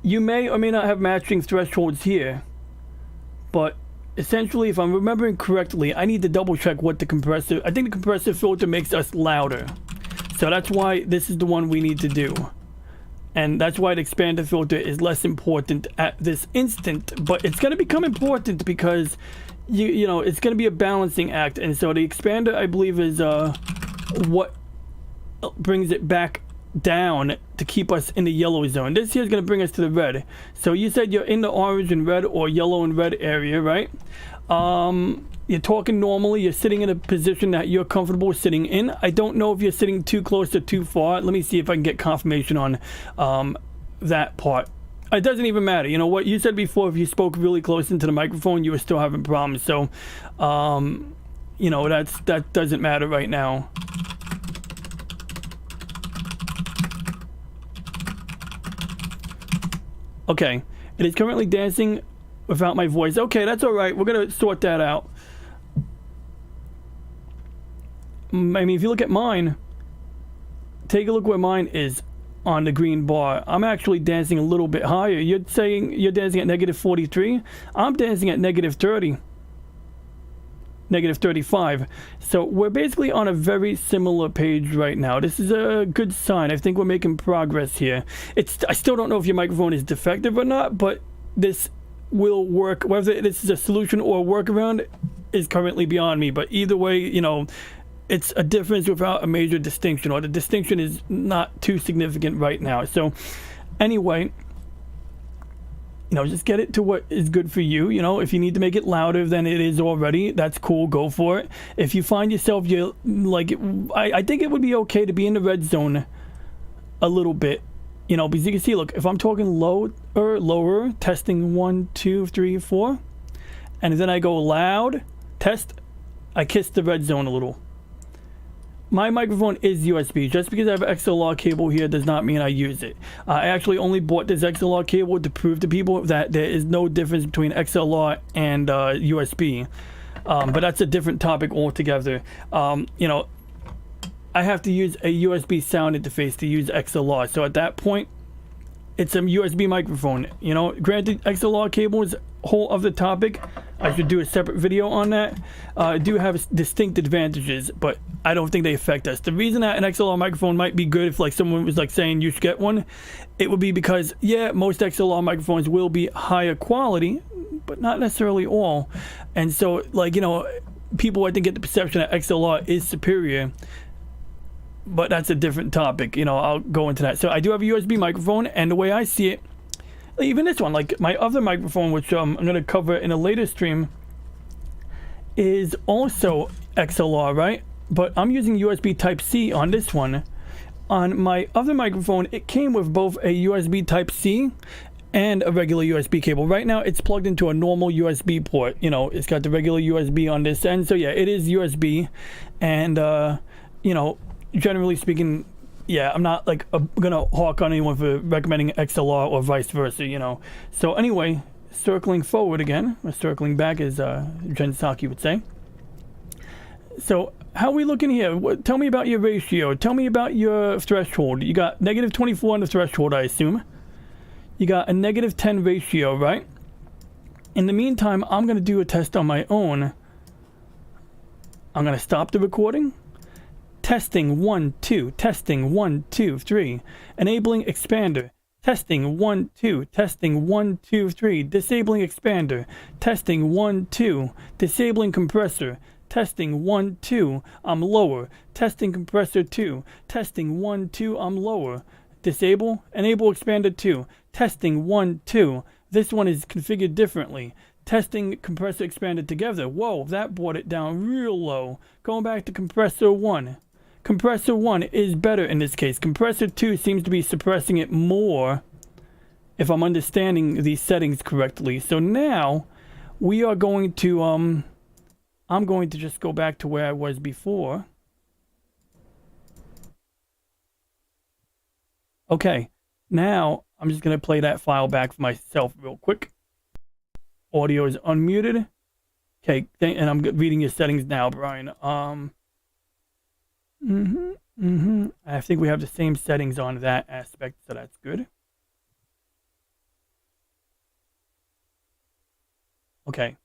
You may or may not have matching thresholds here, but essentially, if I'm remembering correctly, I need to double check what the compressor... I think the compressor filter makes us louder. So that's why this is the one we need to do. And that's why the expander filter is less important at this instant, but it's going to become important because you know, it's going to be a balancing act. And so the expander, I believe, is what brings it back down to keep us in the yellow zone. This here is going to bring us to the red. So you said you're in the orange and red or yellow and red area, right? You're talking normally. You're sitting in a position that you're comfortable sitting in. I don't know if you're sitting too close or too far. Let me see if I can get confirmation on that part. It doesn't even matter. You know what you said before, if you spoke really close into the microphone, you were still having problems. So you know, that doesn't matter right now. Okay, it is currently dancing without my voice. Okay, that's all right. We're gonna sort that out. I mean, if you look at mine, take a look where mine is on the green bar. I'm actually dancing a little bit higher. You're saying you're dancing at negative 43. I'm dancing at negative 30. Negative 35. So we're basically on a very similar page right now. This is a good sign. I think we're making progress here. I still don't know if your microphone is defective or not, but this will work. Whether this is a solution or a workaround is currently beyond me. But either way, you know, it's a difference without a major distinction, or the distinction is not too significant right now. So anyway, you know, just get it to what is good for you. You know, if you need to make it louder than it is already, that's cool. Go for it. If you find yourself, you're like, I think it would be okay to be in the red zone a little bit. You know, because you can see, look, if I'm talking lower, testing 1, 2, 3, 4, and then I go loud, test, I kiss the red zone a little. My microphone is USB. Just because I have an XLR cable here does not mean I use it. I actually only bought this XLR cable to prove to people that there is no difference between XLR and USB. But that's a different topic altogether. You know, I have to use a USB sound interface to use XLR. So at that point, it's a USB microphone. You know, granted, XLR cable is a whole other topic. I should do a separate video on that. Do have distinct advantages, but I don't think they affect us. The reason that an XLR microphone might be good, if like someone was like saying you should get one, it would be because, yeah, most XLR microphones will be higher quality, but not necessarily all. And so, like, you know, people I think get the perception that XLR is superior, but that's a different topic. You know, I'll go into that. So I do have a USB microphone, and the way I see it, even this one, like my other microphone, which I'm going to cover in a later stream, is also XLR, right? But I'm using USB Type-C on this one. On my other microphone, it came with both a USB Type-C and a regular USB cable. Right now, it's plugged into a normal USB port. You know, it's got the regular USB on this end. So yeah, it is USB. And, you know, generally speaking, yeah, I'm not like gonna hawk on anyone for recommending XLR or vice versa, you know. So anyway, circling forward again, or circling back, as Jen Psaki would say. So how are we looking here? Tell me about your ratio. Tell me about your threshold. You got negative 24 on the threshold, I assume. You got a negative 10 ratio, right? In the meantime, I'm gonna do a test on my own. I'm gonna stop the recording. Testing 1, 2, testing 1, 2, 3. Enabling expander. Testing 1 2. Testing 1 2 3. Disabling expander. Testing 1 2. Disabling compressor. Testing 1 2. I'm lower. Testing compressor 2. Testing 1 2. I'm lower. Disable. Enable expander 2. Testing 1 2. This one is configured differently. Testing compressor expander together. Whoa, that brought it down real low. Going back to compressor 1. Compressor 1 is better in this case. Compressor 2 seems to be suppressing it more, if I'm understanding these settings correctly. So now we are going to I'm going to just go back to where I was before. Okay, now I'm just going to play that file back for myself real quick. Audio is unmuted. Okay, and I'm reading your settings now, Brian. I think we have the same settings on that aspect, so that's good. Okay.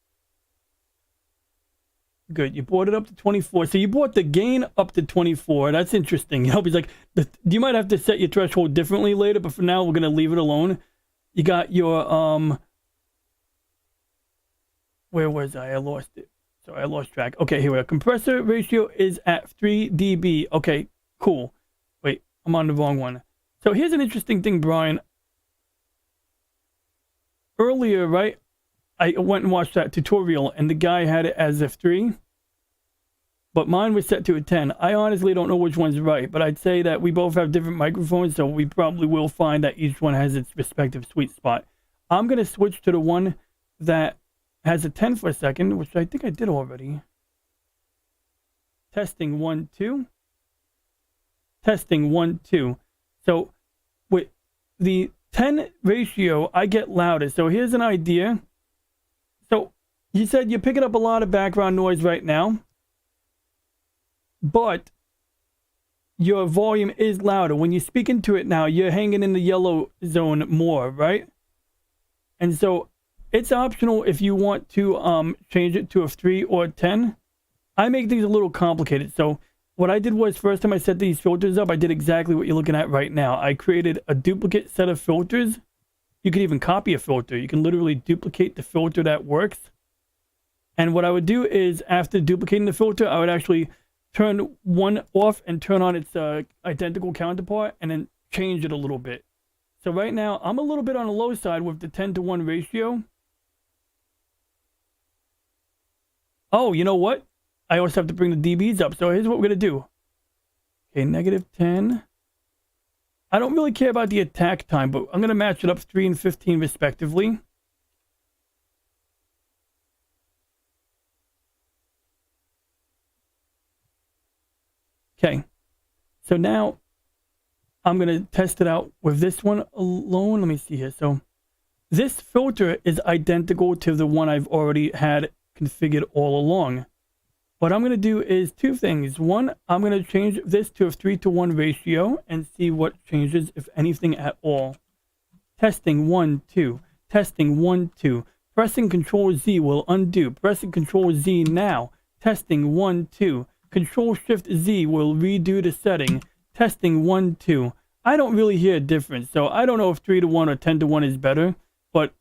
Good. You brought it up to 24. So you brought the gain up to 24. That's interesting. You know, he's like, you might have to set your threshold differently later, but for now we're gonna leave it alone. You got your where was I? I lost it. Sorry, I lost track. Okay, here we are. Compressor ratio is at 3 dB. Okay, cool. Wait, I'm on the wrong one. So here's an interesting thing, Brian. Earlier, right, I went and watched that tutorial, and the guy had it as F3, but mine was set to a 10. I honestly don't know which one's right, but I'd say that we both have different microphones, so we probably will find that each one has its respective sweet spot. I'm going to switch to the one that has a 10 for a second, which I think I did already. Testing 1 2. Testing 1 2. So with the 10 ratio, I get louder. So here's an idea. So you said you're picking up a lot of background noise right now, but your volume is louder. When you speak into it now, you're hanging in the yellow zone more, right? And so it's optional if you want to change it to a 3 or a 10. I make things a little complicated. So what I did was, first time I set these filters up, I did exactly what you're looking at right now. I created a duplicate set of filters. You could even copy a filter. You can literally duplicate the filter that works. And what I would do is, after duplicating the filter, I would actually turn one off and turn on its identical counterpart, and then change it a little bit. So right now, I'm a little bit on the low side with the 10-to-1 ratio. Oh, you know what? I also have to bring the dBs up. So here's what we're going to do. Okay, -10. I don't really care about the attack time, but I'm going to match it up 3 and 15 respectively. Okay, so now I'm going to test it out with this one alone. Let me see here. So this filter is identical to the one I've already had configured all along. What I'm going to do is two things. One, I'm going to change this to a 3-to-1 ratio and see what changes, if anything at all. Testing 1 2. Testing 1 2. Pressing Control Z will undo. Pressing Control Z now. Testing 1 2. Control Shift Z will redo the setting. Testing 1 2. I don't really hear a difference, so I don't know if 3-to-1 or 10-to-1 is better, but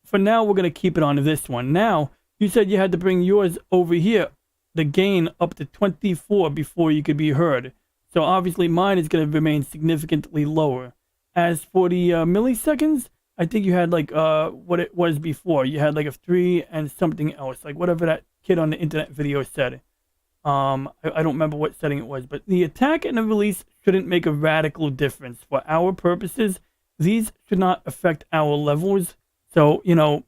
for now we're going to keep it on this one. Now, you said you had to bring yours over here, the gain up to 24 before you could be heard. So obviously mine is going to remain significantly lower. As for the milliseconds, I think you had like what it was before. You had like a 3 and something else, like whatever that kid on the internet video said. I don't remember what setting it was, but the attack and the release shouldn't make a radical difference. For our purposes, these should not affect our levels. So, you know,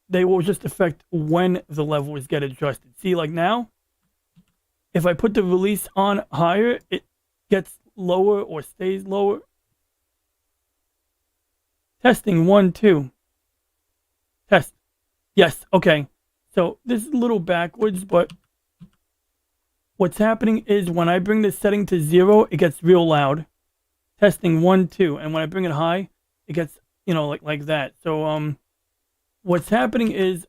they will just affect when the levels get adjusted. See, like now, if I put the release on higher, it gets lower or stays lower. Testing 1 2. Test. Yes, okay. So this is a little backwards, but what's happening is when I bring this setting to 0, it gets real loud. Testing 1 2. And when I bring it high, it gets, you know, like that. So what's happening is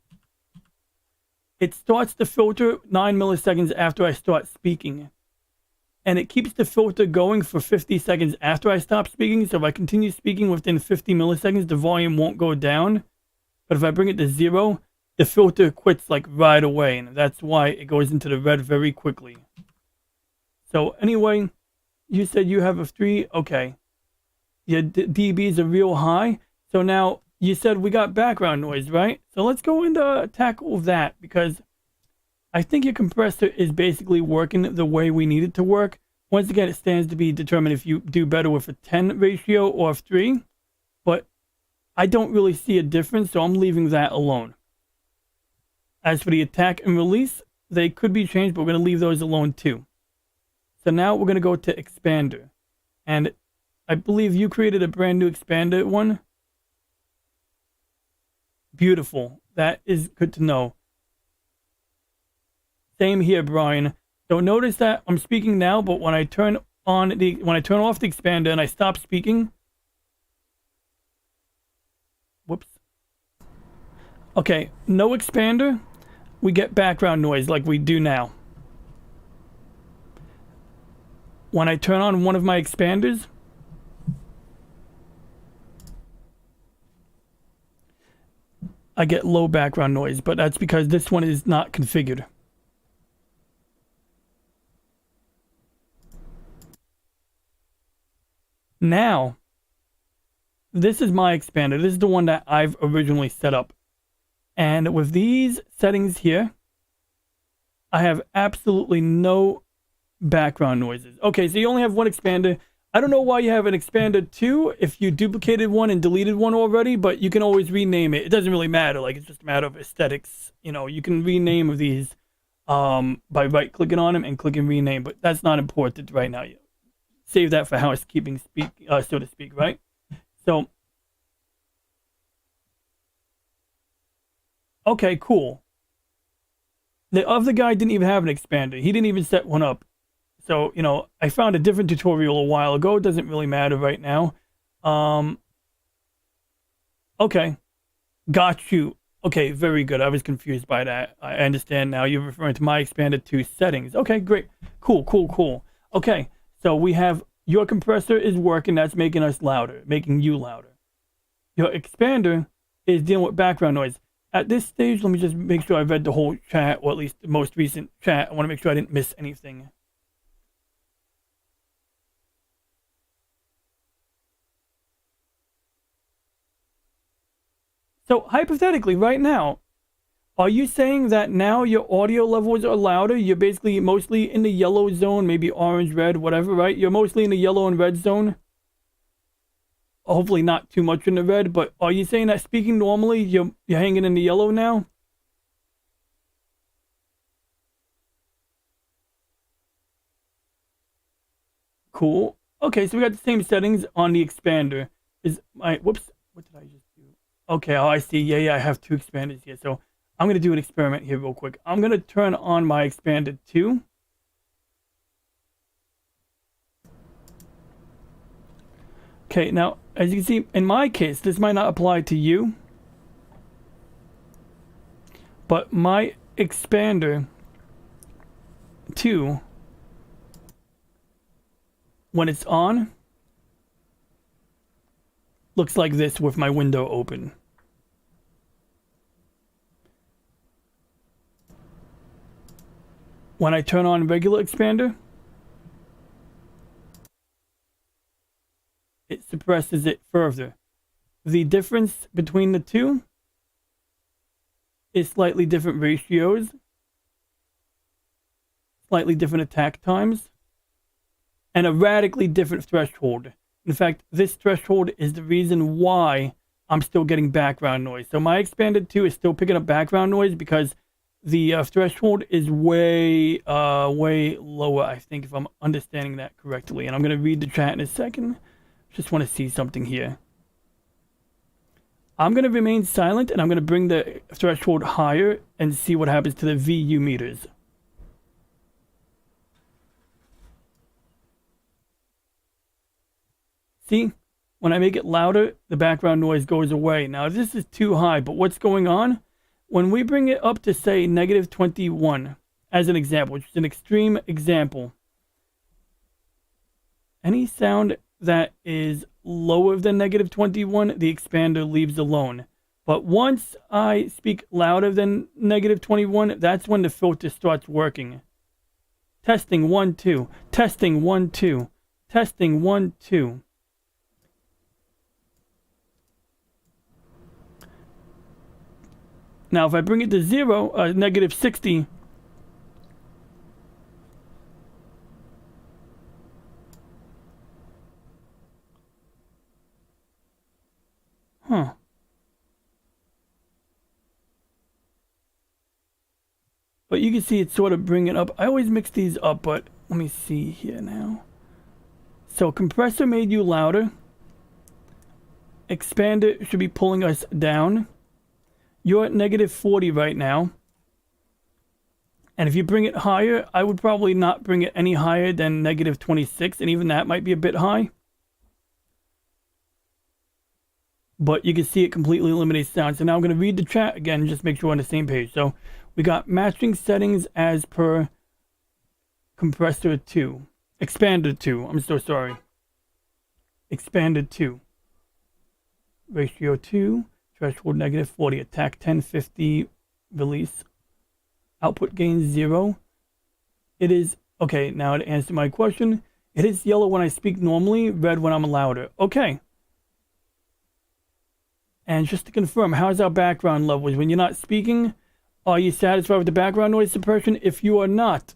it starts to filter 9 milliseconds after I start speaking. and it keeps the filter going for 50 seconds after I stop speaking. So if I continue speaking within 50 milliseconds, the volume won't go down. But if I bring it to 0, the filter quits like right away, and that's why it goes into the red very quickly. So anyway, you said you have a 3. Okay. Your dBs are real high. So now you said we got background noise, right? So let's go into tackle that, because I think your compressor is basically working the way we need it to work. Once again, it stands to be determined if you do better with a 10 ratio or a 3, but I don't really see a difference, so I'm leaving that alone. As for the attack and release, they could be changed, but we're going to leave those alone too. So now we're going to go to expander, and I believe you created a brand new expander one. Beautiful. That is good to know. Same here, Brian. So notice that I'm speaking now, but when I turn off the expander and I stop speaking, whoops. Okay, no expander, we get background noise like we do now. When I turn on one of my expanders, I get low background noise, but that's because this one is not configured. Now, this is my expander. This is the one that I've originally set up. And with these settings here, I have absolutely no background noises. Okay, so you only have one expander. I don't know why you have an expander 2 if you duplicated one and deleted one already, but you can always rename it. It doesn't really matter. Like, it's just a matter of aesthetics. You know, you can rename these by right-clicking on them and clicking rename, but that's not important right now. Save that for housekeeping, so to speak, right? So, okay, cool. The other guy didn't even have an expander. He didn't even set one up. So, you know, I found a different tutorial a while ago. It doesn't really matter right now. Okay. Got you. Okay, very good. I was confused by that. I understand now. You're referring to my expanded 2 settings. Okay, great. Cool. Okay, so we have your compressor is working. That's making us louder, making you louder. Your expander is dealing with background noise. At this stage, let me just make sure I read the whole chat, or at least the most recent chat. I want to make sure I didn't miss anything. So hypothetically, right now, are you saying that now your audio levels are louder? You're basically mostly in the yellow zone, maybe orange, red, whatever, right? You're mostly in the yellow and red zone. Hopefully not too much in the red, but are you saying that speaking normally, you're hanging in the yellow now? Cool. Okay, so we got the same settings on the expander. Whoops, what did I just do? Okay, oh, I see. Yeah, I have 2 expanders here. So I'm going to do an experiment here real quick. I'm going to turn on my expander 2. Okay, now, as you can see, in my case, this might not apply to you, but my expander 2, when it's on, looks like this with my window open. When I turn on regular expander, it suppresses it further. The difference between the two is slightly different ratios, slightly different attack times, and a radically different threshold. In fact, this threshold is the reason why I'm still getting background noise. So my expanded 2 is still picking up background noise because the threshold is way lower, I think, if I'm understanding that correctly. And I'm going to read the chat in a second. Just want to see something here. I'm going to remain silent, and I'm going to bring the threshold higher and see what happens to the VU meters. See, when I make it louder, the background noise goes away. Now, this is too high, but what's going on? When we bring it up to, say, -21, as an example, which is an extreme example, Any sound that is lower than negative 21, the expander leaves alone. But once I speak louder than negative 21, that's when the filter starts working. Testing 1, 2. Testing 1, 2. Testing 1, 2. Now, if I bring it to 0, negative 60, huh. But you can see it sort of bring it up. I always mix these up, but let me see here now. So compressor made you louder. Expander should be pulling us down. You're at negative 40 right now. And if you bring it higher, I would probably not bring it any higher than negative 26. And even that might be a bit high. But you can see it completely eliminates sound. So now I'm going to read the chat again and just make sure we're on the same page. So we got matching settings as per compressor 2. Expander 2. I'm so sorry. Expander 2. Ratio 2. Threshold negative 40. Attack 1050. Release. Output gain 0. It is... Okay, now to answer my question. It is yellow when I speak normally. Red when I'm louder. Okay. And just to confirm, how's our background levels? When you're not speaking, are you satisfied with the background noise suppression? If you are not,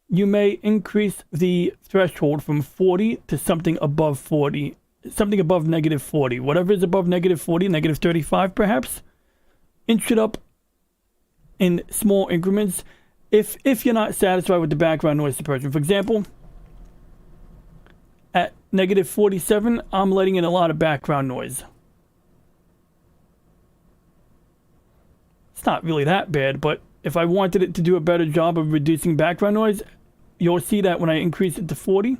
you may increase the threshold from 40 to something above 40. Something above negative 40. Whatever is above negative 40, negative 35 perhaps. Inch it up in small increments if you're not satisfied with the background noise suppression. For example, at negative 47, I'm letting in a lot of background noise. It's not really that bad, but if I wanted it to do a better job of reducing background noise, you'll see that when I increase it to 40.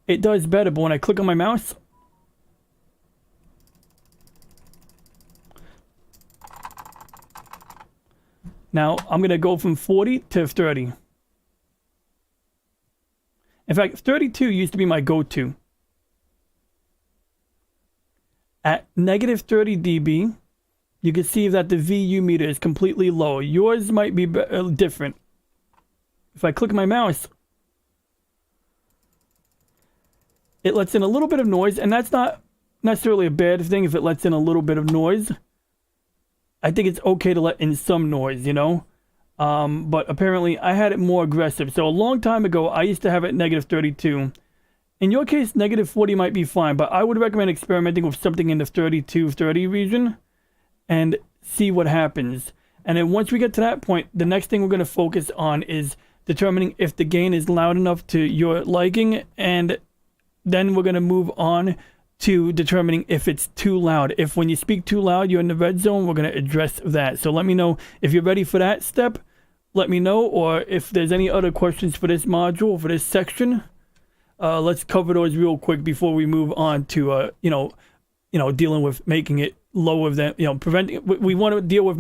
It does better, but when I click on my mouse, now I'm going to go from 40 to 30. In fact, 32 used to be my go-to. At negative 30 dB, you can see that the VU meter is completely low. Yours might be different. If I click my mouse, it lets in a little bit of noise, and that's not necessarily a bad thing if it lets in a little bit of noise. I think it's okay to let in some noise, you know? But apparently I had it more aggressive. So a long time ago, I used to have it negative 32. In your case, negative 40 might be fine, but I would recommend experimenting with something in the 32, 30 region and see what happens. And then once we get to that point, the next thing we're going to focus on is determining if the gain is loud enough to your liking, and then we're going to move on to determining if it's too loud. If when you speak too loud, you're in the red zone, we're going to address that. So let me know if you're ready for that step. Let me know, or if there's any other questions for this module, for this section. Let's cover those real quick before we move on to dealing with making it lower than, preventing. We want to deal with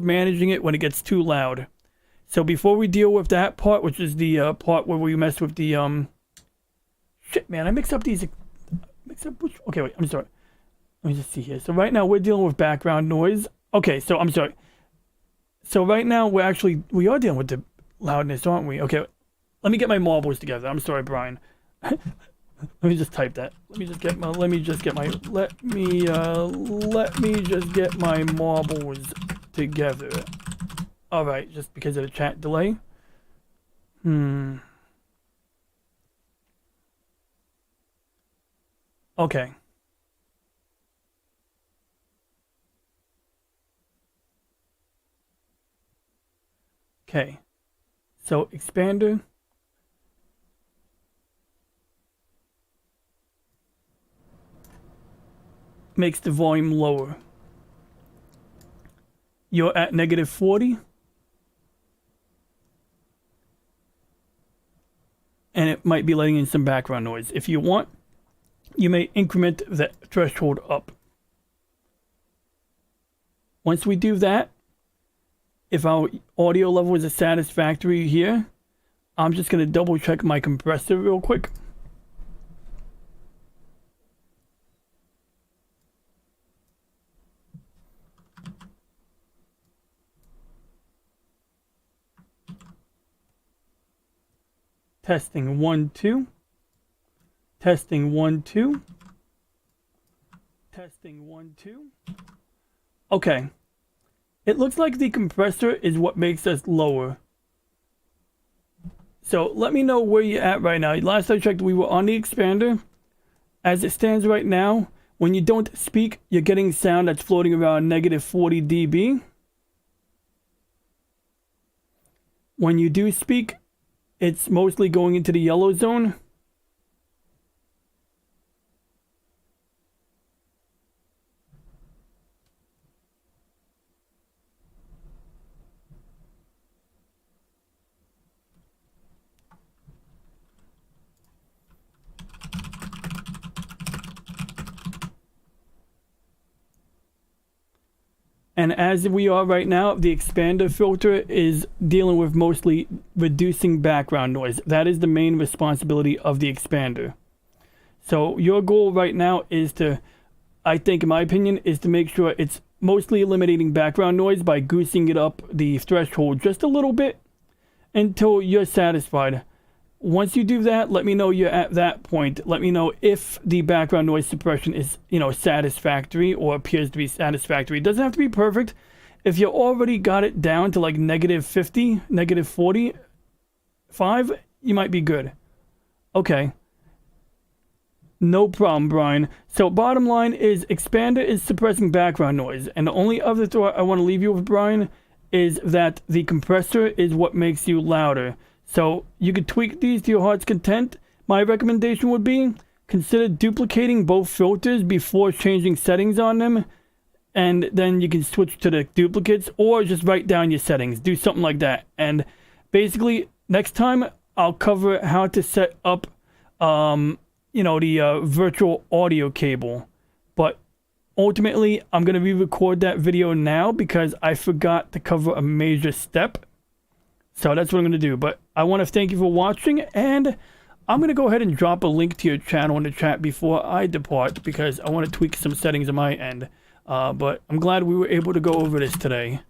managing it when it gets too loud. So before we deal with that part, which is the part where we mess with the shit, man, I mix up these. Okay, wait, I'm sorry. Let me just see here. So right now we're dealing with background noise. Okay, so I'm sorry. So right now we are dealing with the loudness, aren't we? Okay. Let me get my marbles together. I'm sorry, Brian. Let me just type that. Let me just get my marbles together. All right, just because of the chat delay. Okay. Okay. So expander. Makes the volume lower. You're at negative 40. And it might be letting in some background noise. If you want, you may increment the threshold up. Once we do that, if our audio level is satisfactory here. I'm just going to double check my compressor real quick. Testing 1 2. Testing 1 2. Testing 1 2. Okay. It looks like the compressor is what makes us lower. So let me know where you're at right now. Last I checked, we were on the expander. As it stands right now, when you don't speak, you're getting sound that's floating around negative 40 dB. When you do speak, it's mostly going into the yellow zone. And as we are right now, the expander filter is dealing with mostly reducing background noise. That is the main responsibility of the expander. So your goal right now is to, I think in my opinion, is to make sure it's mostly eliminating background noise by goosing it up the threshold just a little bit until you're satisfied. Once you do that, let me know you're at that point. Let me know if the background noise suppression is, satisfactory or appears to be satisfactory. It doesn't have to be perfect. If you already got it down to like negative 50, negative 45, you might be good. Okay. No problem, Brian. So bottom line is expander is suppressing background noise. And the only other thought I want to leave you with, Brian, is that the compressor is what makes you louder. So you could tweak these to your heart's content. My recommendation would be consider duplicating both filters before changing settings on them. And then you can switch to the duplicates or just write down your settings. Do something like that. And basically, next time I'll cover how to set up, the virtual audio cable. But ultimately, I'm going to re-record that video now because I forgot to cover a major step. So that's what I'm going to do. But I want to thank you for watching, and I'm going to go ahead and drop a link to your channel in the chat before I depart because I want to tweak some settings on my end. But I'm glad we were able to go over this today.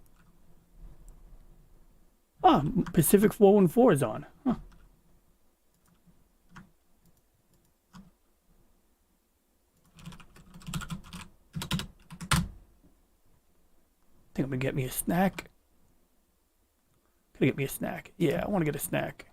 Ah, Pacific 414 is on. Huh. I think I'm going to get me a snack. Get me a snack. Yeah, I want to get a snack.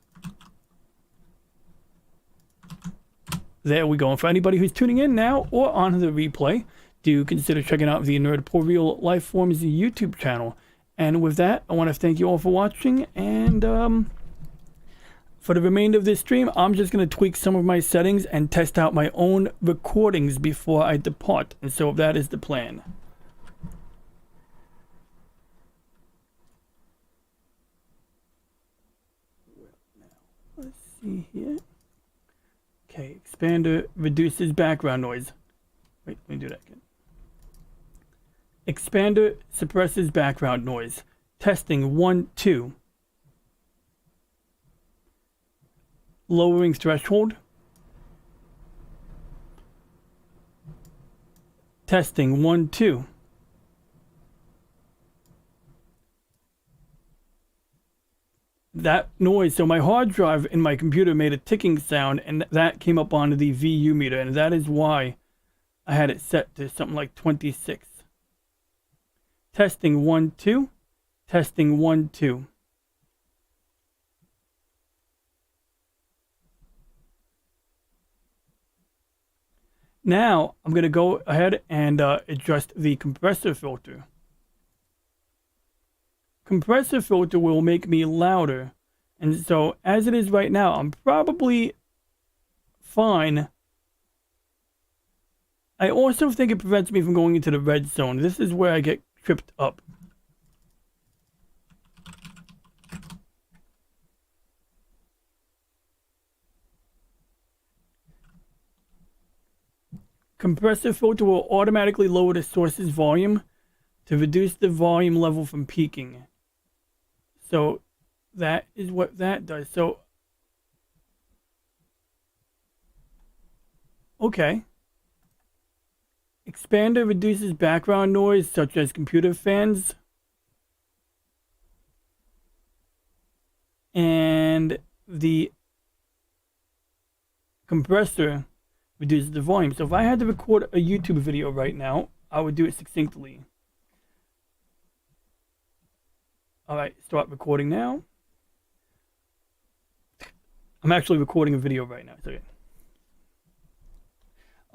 There we go. And for anybody who's tuning in now or on the replay, do consider checking out the Nerdporeal Lifeforms YouTube channel. And with that, I want to thank you all for watching. And for the remainder of this stream, I'm just going to tweak some of my settings and test out my own recordings before I depart. And so that is the plan. See here. Okay, expander reduces background noise. Wait, let me do that again. Expander suppresses background noise. Testing 1 2. Lowering threshold. Testing 1 2. That noise, so my hard drive in my computer made a ticking sound, and that came up onto the VU meter, and that is why I had it set to something like 26. Testing 1 2. Testing 1 2. Now I'm going to go ahead and adjust the compressor filter. Compressor filter will make me louder. And so as it is right now, I'm probably fine. I also think it prevents me from going into the red zone. This is where I get tripped up. Compressor filter will automatically lower the source's volume to reduce the volume level from peaking. So that is what that does. So, okay. Expander reduces background noise such as computer fans. And the compressor reduces the volume. So if I had to record a YouTube video right now, I would do it succinctly. All right, start recording now. I'm actually recording a video right now. It's okay.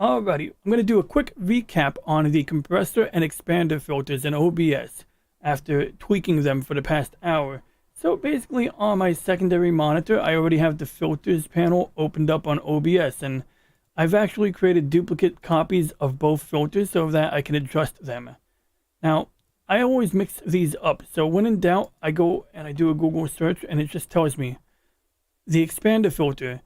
Alrighty, I'm going to do a quick recap on the compressor and expander filters in OBS after tweaking them for the past hour. So basically on my secondary monitor, I already have the filters panel opened up on OBS, and I've actually created duplicate copies of both filters so that I can adjust them. Now, I always mix these up, so when in doubt, I go and I do a Google search and it just tells me the expander filter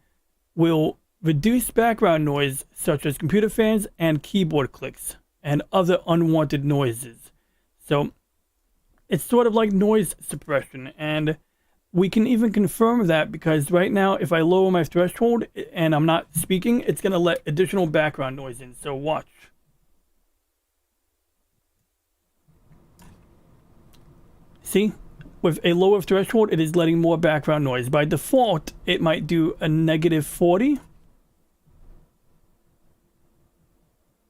will reduce background noise such as computer fans and keyboard clicks and other unwanted noises. So it's sort of like noise suppression, and we can even confirm that because right now if I lower my threshold and I'm not speaking, it's going to let additional background noise in. So watch. See? With a lower threshold, it is letting more background noise. By default, it might do a -40.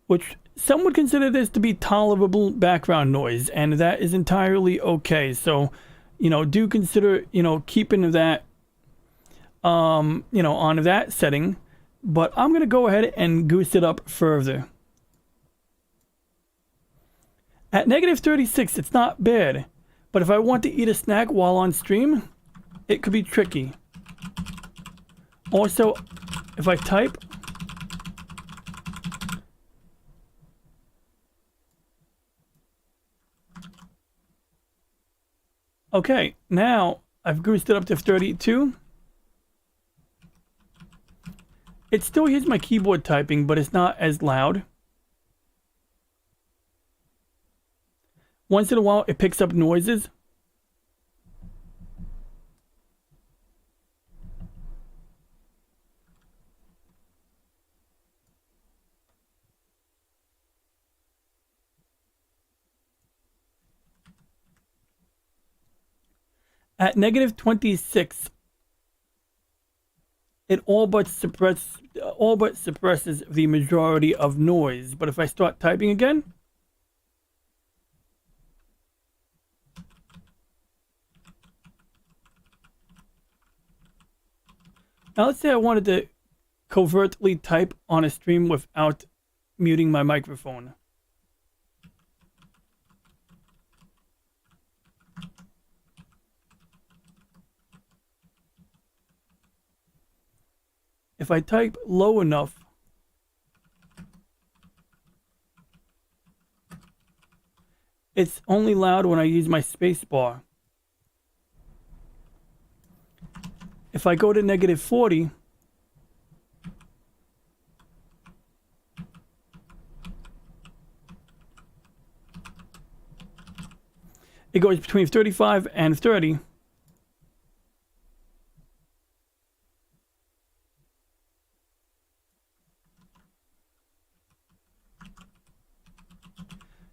Which some would consider this to be tolerable background noise, and that is entirely okay. So, do consider, keeping that, on that setting. But I'm going to go ahead and goose it up further. At -36, it's not bad. But if I want to eat a snack while on stream, it could be tricky. Also, if I type, okay, now I've goosed it up to 32. It still hears my keyboard typing, but it's not as loud. Once in a while, it picks up noises. At -26, it all but suppresses the majority of noise. But if I start typing again, now let's say I wanted to covertly type on a stream without muting my microphone. If I type low enough, it's only loud when I use my space bar. If I go to -40, it goes between 35 and 30.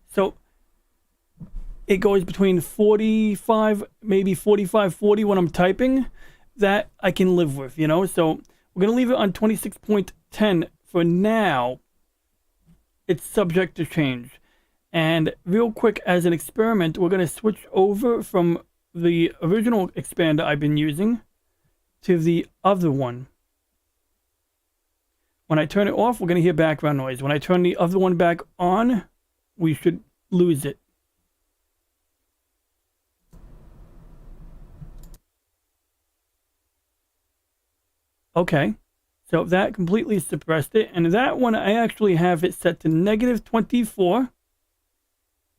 So it goes between 45, maybe 45, 40 when I'm typing. That I can live with, So we're going to leave it on 26.10 for now. It's subject to change. And real quick, as an experiment, we're going to switch over from the original expander I've been using to the other one. When I turn it off, we're going to hear background noise. When I turn the other one back on, we should lose it. Okay, so that completely suppressed it. And that one, I actually have it set to -24.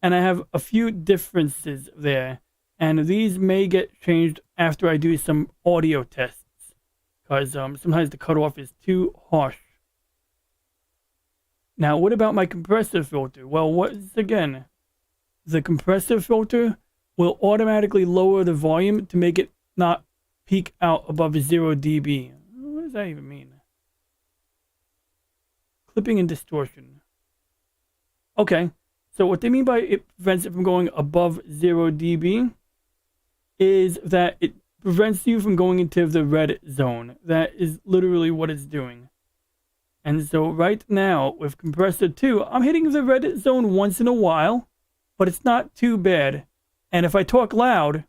And I have a few differences there. And these may get changed after I do some audio tests. Because sometimes the cutoff is too harsh. Now, what about my compressor filter? Well, once again, the compressor filter will automatically lower the volume to make it not peak out above 0 dB. What does that even mean? Clipping and distortion. Okay, so what they mean by it prevents it from going above 0 dB is that it prevents you from going into the red zone. That is literally what it's doing. And so right now with compressor 2, I'm hitting the red zone once in a while, but it's not too bad. And if I talk loud,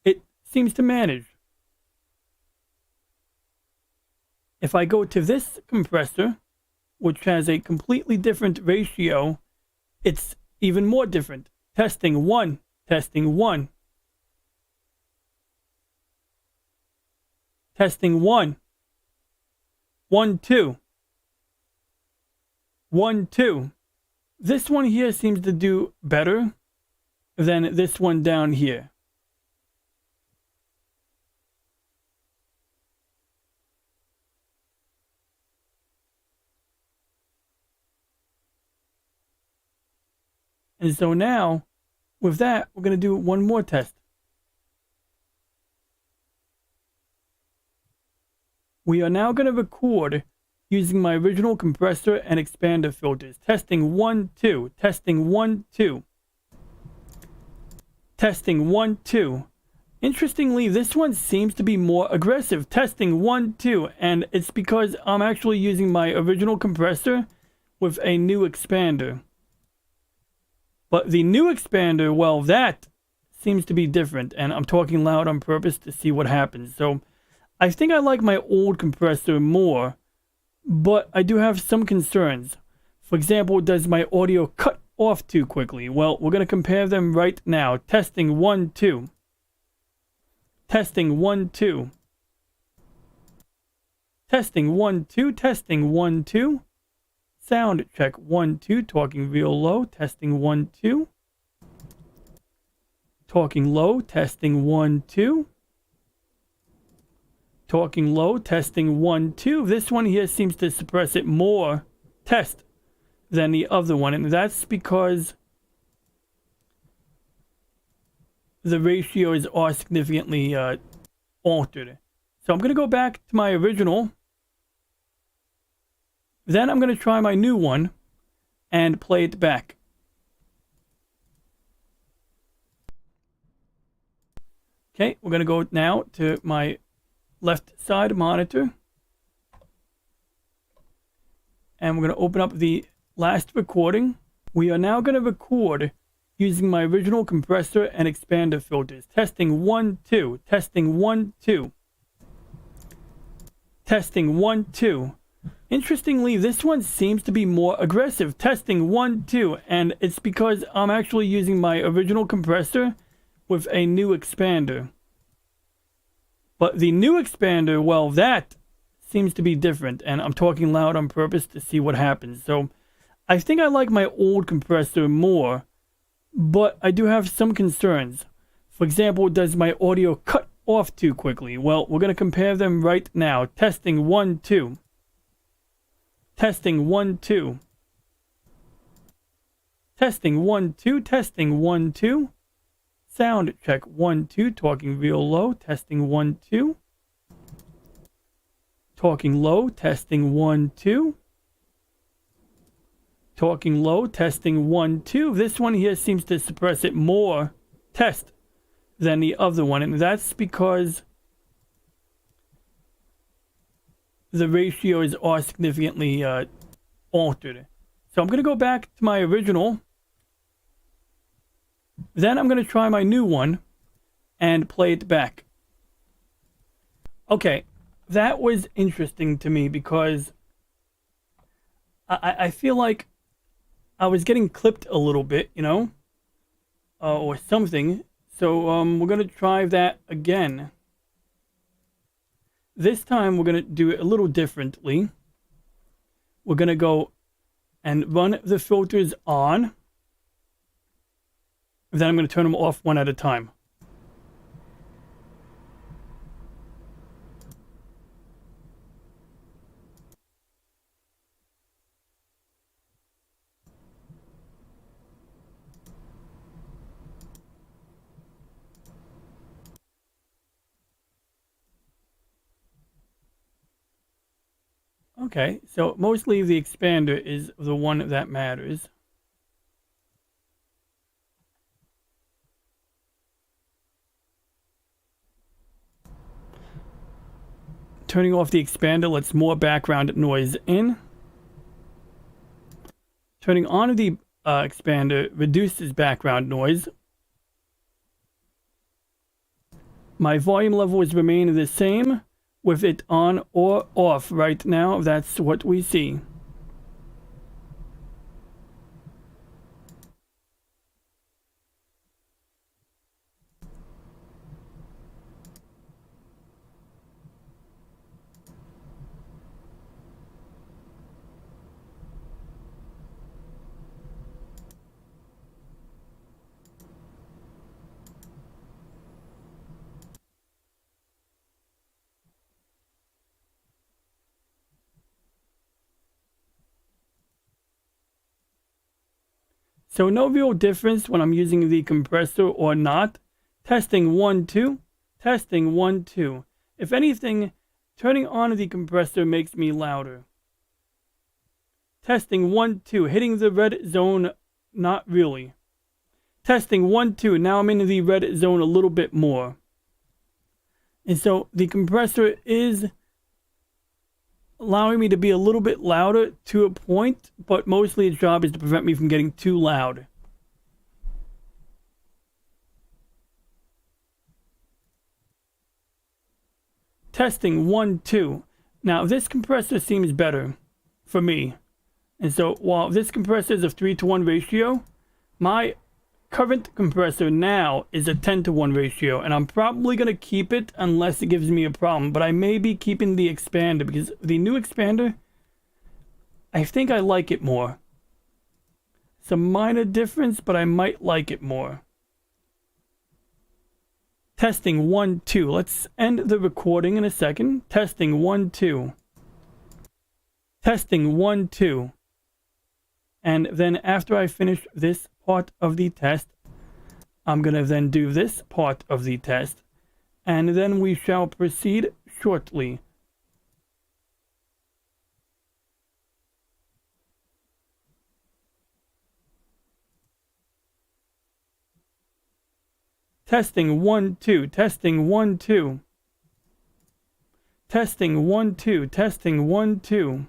it seems to manage. If I go to this compressor, which has a completely different ratio, it's even more different. Testing 1, testing 1. Testing 1. 1, 2. 1, 2. This one here seems to do better than this one down here. And so now, with that, we're going to do one more test. We are now going to record using my original compressor and expander filters. Testing 1, 2. Testing 1, 2. Testing 1, 2. Interestingly, this one seems to be more aggressive. Testing 1, 2. And it's because I'm actually using my original compressor with a new expander. But the new expander, well, that seems to be different. And I'm talking loud on purpose to see what happens. So I think I like my old compressor more, but I do have some concerns. For example, does my audio cut off too quickly? Well, we're going to compare them right now. Testing 1, 2. Testing 1, 2. Testing 1, 2. Testing 1, 2. Sound check 1, 2. Talking real low. Testing 1, 2. Talking low. Testing 1, 2. Talking low. Testing 1, 2. This one here seems to suppress it more. Test. Than the other one, and that's because the ratios are significantly altered. So I'm going to go back to my original. Then I'm going to try my new one and play it back. Okay, we're going to go now to my left side monitor. And we're going to open up the last recording. We are now going to record using my original compressor and expander filters. Testing 1, 2. Testing 1, 2. Testing 1, 2. Interestingly, this one seems to be more aggressive. Testing 1, 2. And it's because I'm actually using my original compressor with a new expander. But the new expander, well, that seems to be different. And I'm talking loud on purpose to see what happens. So I think I like my old compressor more, but I do have some concerns. For example, does my audio cut off too quickly? Well, we're going to compare them right now. Testing 1, 2. Testing 1, 2. Testing 1, 2. Testing 1, 2. Sound check 1, 2. Talking real low. Testing 1, 2. Talking low. Testing 1, 2. Talking low, testing 1, 2. This one here seems to suppress it more, test, than the other one. And that's because the ratios are significantly altered. So I'm going to go back to my original. Then I'm going to try my new one and play it back. Okay, that was interesting to me because I feel like I was getting clipped a little bit, you know, or something. So we're going to try that again. This time we're going to do it a little differently. We're going to go and run the filters on. Then I'm going to turn them off one at a time. Okay, so mostly the expander is the one that matters. Turning off the expander lets more background noise in. Turning on the expander reduces background noise. My volume level is remaining the same with it on or off right now. That's what we see. So no real difference when I'm using the compressor or not. Testing 1, 2. Testing 1, 2. If anything, turning on the compressor makes me louder. Testing 1, 2. Hitting the red zone, not really. Testing 1, 2. Now I'm in the red zone a little bit more. And so the compressor is allowing me to be a little bit louder to a point, but mostly its job is to prevent me from getting too loud. Testing 1, 2. Now this compressor seems better for me. And so while this compressor is a 3-to-1 ratio, my current compressor now is a 10-to-1 ratio, and I'm probably going to keep it unless it gives me a problem. But I may be keeping the expander because the new expander, I think I like it more. It's a minor difference, but I might like it more. Testing 1, 2. Let's end the recording in a second. Testing 1, 2. Testing 1, 2. And then after I finish this part of the test, I'm going to then do this part of the test. And then we shall proceed shortly. Testing 1, 2. Testing 1, 2. Testing 1, 2. Testing 1, 2.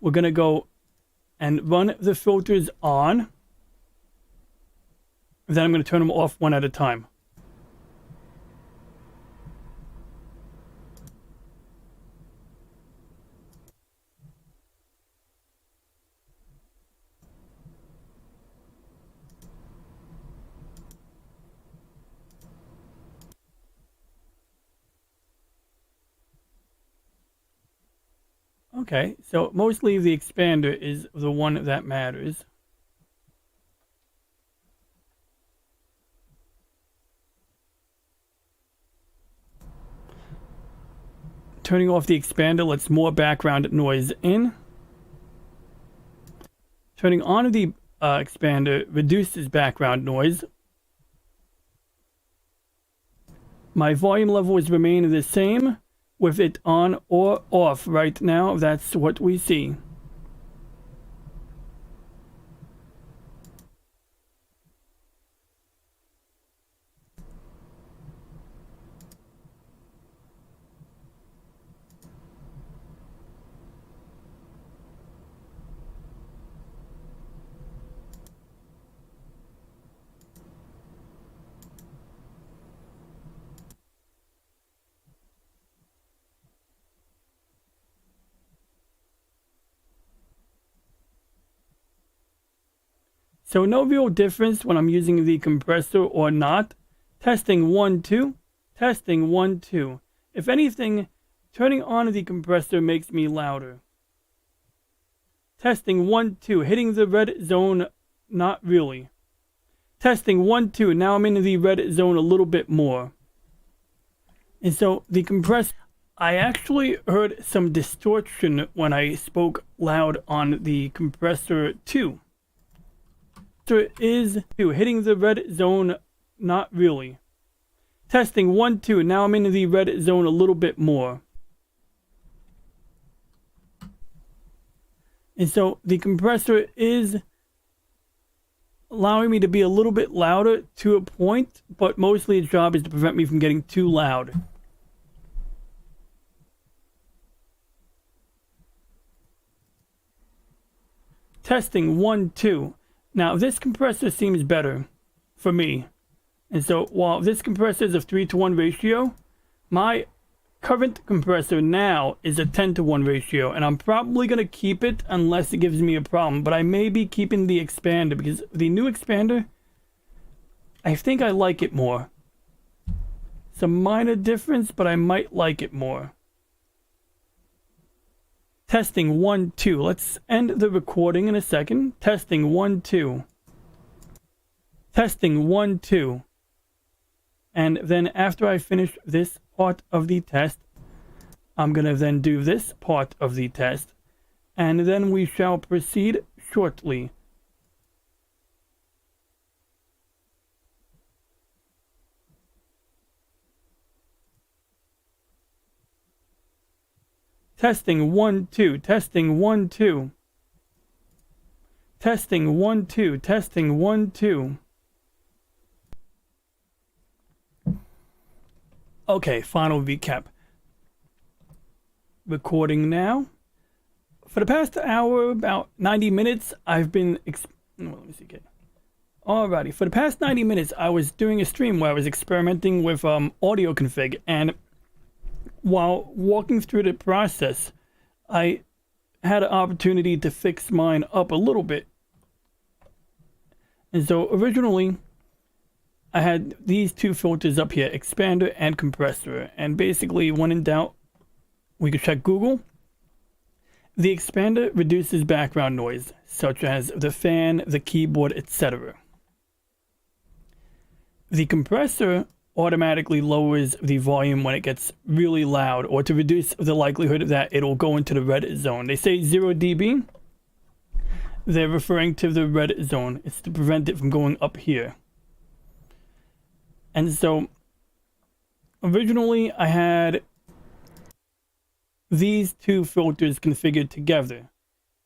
We're going to go and run the filters on. Then I'm going to turn them off one at a time. Okay, so mostly the expander is the one that matters. Turning off the expander lets more background noise in. Turning on the expander reduces background noise. My volume level is remaining the same with it on or off right now. That's what we see. So no real difference when I'm using the compressor or not. Testing 1, 2. Testing 1, 2. If anything, turning on the compressor makes me louder. Testing 1, 2. Hitting the red zone, not really. Testing 1, 2. Now I'm in the red zone a little bit more. And so the compressor, I actually heard some distortion when I spoke loud on the compressor 2. is hitting the red zone, not really. Testing 1 2. Now I'm in the red zone a little bit more. And so the compressor is allowing me to be a little bit louder to a point, but mostly its job is to prevent me from getting too loud. Testing 1 2. Now this compressor seems better for me. And so while this compressor is a 3-to-1 ratio, my current compressor now is a 10-to-1 ratio, and I'm probably going to keep it unless it gives me a problem. But I may be keeping the expander because the new expander, I think I like it more. It's a minor difference, but I might like it more. Testing 1 2. Let's end the recording in a second. Testing 1 2. Testing 1 2. And then after I finish this part of the test, I'm going to then do this part of the test, and then we shall proceed shortly. Testing 1 2. Testing 1 2. Testing 1 2. Testing 1 2. Okay, final recap. Recording now. For the past hour, about 90 minutes, I've been... let me see again. Alrighty, for the past 90 minutes, I was doing a stream where I was experimenting with audio config, and while walking through the process, I had an opportunity to fix mine up a little bit. And so originally, I had these two filters up here, expander and compressor. And basically, when in doubt, we could check Google. The expander reduces background noise, such as the fan, the keyboard, etc. The compressor automatically lowers the volume when it gets really loud, or to reduce the likelihood that it'll go into the red zone. They say 0 dB. They're referring to the red zone. It's to prevent it from going up here. And so originally I had these two filters configured together,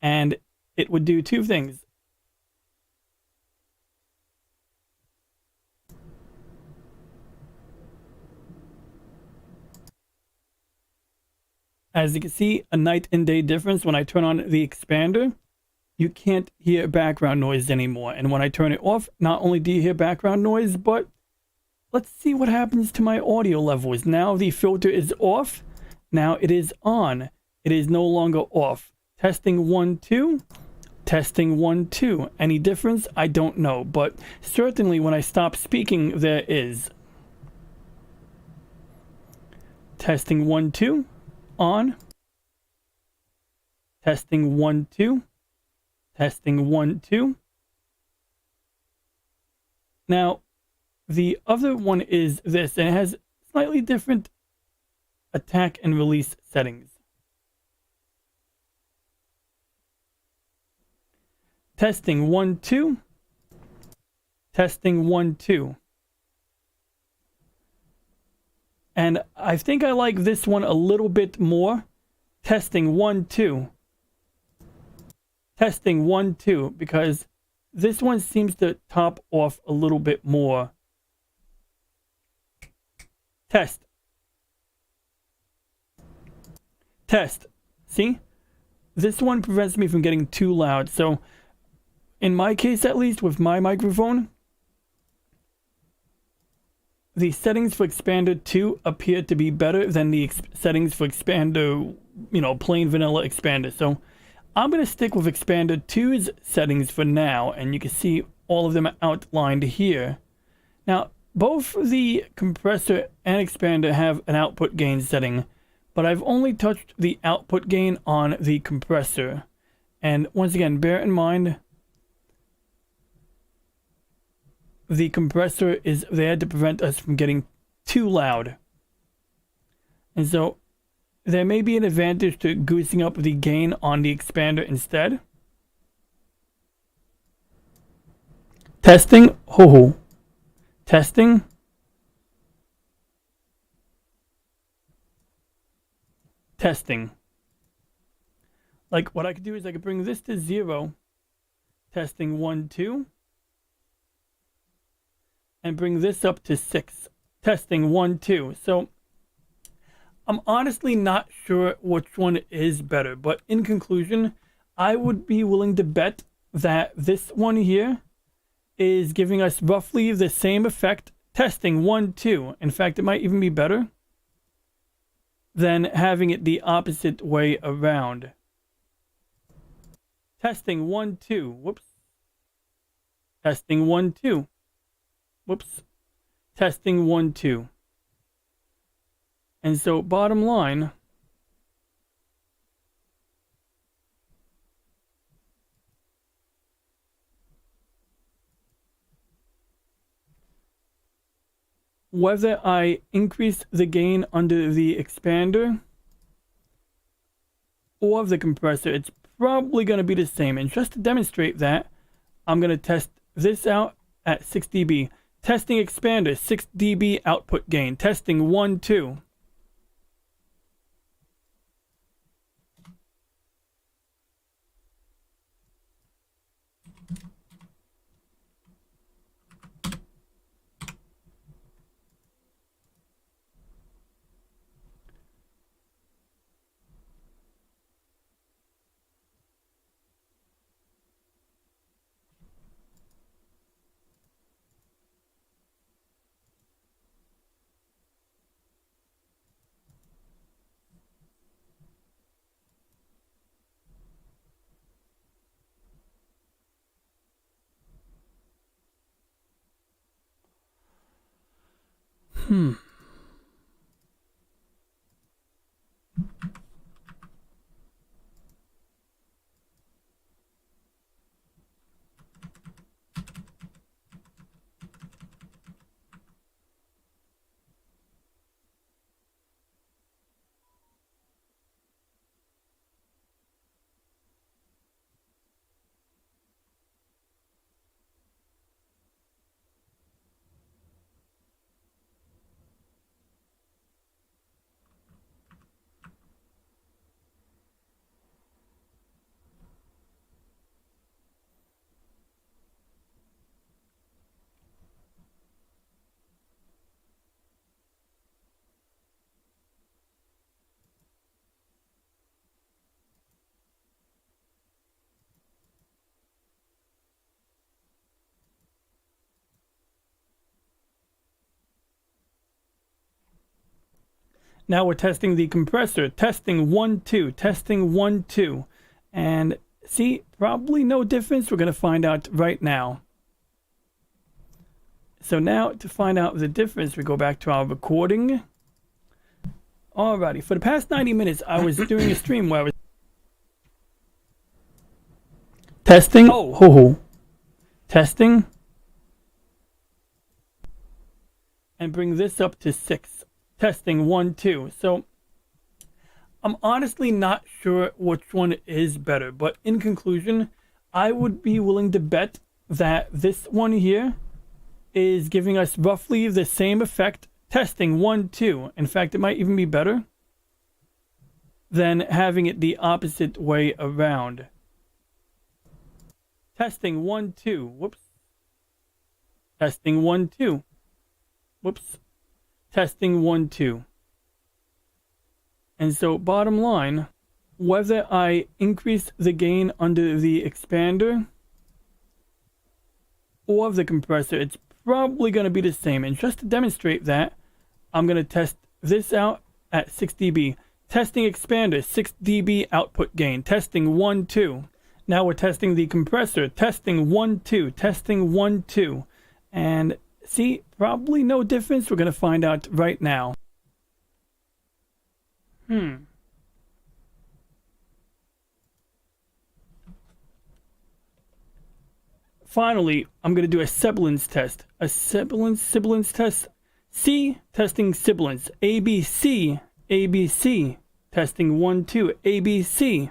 and it would do two things. As you can see, a night and day difference. When I turn on the expander, you can't hear background noise anymore. And when I turn it off, not only do you hear background noise, but let's see what happens to my audio levels. Now the filter is off. Now it is on. It is no longer off. Testing 1 2. Testing 1 2. Any difference? I don't know. But certainly when I stop speaking, there is. Testing 1 2. On. Testing 1 2. Testing 1 2. Now, the other one is this, and it has slightly different attack and release settings. Testing 1 2. Testing 1 2. And I think I like this one a little bit more. Testing 1 2. Testing 1 2, because this one seems to top off a little bit more. Test. Test. See? This one prevents me from getting too loud. So, in my case at least, with my microphone, the settings for Expander 2 appear to be better than the settings for Expander, plain vanilla Expander. So, I'm going to stick with Expander 2's settings for now, and you can see all of them outlined here. Now, both the compressor and expander have an output gain setting, but I've only touched the output gain on the compressor. And once again, bear in mind, the compressor is there to prevent us from getting too loud. And so there may be an advantage to goosing up the gain on the expander instead. Testing. Oh. Testing. Testing. Like what I could do is I could bring this to 0. Testing 1, 2. And bring this up to 6. Testing 1, 2. So I'm honestly not sure which one is better, but in conclusion, I would be willing to bet that this one here is giving us roughly the same effect. Testing 1, 2. In fact, it might even be better than having it the opposite way around. Testing 1, 2. Whoops. Testing 1, 2. Whoops. Testing 1, 2. And so bottom line, whether I increase the gain under the expander or the compressor, it's probably going to be the same. And just to demonstrate that, I'm going to test this out at 6 dB. Testing expander, 6 dB output gain. Testing 1, 2. Now we're testing the compressor. Testing 1, 2. Testing 1, 2. And see, probably no difference. We're going to find out right now. So now to find out the difference, we go back to our recording. Alrighty, for the past 90 minutes, I was doing a stream where I was testing. Oh. Testing. And bring this up to 6. Testing 1, 2. So I'm honestly not sure which one is better, but in conclusion, I would be willing to bet that this one here is giving us roughly the same effect. Testing 1, 2. In fact, it might even be better than having it the opposite way around. Testing 1, 2. Whoops. Testing 1, 2. Whoops. Testing 1, 2. And so bottom line, whether I increase the gain under the expander or the compressor, it's probably going to be the same. And just to demonstrate that, I'm going to test this out at 6 dB. Testing expander, 6 dB output gain. Testing 1, 2. Now we're testing the compressor. Testing 1, 2. Testing 1, 2. And see, probably no difference. We're going to find out right now. Finally, I'm going to do a sibilance test. A sibilance test. C, testing sibilance. ABC, ABC. Testing 1, 2, ABC.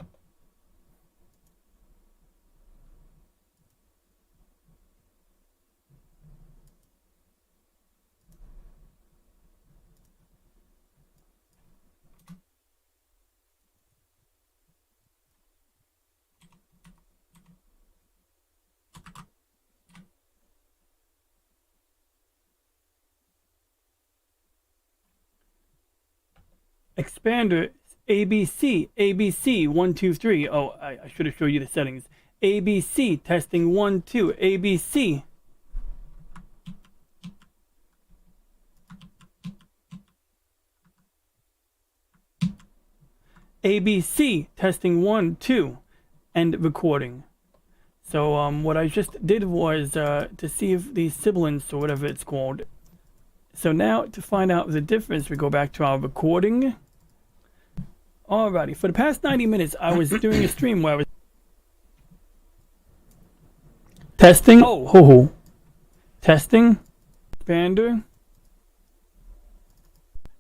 Expander ABC, ABC 1 2 3. Oh, I should have showed you the settings. ABC testing 1 2 ABC. ABC testing 1 2 and recording. So what I just did was to see if the sibilance or whatever it's called. So now to find out the difference, we go back to our recording. Alrighty, for the past 90 minutes, I was doing a stream where I was testing. Oh, testing. Expander.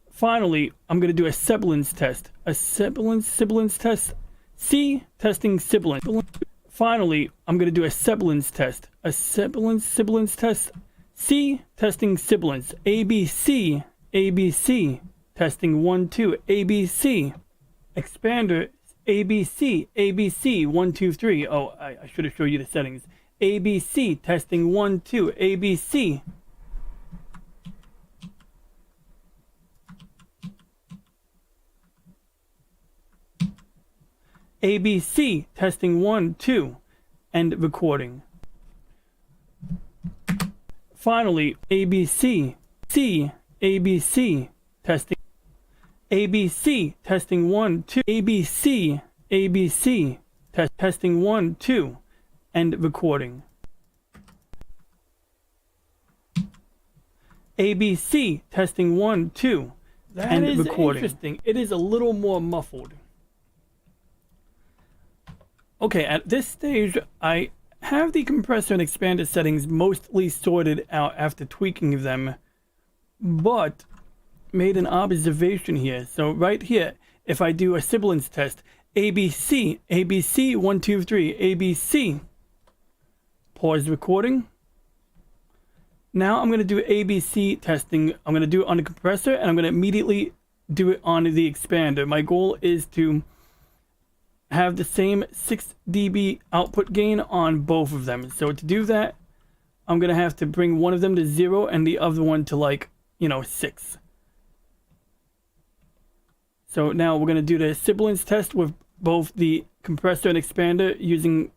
Finally, I'm going to do a sibilance test. A sibilance test. C, testing sibilance. Finally, I'm going to do a sibilance test. A sibilance test. C, testing sibilance. ABC, ABC, testing 1 2 ABC. Expander ABC, ABC 1 2 3. Oh, I should have showed you the settings. ABC testing 1 2 ABC. ABC testing 1 2 and recording. Finally, ABC, C, ABC testing. ABC testing 1 2 ABC, ABC testing 1 2 and recording. ABC testing 1 2 and recording. Interesting. It is a little more muffled. Okay, at this stage, I have the compressor and expander settings mostly sorted out after tweaking them, but made an observation here. So right here, if I do a sibilance test, ABC, ABC 1 2 3, ABC. Pause recording. Now I'm going to do ABC testing. I'm going to do it on the compressor, and I'm going to immediately do it on the expander. My goal is to have the same 6 dB output gain on both of them. So to do that, I'm going to have to bring one of them to 0 and the other one to 6. So now we're going to do the sibilance test with both the compressor and expander using,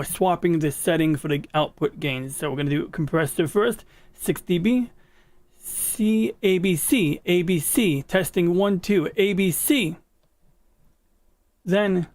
swapping the setting for the output gains. So we're going to do compressor first, 6 dB. C, ABC, ABC, testing 1 2 ABC. Then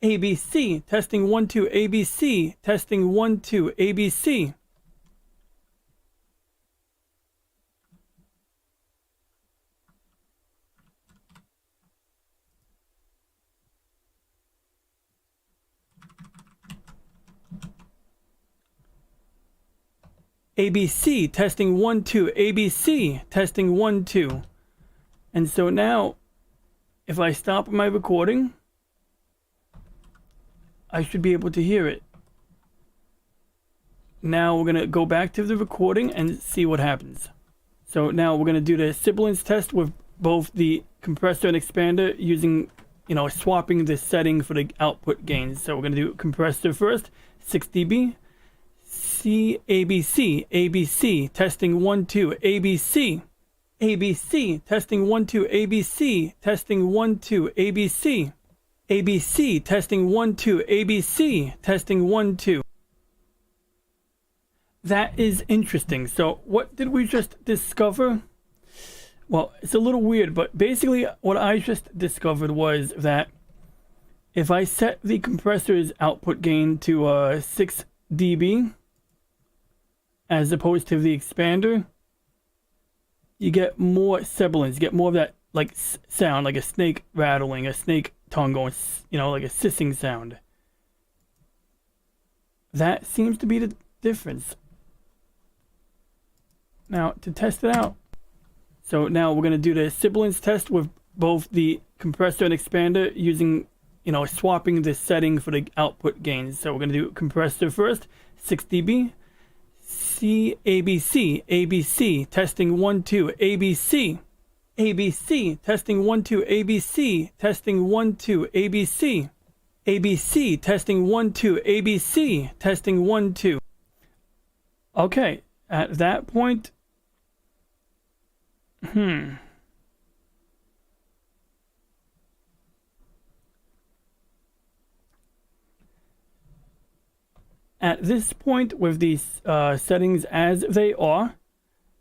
ABC, testing 1 2 ABC, testing 1 2 ABC. ABC, testing 1 2 ABC, testing 1 2. And so now, if I stop my recording, I should be able to hear it. Now we're going to go back to the recording and see what happens. So now we're going to do the sibilance test with both the compressor and expander using, swapping the setting for the output gains. So we're going to do compressor first, 6 dB. C, ABC, ABC, testing 1 2 ABC. ABC, testing 1 2 ABC, testing 1 2 ABC. ABC, testing 1 2 ABC, testing 1 2. That is interesting. So what did we just discover? Well, it's a little weird, but basically what I just discovered was that if I set the compressor's output gain to 6 dB as opposed to the expander, you get more sibilance, you get more of that sound, like a snake rattling, a snake tongue going, like a sissing sound. That seems to be the difference. Now, to test it out. So now we're going to do the sibilance test with both the compressor and expander using, swapping the setting for the output gains. So we're going to do compressor first, 6 dB. C, ABC, ABC, testing 1, 2, ABC, ABC, testing 1, 2, ABC, testing 1, 2, ABC, ABC, testing 1, 2, ABC, testing 1, 2. Okay, at that point, At this point, with these settings as they are,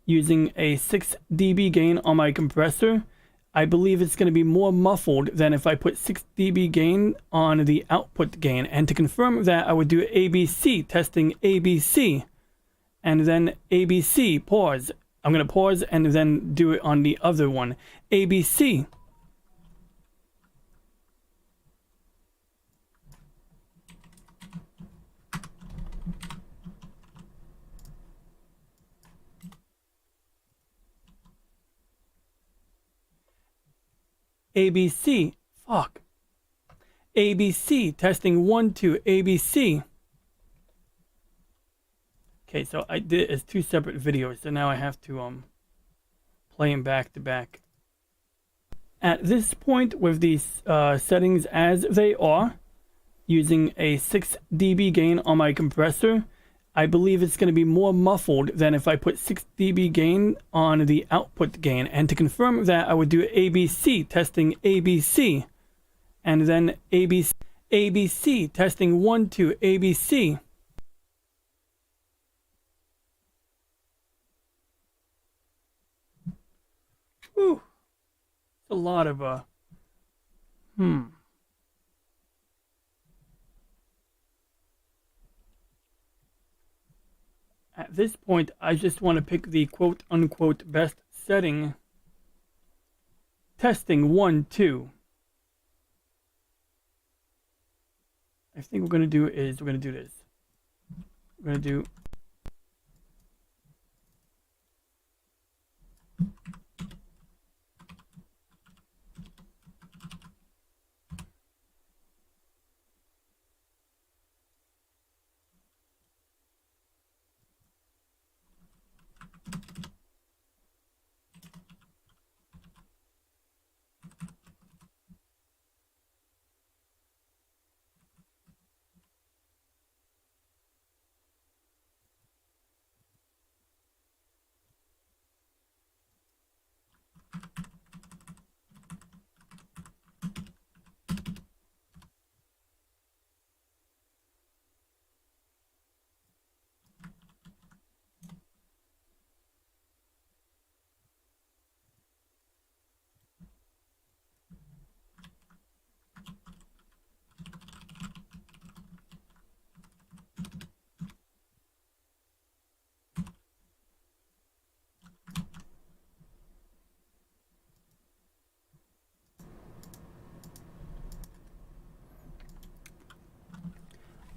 using a 6 dB gain on my compressor, I believe it's going to be more muffled than if I put 6 dB gain on the output gain. And to confirm that, I would do ABC, testing ABC, and then ABC, pause. I'm going to pause and then do it on the other one. ABC. ABC. Fuck. ABC. Testing 1, 2. ABC. Okay, so I did it as 2 separate videos, so now I have to play them back to back. At this point, with these settings as they are, using a 6 dB gain on my compressor, I believe it's going to be more muffled than if I put 6 dB gain on the output gain. And to confirm that, I would do ABC, testing ABC, and then ABC, ABC, testing 1, 2, ABC. Whew. It's a lot of, At this point, I just want to pick the quote-unquote best setting. Testing 1, 2. I think we're going to do is, we're going to do this. We're going to do...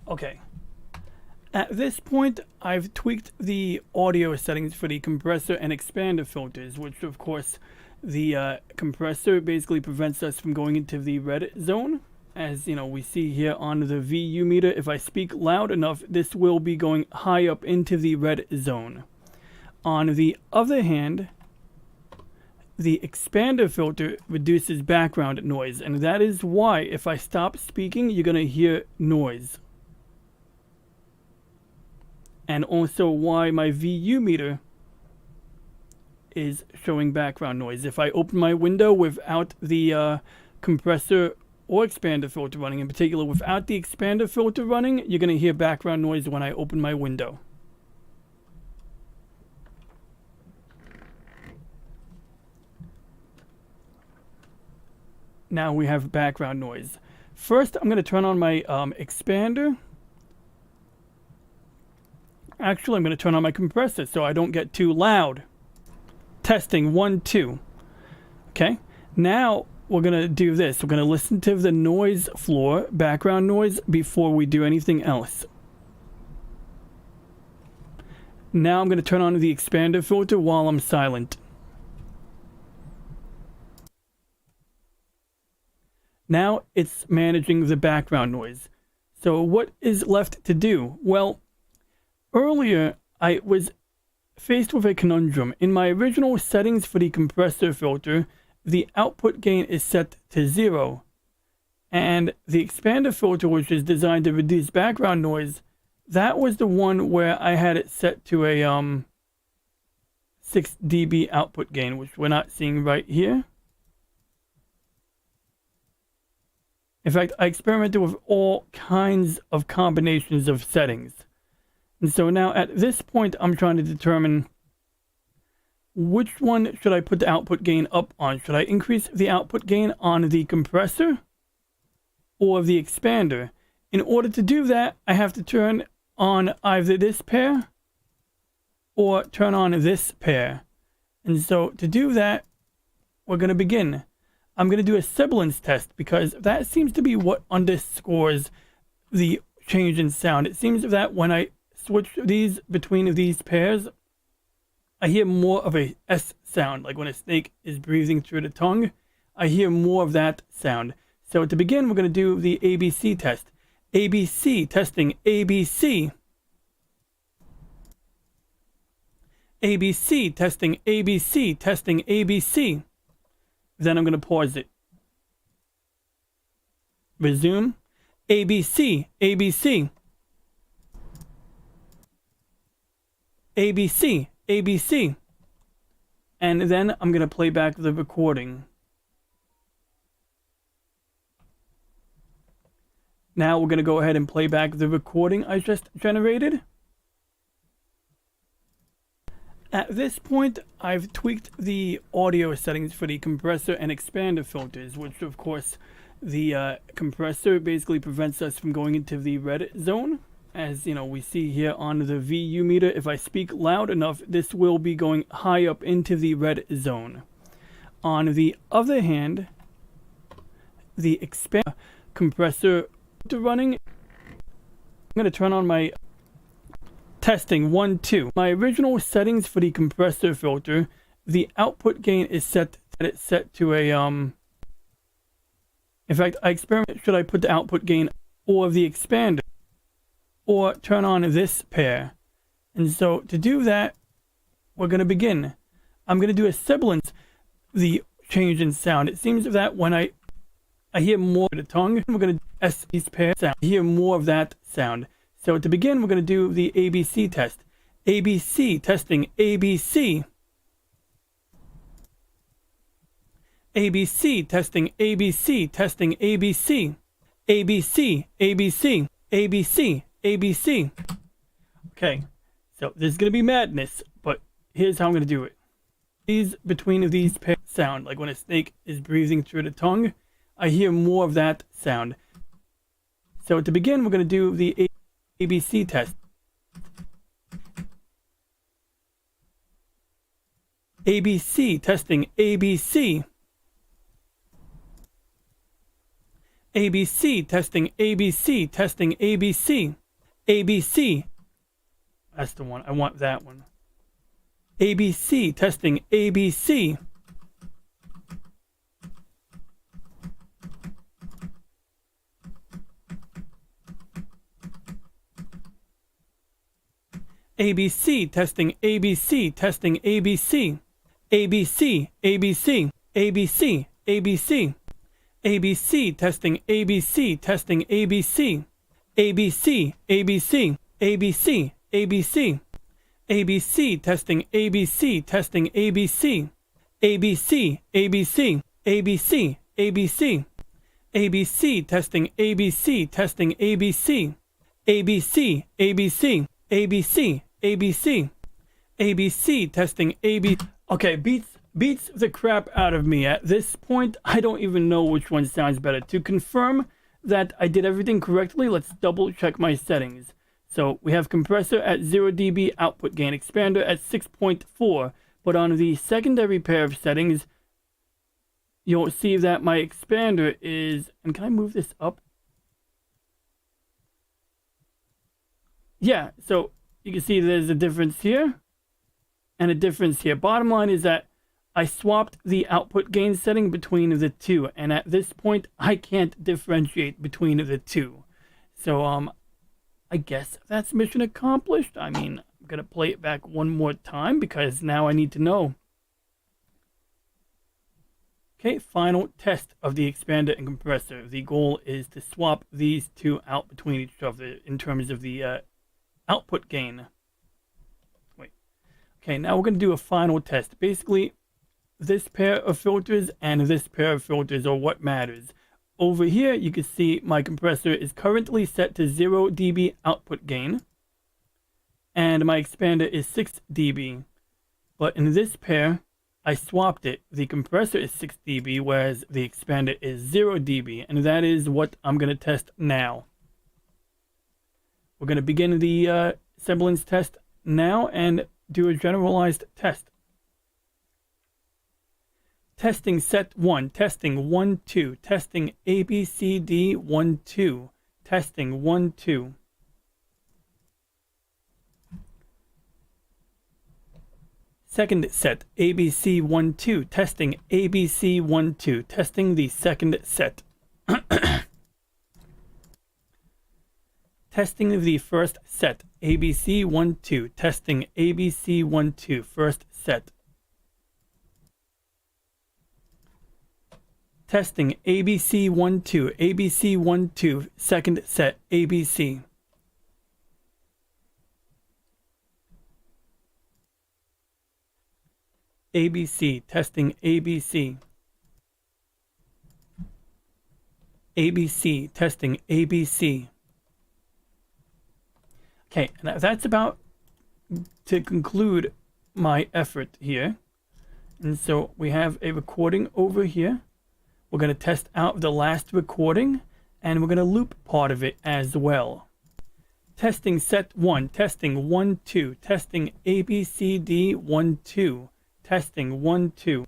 Okay. At this point, I've tweaked the audio settings for the compressor and expander filters, which of course the compressor basically prevents us from going into the red zone. As you know, we see here on the VU meter, if I speak loud enough, this will be going high up into the red zone. On the other hand, the expander filter reduces background noise, and that is why if I stop speaking, you're going to hear noise. And also why my VU meter is showing background noise. If I open my window without the compressor or expander filter running, in particular without the expander filter running, you're going to hear background noise when I open my window. Now we have background noise. First, I'm going to turn on my expander. Actually, I'm going to turn on my compressor so I don't get too loud. Testing 1, 2. Okay, now we're going to do this. We're going to listen to the noise floor, background noise, before we do anything else. Now I'm going to turn on the expander filter while I'm silent. Now it's managing the background noise. So what is left to do? Well, earlier I was faced with a conundrum. In my original settings for the compressor filter, the output gain is set to 0. And the expander filter, which is designed to reduce background noise, that was the one where I had it set to a 6 dB output gain, which we're not seeing right here. In fact, I experimented with all kinds of combinations of settings. And so now at this point, I'm trying to determine which one should I put the output gain up on. Should I increase the output gain on the compressor or the expander? In order to do that, I have to turn on either this pair or turn on this pair. And so to do that, we're going to begin. I'm going to do a sibilance test because that seems to be what underscores the change in sound. It seems that when I switch these between these pairs, I hear more of a S sound, like when a snake is breathing through the tongue. I hear more of that sound. So to begin, we're going to do the ABC test. ABC, testing ABC. ABC, testing ABC, testing ABC. Then I'm going to pause it. Resume. ABC, ABC. ABC, ABC. And then I'm going to play back the recording. Now we're going to go ahead and play back the recording I just generated. At this point, I've tweaked the audio settings for the compressor and expander filters, which of course the compressor basically prevents us from going into the red zone. As you know, we see here on the VU meter, if I speak loud enough, this will be going high up into the red zone. On the other hand, the expander compressor running, I'm going to turn on my testing 1, 2. My original settings for the compressor filter, the output gain is set to a in fact, I experiment, should I put the output gain or the expander or turn on this pair? And so to do that, we're going to begin. I'm going to do a sibilance, the change in sound. It seems that when I hear more of the tongue, we're going to S these pair sound. I hear more of that sound. So to begin, we're going to do the ABC test. ABC, testing ABC. ABC, testing ABC, testing ABC. ABC, ABC, ABC, ABC. Okay, so this is going to be madness, but here's how I'm going to do it. These between these pairs sound, like when a snake is breathing through the tongue, I hear more of that sound. So to begin, we're going to do the ABC test. ABC, testing ABC. ABC, testing ABC, testing ABC. ABC. That's the one. I want that one. ABC, testing ABC. ABC, testing ABC, testing ABC. ABC, ABC, ABC, ABC. ABC, testing ABC, testing ABC. ABC, ABC, ABC, ABC. ABC, testing ABC, testing ABC. ABC, ABC, ABC, ABC. ABC, testing ABC, testing ABC. ABC, ABC, ABC, ABC. ABC, testing AB. Okay, beats the crap out of me. At this point, I don't even know which one sounds better. To confirm that I did everything correctly, let's double check my settings. So we have compressor at 0 dB, output gain, expander at 6.4. But on the secondary pair of settings, you'll see that my expander is, and can I move this up? Yeah, so you can see there's a difference here and a difference here. Bottom line is that I swapped the output gain setting between the two, and at this point I can't differentiate between the two. So I guess that's mission accomplished. I mean, I'm gonna play it back one more time because now I need to know. Okay, final test of the expander and compressor. The goal is to swap these two out between each other in terms of the output gain. Wait. Okay, now we're going to do a final test. Basically, this pair of filters and this pair of filters are what matters. Over here, you can see my compressor is currently set to 0 dB output gain, and my expander is 6 dB. But in this pair, I swapped it. The compressor is 6 dB, whereas the expander is 0 dB, and that is what I'm going to test now. We're going to begin the semblance test now and do a generalized test. Testing set 1, testing 1, 2, testing ABCD 1, 2, testing 1, 2. Second set, ABC 1, 2, testing ABC 1, 2, testing the second set. Testing the first set, ABC 1, 2, testing ABC 1, 2, first set. Testing ABC 1, 2, ABC 1, 2, second set, ABC. ABC, testing ABC. ABC, testing ABC. Okay, and that's about to conclude my effort here. And so we have a recording over here. We're going to test out the last recording, and we're going to loop part of it as well. Testing set 1, testing 1, 2, testing ABCD 1, 2. Testing 1, 2.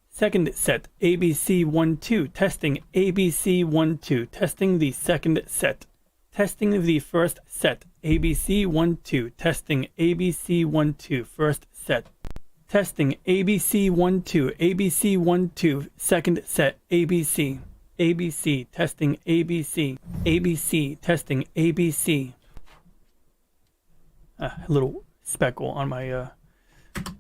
Second set, ABC 1, 2. Testing ABC 1, 2. Testing the second set. Testing the first set, ABC 1, 2. Testing ABC 1, 2. First set. Testing ABC 1, 2. ABC 1, 2. Second set, ABC. ABC, testing ABC. ABC, testing ABC. A little speckle on my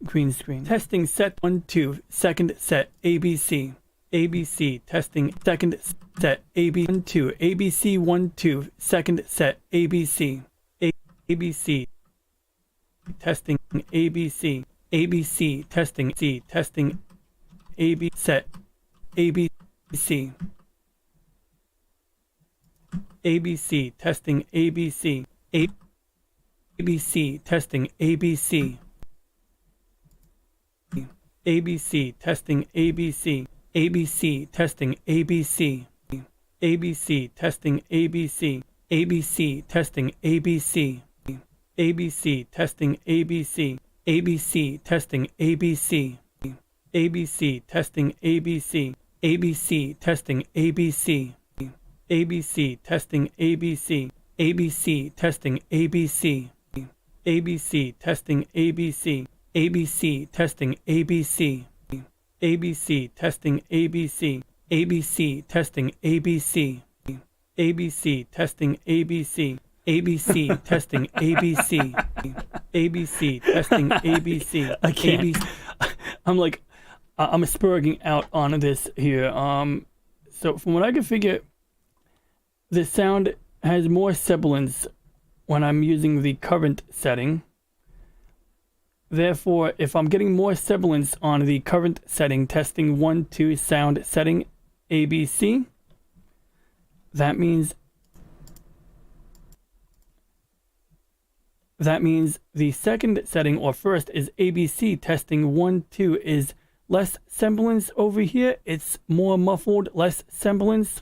green screen. Testing set 1, 2, second set, ABC. ABC, testing second set, AB 1, 2, ABC 1, 2, second set, ABC. ABC, testing ABC. ABC, testing C, testing AB set, ABC. ABC, testing ABC. ABC, testing ABC. ABC, testing ABC. ABC, testing ABC. ABC, testing ABC. ABC, testing ABC. ABC, testing ABC. ABC, testing ABC. ABC, testing ABC. ABC, testing ABC. ABC, testing ABC. ABC, testing ABC. ABC, testing ABC. ABC, testing ABC. ABC, testing ABC. ABC, testing ABC. ABC, testing ABC. ABC, testing ABC. ABC, testing ABC. I can't. I'm like, I'm spurging out on this here. So from what I can figure, the sound has more sibilance when I'm using the current setting. Therefore, if I'm getting more sibilance on the current setting, testing 1, 2 sound setting ABC, that means the second setting or first is ABC, testing 1, 2 is less semblance over here. It's more muffled, less semblance.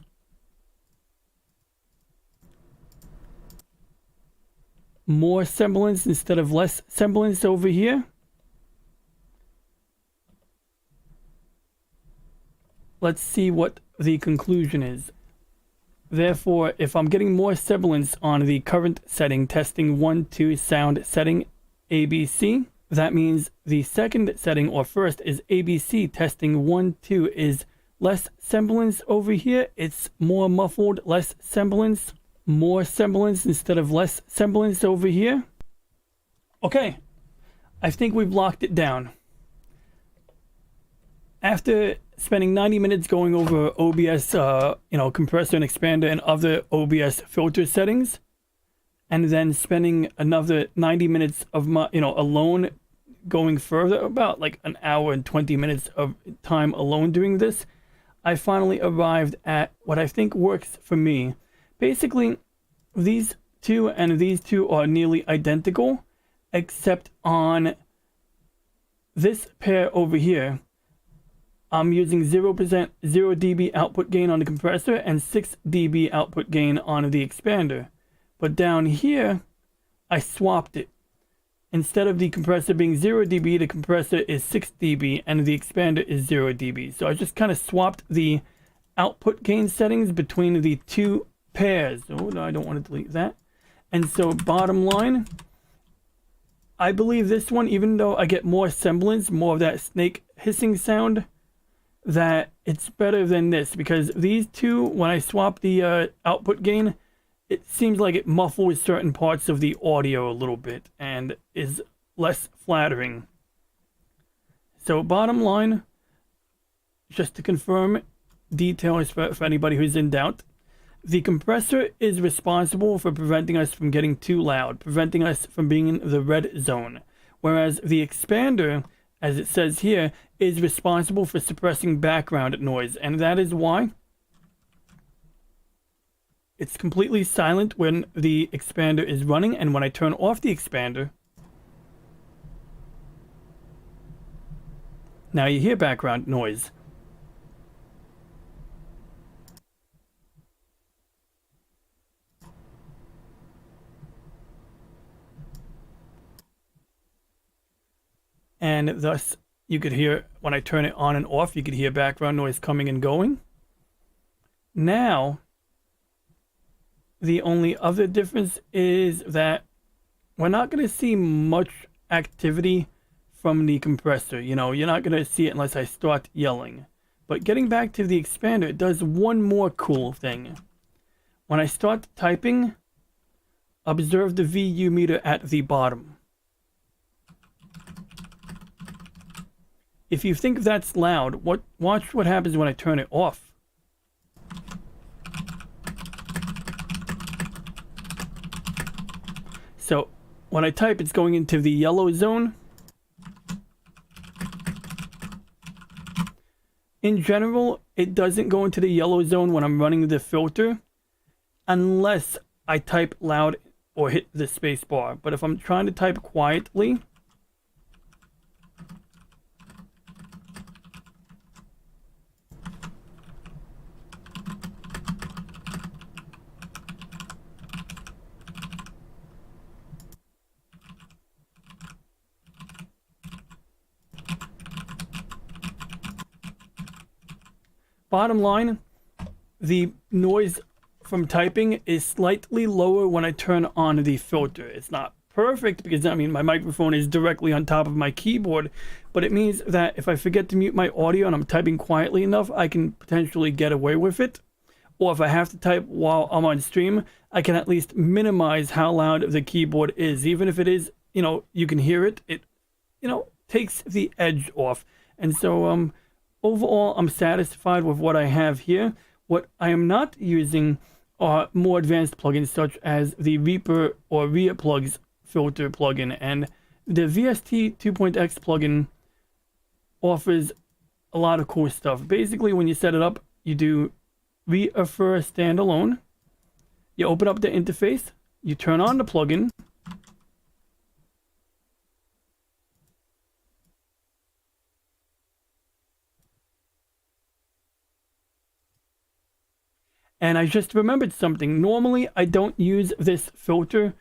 More semblance instead of less semblance over here. Let's see what the conclusion is. Therefore, if I'm getting more sibilance on the current setting, testing 1, 2 sound setting ABC, that means the second setting, or first, is ABC. Testing 1, 2 is less semblance over here. It's more muffled, less semblance, more semblance instead of less semblance over here. Okay, I think we've locked it down. After spending 90 minutes going over OBS, compressor and expander and other OBS filter settings, and then spending another 90 minutes of my, alone going further, about like an hour and 20 minutes of time alone doing this, I finally arrived at what I think works for me. Basically, these two and these two are nearly identical, except on this pair over here, I'm using 0% 0 dB output gain on the compressor and 6 dB output gain on the expander. But down here, I swapped it. Instead of the compressor being 0 dB, the compressor is 6 dB and the expander is 0 dB. So I just kind of swapped the output gain settings between the two pairs. Oh, no, I don't want to delete that. And so bottom line, I believe this one, even though I get more semblance, more of that snake hissing sound, that it's better than this, because these two, when I swap the output gain, it seems like it muffles certain parts of the audio a little bit and is less flattering. So bottom line, just to confirm details for anybody who's in doubt, the compressor is responsible for preventing us from getting too loud, preventing us from being in the red zone, whereas the expander, as it says here, is responsible for suppressing background noise, and that is why it's completely silent when the expander is running, and when I turn off the expander, now you hear background noise. And thus, you could hear, when I turn it on and off, you could hear background noise coming and going. Now, the only other difference is that we're not going to see much activity from the compressor. You're not going to see it unless I start yelling. But getting back to the expander, it does one more cool thing. When I start typing, observe the VU meter at the bottom. If you think that's loud, watch what happens when I turn it off. So when I type, it's going into the yellow zone. In general, it doesn't go into the yellow zone when I'm running the filter, unless I type loud or hit the space bar. But if I'm trying to type quietly, bottom line, the noise from typing is slightly lower when I turn on the filter. It's not perfect because, my microphone is directly on top of my keyboard, but it means that if I forget to mute my audio and I'm typing quietly enough, I can potentially get away with it. Or if I have to type while I'm on stream, I can at least minimize how loud the keyboard is. Even if it is, you can hear it, it, takes the edge off. And so, overall, I'm satisfied with what I have here. What I am not using are more advanced plugins such as the Reaper or ReaPlugs filter plugin, and the VST 2.x plugin offers a lot of cool stuff. Basically, when you set it up, you do Reaper standalone, you open up the interface, you turn on the plugin, and I just remembered something. Normally, I don't use this filter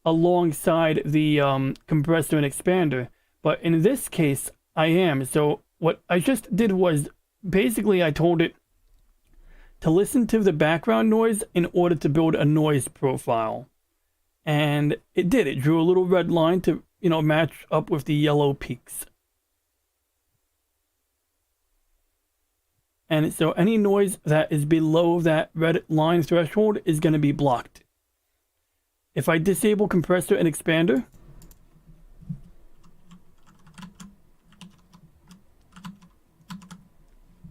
alongside the compressor and expander, but in this case, I am. So what I just did was, basically, I told it to listen to the background noise in order to build a noise profile. And it did. It drew a little red line to match up with the yellow peaks. And so any noise that is below that red line threshold is going to be blocked. If I disable compressor and expander,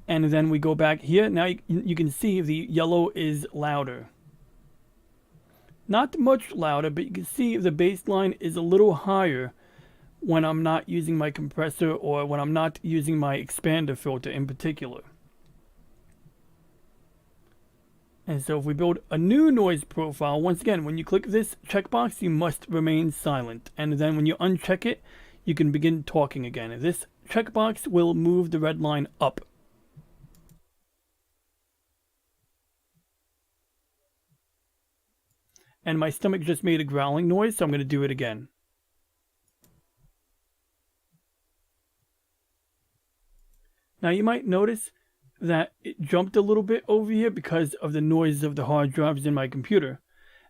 and then we go back here, now you can see the yellow is louder. Not much louder, but you can see the baseline is a little higher when I'm not using my compressor or when I'm not using my expander filter in particular. And so if we build a new noise profile, once again, when you click this checkbox, you must remain silent. And then when you uncheck it, you can begin talking again. This checkbox will move the red line up. And my stomach just made a growling noise, so I'm going to do it again. Now you might notice that it jumped a little bit over here because of the noise of the hard drives in my computer.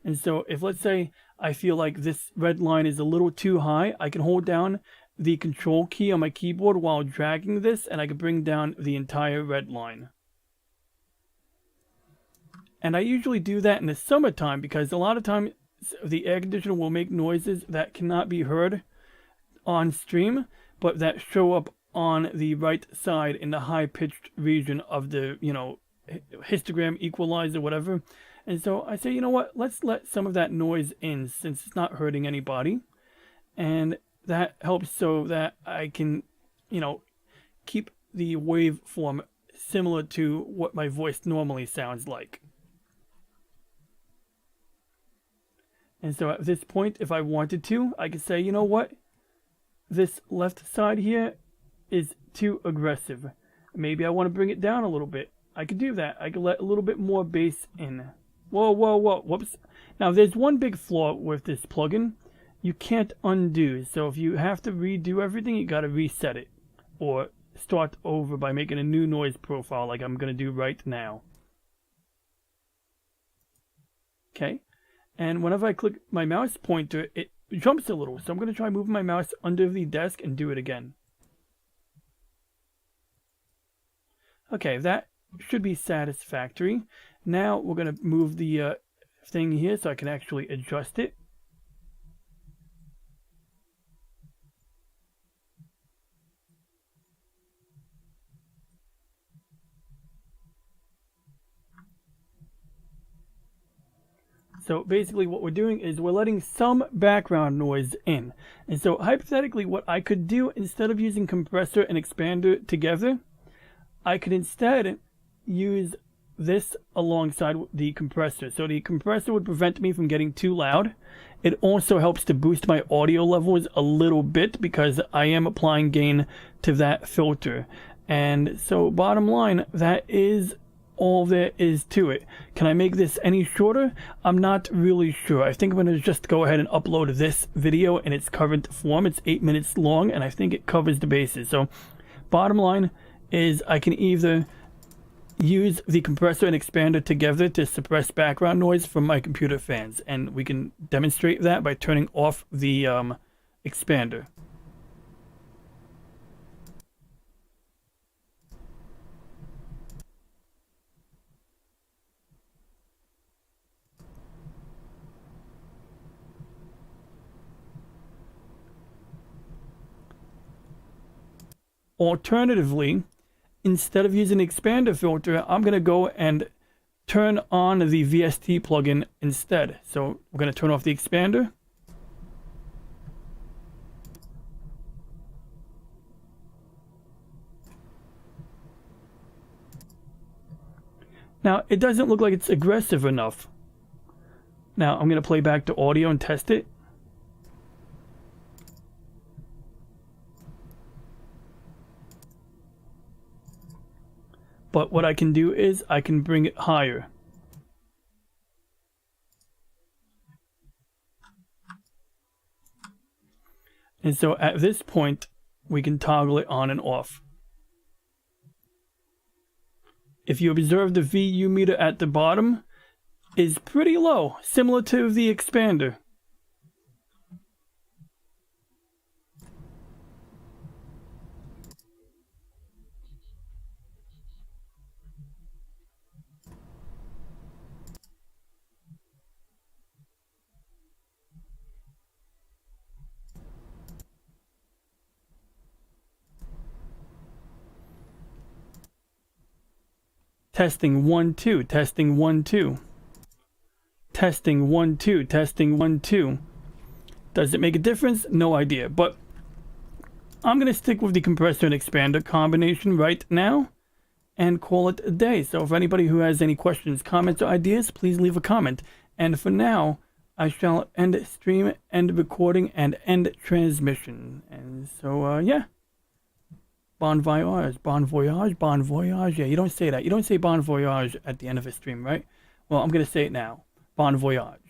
And so if, let's say, I feel like this red line is a little too high, I can hold down the control key on my keyboard while dragging this, and I can bring down the entire red line. And I usually do that in the summertime because a lot of times the air conditioner will make noises that cannot be heard on stream, but that show up on the right side in the high-pitched region of the, histogram equalizer, whatever. And so I say, you know what, let's let some of that noise in since it's not hurting anybody. And that helps so that I can, keep the waveform similar to what my voice normally sounds like. And so at this point, if I wanted to, I could say, you know what, this left side here is too aggressive. Maybe I want to bring it down a little bit. I could do that. I could let a little bit more bass in. Whoa, whoops. Now there's one big flaw with this plugin. You can't undo. So if you have to redo everything, you got to reset it. Or start over by making a new noise profile like I'm going to do right now. Okay. And whenever I click my mouse pointer, it jumps a little. So I'm going to try moving my mouse under the desk and do it again. Okay, that should be satisfactory. Now we're going to move the thing here so I can actually adjust it. So basically what we're doing is we're letting some background noise in. And so hypothetically what I could do instead of using compressor and expander together, I could instead use this alongside the compressor. So the compressor would prevent me from getting too loud. It also helps to boost my audio levels a little bit because I am applying gain to that filter. And so bottom line, that is all there is to it. Can I make this any shorter? I'm not really sure. I think I'm going to just go ahead and upload this video in its current form. It's 8 minutes long and I think it covers the bases. So bottom line is I can either use the compressor and expander together to suppress background noise from my computer fans, and we can demonstrate that by turning off the expander. Alternatively, instead of using the expander filter, I'm going to go and turn on the VST plugin instead. So we're going to turn off the expander. Now, it doesn't look like it's aggressive enough. Now, I'm going to play back to audio and test it. But what I can do is I can bring it higher. And so at this point, we can toggle it on and off. If you observe the VU meter at the bottom is pretty low, similar to the expander. Testing 1 2. Testing 1 2. Testing 1 2. Testing 1 2. Does it make a difference? No idea. But I'm going to stick with the compressor and expander combination right now and call it a day. So if anybody who has any questions, comments, or ideas, please leave a comment. And for now, I shall end stream, end recording, and end transmission. And so, yeah. Bon voyage, bon voyage, bon voyage. Yeah, you don't say that. You don't say bon voyage at the end of a stream, right? Well, I'm going to say it now. Bon voyage.